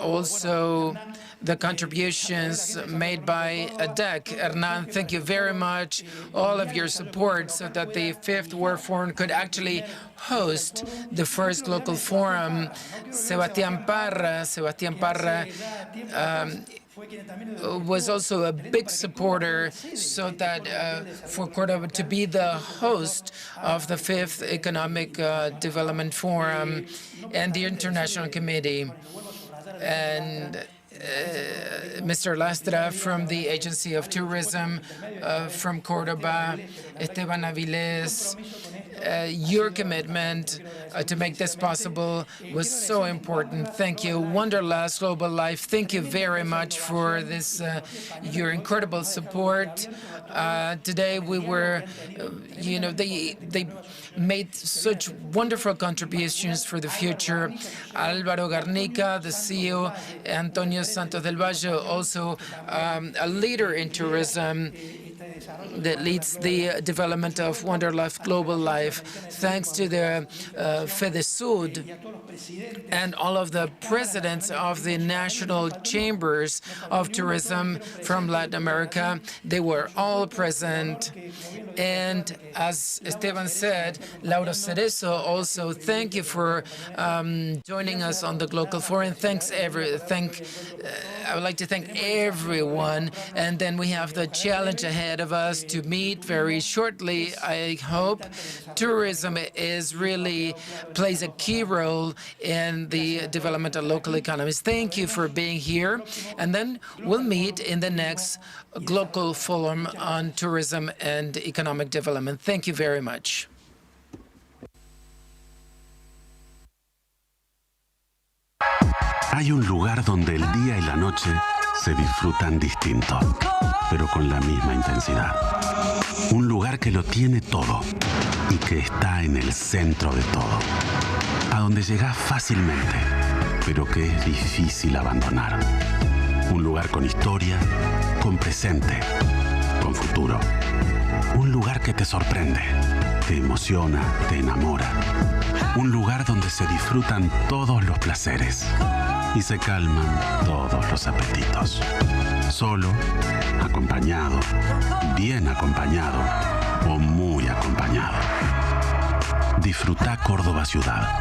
Also, the contributions made by ADEC. Hernan, thank you very much. All of your support so that the 5th World Forum could actually host the first local forum. Sebastián Parra was also a big supporter so that for Córdoba to be the host of the 5th Economic Development Forum and the International Committee. And Mr. Lastra from the Agency of Tourism from Córdoba, Esteban Avilés, your commitment to make this possible was so important. Thank you. Wanderlust Global Life, thank you very much for this, your incredible support. Today we were, they made such wonderful contributions for the future. Álvaro Garnica, the CEO, Antonio Santos del Valle, also a leader in tourism that leads the development of Wanderlust Global Life. Thanks to the FEDESUD and all of the presidents of the national chambers of tourism from Latin America. They were all present. And as Esteban said, Laura Cerezo also, thank you for joining us on the GLOCAL Forum. I would like to thank everyone. And then we have the challenge ahead of us to meet very shortly, I hope. Tourism plays a key role in the development of local economies. Thank you for being here. And then we'll meet in the next GLOCAL Forum on tourism and economic development. Thank you very much. Hay un lugar donde el día y la noche se disfrutan distinto, pero con la misma intensidad. Un lugar que lo tiene todo y que está en el centro de todo. A donde llegas fácilmente, pero que es difícil abandonar. Un lugar con historia, con presente, con futuro. Un lugar que te sorprende, te emociona, te enamora. Un lugar donde se disfrutan todos los placeres y se calman todos los apetitos. Solo, acompañado, bien acompañado o muy acompañado. Disfruta Córdoba ciudad.